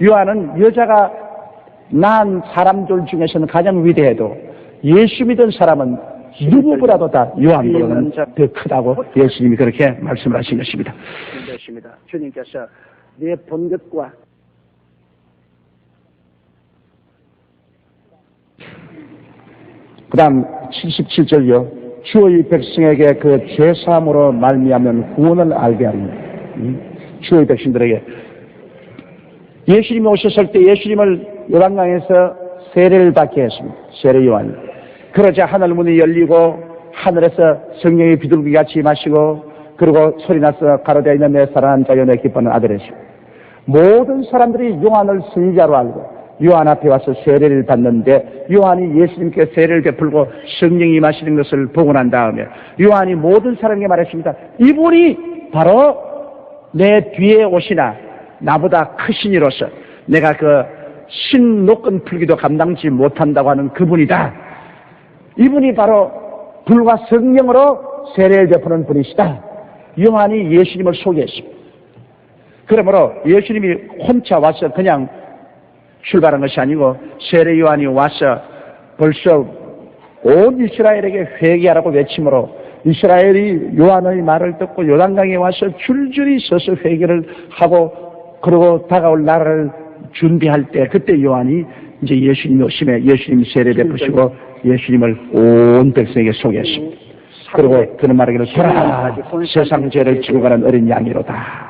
요한은 여자가 낳은 사람들 중에서는 가장 위대해도 예수 믿은 사람은 누구보다도 다 요한보다는 더 크다고 예수님이 그렇게 말씀을 하신 것입니다. 주님께서 내 본 것과 그 다음 77절요. 주의 백성에게 그 죄사함으로 말미암은 구원을 알게 하리니. 주의 백성들에게 예수님이 오셨을 때 예수님을 요단강에서 세례를 받게 했습니다. 세례 요한. 그러자 하늘 문이 열리고 하늘에서 성령이 비둘기 같이 임하시고 그리고 소리나서 가로되어 있는 내 사랑하는 자여 내 기뻐하는 아들이시오. 모든 사람들이 요한을 선지자로 알고 요한 앞에 와서 세례를 받는데 요한이 예수님께 세례를 베풀고 성령이 임하시는 것을 보고 난 다음에 요한이 모든 사람에게 말했습니다. 이분이 바로 내 뒤에 오시나 나보다 크신 이로서 내가 그 신 노끈 풀기도 감당치 못한다고 하는 그분이다. 이분이 바로 불과 성령으로 세례를 베푸는 분이시다. 요한이 예수님을 소개했습니다. 그러므로 예수님이 혼자 와서 그냥 출발한 것이 아니고 세례 요한이 와서 벌써 온 이스라엘에게 회개하라고 외침으로 이스라엘이 요한의 말을 듣고 요단강에 와서 줄줄이 서서 회개를 하고 그리고 다가올 나라를 준비할 때 그때 요한이 이제 예수님이 오심에 예수님 세례 베푸시고 예수님을 온 백성에게 소개했습니다. 그리고 그는 말하기를 돌아 세상 죄를 지고 가는 어린 양이로다.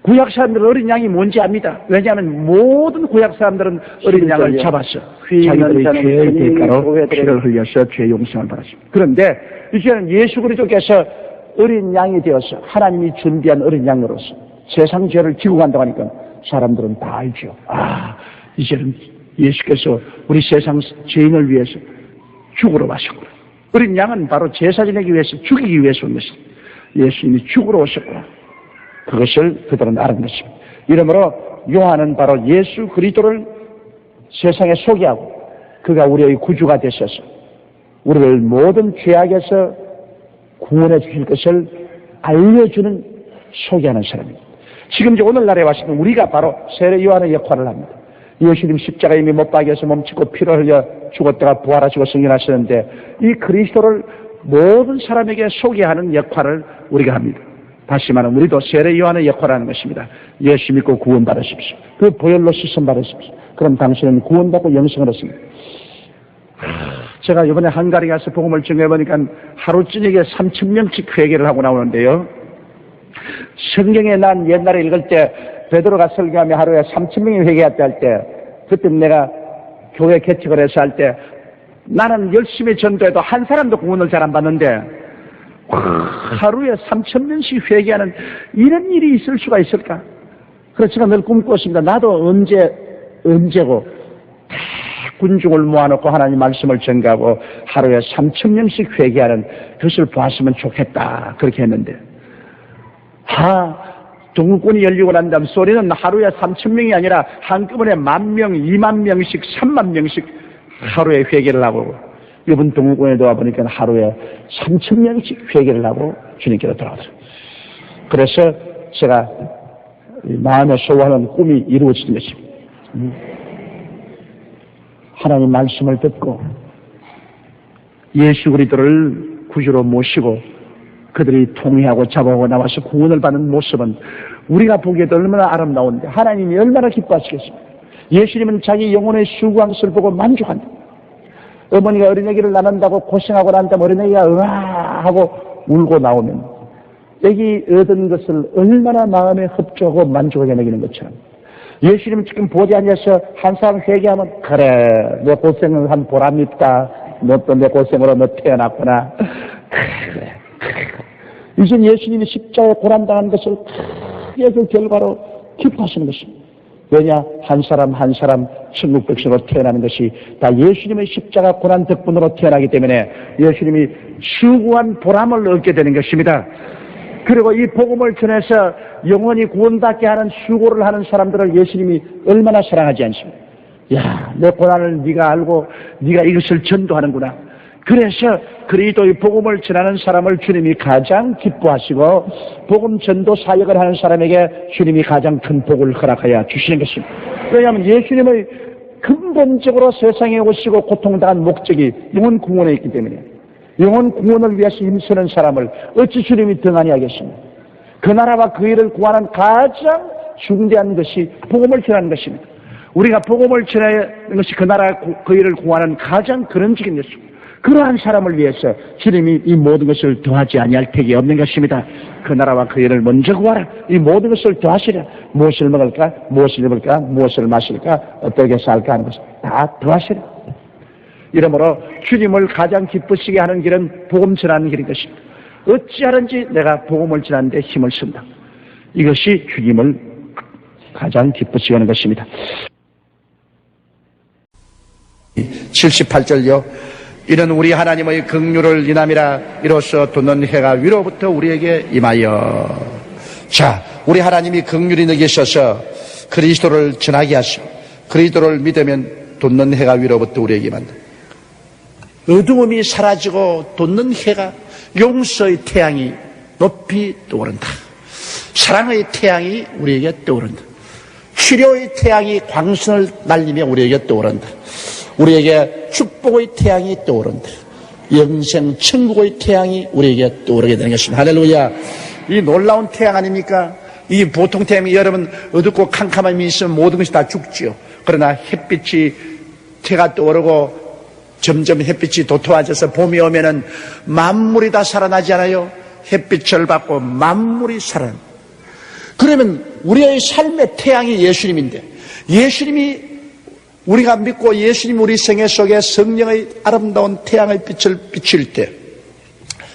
구약 사람들은 어린 양이 뭔지 압니다. 왜냐하면 모든 구약 사람들은 어린 양을 잡아서 자기들의 죄의 대가로 피를 흘려서 죄 용서를 받았습니다. 그런데 이제는 예수 그리스도께서 어린 양이 되어서 하나님이 준비한 어린 양으로서 세상 죄를 지고 간다고 하니까 사람들은 다 알죠. 아, 이제는 예수께서 우리 세상 죄인을 위해서 죽으러 가셨구나. 어린 양은 바로 제사 지내기 위해서 죽이기 위해서 온 것입니다. 예수님이 죽으러 오셨구나. 그것을 그들은 알은 것입니다. 이러므로 요한은 바로 예수 그리스도를 세상에 소개하고 그가 우리의 구주가 되셔서 우리를 모든 죄악에서 구원해 주실 것을 알려주는 소개하는 사람입니다. 지금 이제 오늘날에 와서는 우리가 바로 세례 요한의 역할을 합니다. 예수님 십자가에 이미 못 박여서 몸짓고 피를 흘려 죽었다가 부활하시고 승리하셨는데 이 그리스도를 모든 사람에게 소개하는 역할을 우리가 합니다. 다시 말하면 우리도 세례 요한의 역할을 하는 것입니다. 예수 믿고 구원 받으십시오. 그 보혈로 씻음 받으십시오. 그럼 당신은 구원받고 영생을 얻습니다. 제가 이번에 한가리 가서 복음을 증거해보니까 하루 저녁에 3,000명씩 회개를 하고 나오는데요. 성경에 난 옛날에 읽을 때 베드로가 설교하며 하루에 3,000명이 회개했다 할 때 그때 내가 교회 개척을 해서 할 때 나는 열심히 전도해도 한 사람도 구원을 잘 안 받는데 하루에 3,000명씩 회개하는 이런 일이 있을 수가 있을까? 그래서 제가 늘 꿈꾸었습니다. 나도 언제고 다 군중을 모아놓고 하나님 말씀을 전가하고 하루에 3,000명씩 회개하는 그것을 보았으면 좋겠다. 그렇게 했는데 동굴권이 열리고 난 다음 소리는 하루에 3,000명이 아니라 한꺼번에 10,000명, 20,000명씩, 30,000명씩 하루에 회개를 하고 이번 동굴권에 와보니까 하루에 3,000명씩 회개를 하고 주님께로 돌아오더라고요. 그래서 제가 마음에 소원하는 꿈이 이루어지는 것입니다. 하나님 말씀을 듣고 예수 그리스도를 구주로 모시고 그들이 통회하고 잡아오고 나와서 구원을 받는 모습은 우리가 보기에도 얼마나 아름다운데 하나님이 얼마나 기뻐하시겠습니까? 예수님은 자기 영혼의 수고한 것을 보고 만족한다. 어머니가 어린애기를 낳는다고 고생하고 난 다음 어린애기가 으아하고 울고 나오면 애기 얻은 것을 얼마나 마음에 흡족하고 만족하게 느끼는 것처럼 예수님 지금 보좌에 앉아서 한 사람 회개하면 그래 내 고생을 한 보람이 있다. 너 또 내 고생으로 너 태어났구나. 그래. 이제 예수님이 십자가에 고난당한 것을 크게 그 결과로 기뻐하시는 것입니다. 왜냐? 한 사람 한 사람 천국 백성으로 태어나는 것이 다 예수님의 십자가 고난 덕분으로 태어나기 때문에 예수님이 수고한 보람을 얻게 되는 것입니다. 그리고 이 복음을 전해서 영원히 구원받게 하는 수고를 하는 사람들을 예수님이 얼마나 사랑하지 않습니까? 야, 내 고난을 네가 알고 네가 이것을 전도하는구나. 그래서 그리스도의 복음을 전하는 사람을 주님이 가장 기뻐하시고 복음 전도 사역을 하는 사람에게 주님이 가장 큰 복을 허락하여 주시는 것입니다. 왜냐하면 예수님의 근본적으로 세상에 오시고 고통당한 목적이 영혼 구원에 있기 때문에 영혼 구원을 위해서 힘쓰는 사람을 어찌 주님이 등한히 하겠습니까? 그 나라와 그 일을 구하는 가장 중대한 것이 복음을 전하는 것입니다. 우리가 복음을 전하는 것이 그 나라 그 일을 구하는 가장 근원적인 것입니다. 그러한 사람을 위해서 주님이 이 모든 것을 더하지 아니할 택이 없는 것입니다. 그 나라와 그 일을 먼저 구하라. 이 모든 것을 더하시라. 무엇을 먹을까? 무엇을 입을까? 무엇을 마실까? 어떻게 살까 하는 것을 다 더하시라. 이러므로 주님을 가장 기쁘시게 하는 길은 복음 전하는 길인 것입니다. 어찌하든지 내가 복음을 전하는 데 힘을 쓴다. 이것이 주님을 가장 기쁘시게 하는 것입니다. 78절요. 이는 우리 하나님의 긍휼을 인함이라 이로써 돋는 해가 위로부터 우리에게 임하여. 자, 우리 하나님이 긍휼히 여기셔서 그리스도를 전하게 하시고 그리스도를 믿으면 돋는 해가 위로부터 우리에게 임한다. 어두움이 사라지고 돋는 해가 용서의 태양이 높이 떠오른다. 사랑의 태양이 우리에게 떠오른다. 치료의 태양이 광선을 날리며 우리에게 떠오른다. 우리에게 축복의 태양이 떠오른다. 영생 천국의 태양이 우리에게 떠오르게 되는 것입니다. 할렐루야. 이 놀라운 태양 아닙니까? 이 보통 태양이 여러분 어둡고 캄캄함이 있으면 모든 것이 다 죽지요. 그러나 햇빛이 태가 떠오르고 점점 햇빛이 도토해져서 봄이 오면은 만물이 다 살아나지 않아요? 햇빛을 받고 만물이 살아나. 그러면 우리의 삶의 태양이 예수님인데 예수님이 우리가 믿고 예수님 우리 생애 속에 성령의 아름다운 태양의 빛을 비칠 때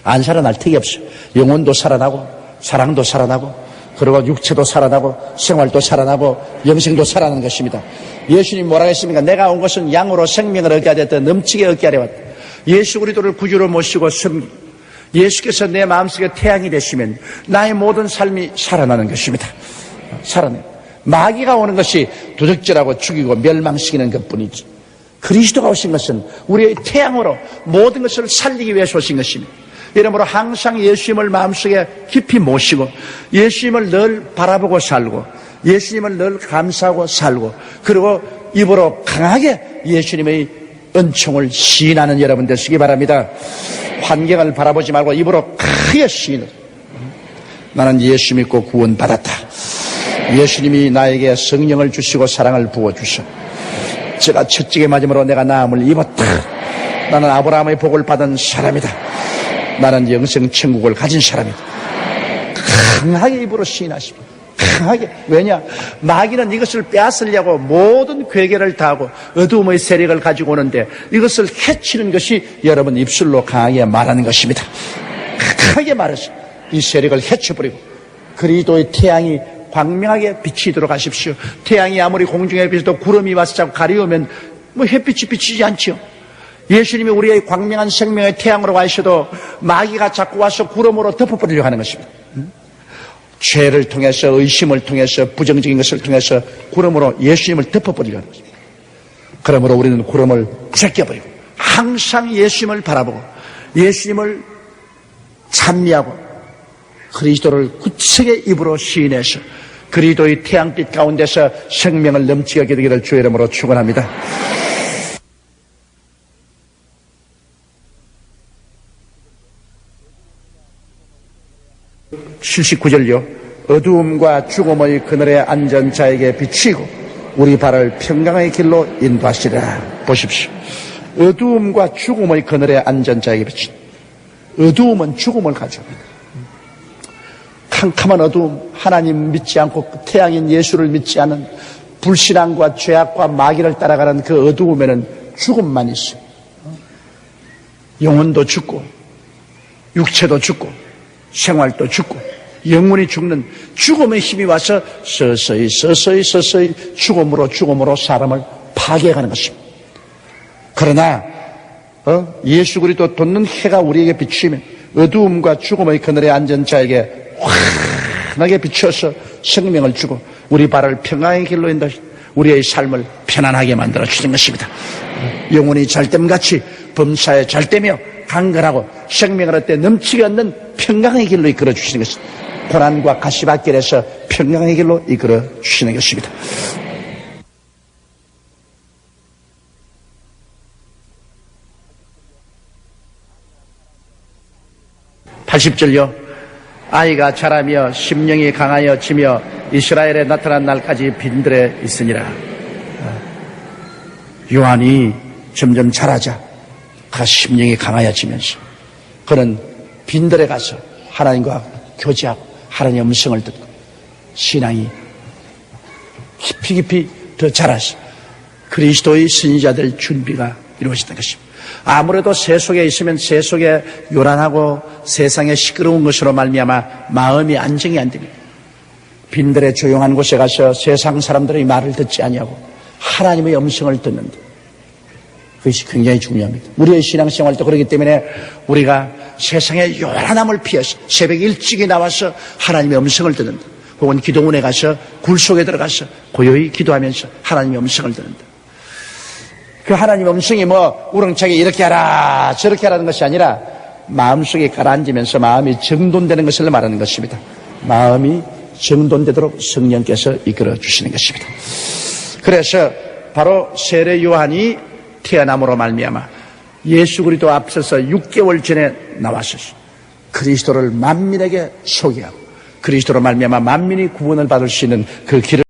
안 살아날 턱이 없어요. 영혼도 살아나고 사랑도 살아나고 그리고 육체도 살아나고 생활도 살아나고 영생도 살아나는 것입니다. 예수님 뭐라고 했습니까? 내가 온 것은 양으로 생명을 얻게 하되 넘치게 얻게 하려 왔다. 예수 그리스도를 구주로 모시고 섬기고 예수께서 내 마음속에 태양이 되시면 나의 모든 삶이 살아나는 것입니다. 살아나요. 마귀가 오는 것이 도적질하고 죽이고 멸망시키는 것뿐이지 그리스도가 오신 것은 우리의 태양으로 모든 것을 살리기 위해서 오신 것입니다. 이러므로 항상 예수님을 마음속에 깊이 모시고 예수님을 늘 바라보고 살고 예수님을 늘 감사하고 살고 그리고 입으로 강하게 예수님의 은총을 시인하는 여러분 되시기 바랍니다. 환경을 바라보지 말고 입으로 크게 시인을. 나는 예수 믿고 구원받았다. 예수님이 나에게 성령을 주시고 사랑을 부어주셔. 제가 채찍에 맞음으로 내가 나음을 입었다. 나는 아브라함의 복을 받은 사람이다. 나는 영생 천국을 가진 사람이다. 강하게 입으로 시인하십니다. 강하게. 왜냐? 마귀는 이것을 빼앗으려고 모든 괴계를 다하고 어두움의 세력을 가지고 오는데 이것을 해치는 것이 여러분 입술로 강하게 말하는 것입니다. 강하게 말해서 이 세력을 해쳐버리고 그리스도의 태양이 광명하게 비치도록 하십시오. 태양이 아무리 공중에 비쳐도 구름이 와서 자꾸 가려우면 뭐 햇빛이 비치지 않죠. 예수님이 우리의 광명한 생명의 태양으로 와셔도 마귀가 자꾸 와서 구름으로 덮어버리려고 하는 것입니다. 죄를 통해서, 의심을 통해서, 부정적인 것을 통해서 구름으로 예수님을 덮어버리려고 하는 것입니다. 그러므로 우리는 구름을 부sä껴버리고 항상 예수님을 바라보고 예수님을 찬미하고 그리스도를 구책의 입으로 시인해서 그리스도의 태양빛 가운데서 생명을 넘치게 하게 되기를 주의 이름으로 축원합니다. 79절요. 어두움과 죽음의 그늘에 앉은 자에게 비추고 우리 발을 평강의 길로 인도하시리라. 보십시오. 어두움과 죽음의 그늘에 앉은 자에게 비추고. 어두움은 죽음을 가져옵니다. 캄캄한 어두움, 하나님 믿지 않고 태양인 예수를 믿지 않은 불신앙과 죄악과 마귀를 따라가는 그 어두움에는 죽음만 있어요. 영혼도 죽고 육체도 죽고 생활도 죽고 영혼이 죽는 죽음의 힘이 와서 서서히 죽음으로 사람을 파괴해가는 것입니다. 그러나 예수 그리스도 돋는 해가 우리에게 비추면 어두움과 죽음의 그늘에 앉은 자에게 환하게 비추어서 생명을 주고 우리 발을 평강의 길로 인도하시 우리의 삶을 편안하게 만들어 주는 것입니다. 영혼이 잘됨같이 범사에 잘되며 강건하고 생명을 얻되 넘치게 얻는 평강의 길로 이끌어 주시는 것입니다. 고난과 가시밭길에서 평강의 길로 이끌어 주시는 것입니다. (80절요) 아이가 자라며 심령이 강하여지며 이스라엘에 나타난 날까지 빈들에 있으니라. 요한이 점점 자라자 그가 심령이 강하여지면서 그는 빈들에 가서 하나님과 교제하고 하나님의 음성을 듣고 신앙이 깊이 더 자라서 그리스도의 선지자될 준비가 이루어지는 것입니다. 아무래도 세속에 있으면 세속에 요란하고 세상에 시끄러운 것으로 말미암아 마음이 안정이 안 됩니다. 빈들의 조용한 곳에 가서 세상 사람들의 말을 듣지 아니하고 하나님의 음성을 듣는다. 그것이 굉장히 중요합니다. 우리의 신앙생활도 그렇기 때문에 우리가 세상의 요란함을 피해서 새벽 일찍이 나와서 하나님의 음성을 듣는다. 혹은 기도원에 가서 굴 속에 들어가서 고요히 기도하면서 하나님의 음성을 듣는다. 그 하나님의 음성이 뭐 우렁차게 이렇게 하라 저렇게 하라는 것이 아니라 마음속에 가라앉으면서 마음이 정돈되는 것을 말하는 것입니다. 마음이 정돈되도록 성령께서 이끌어 주시는 것입니다. 그래서 바로 세례 요한이 태어남으로 말미암아 예수 그리스도 앞서서 6개월 전에 나와서 그리스도를 만민에게 소개하고 그리스도로 말미암아 만민이 구원을 받을 수 있는 그 길을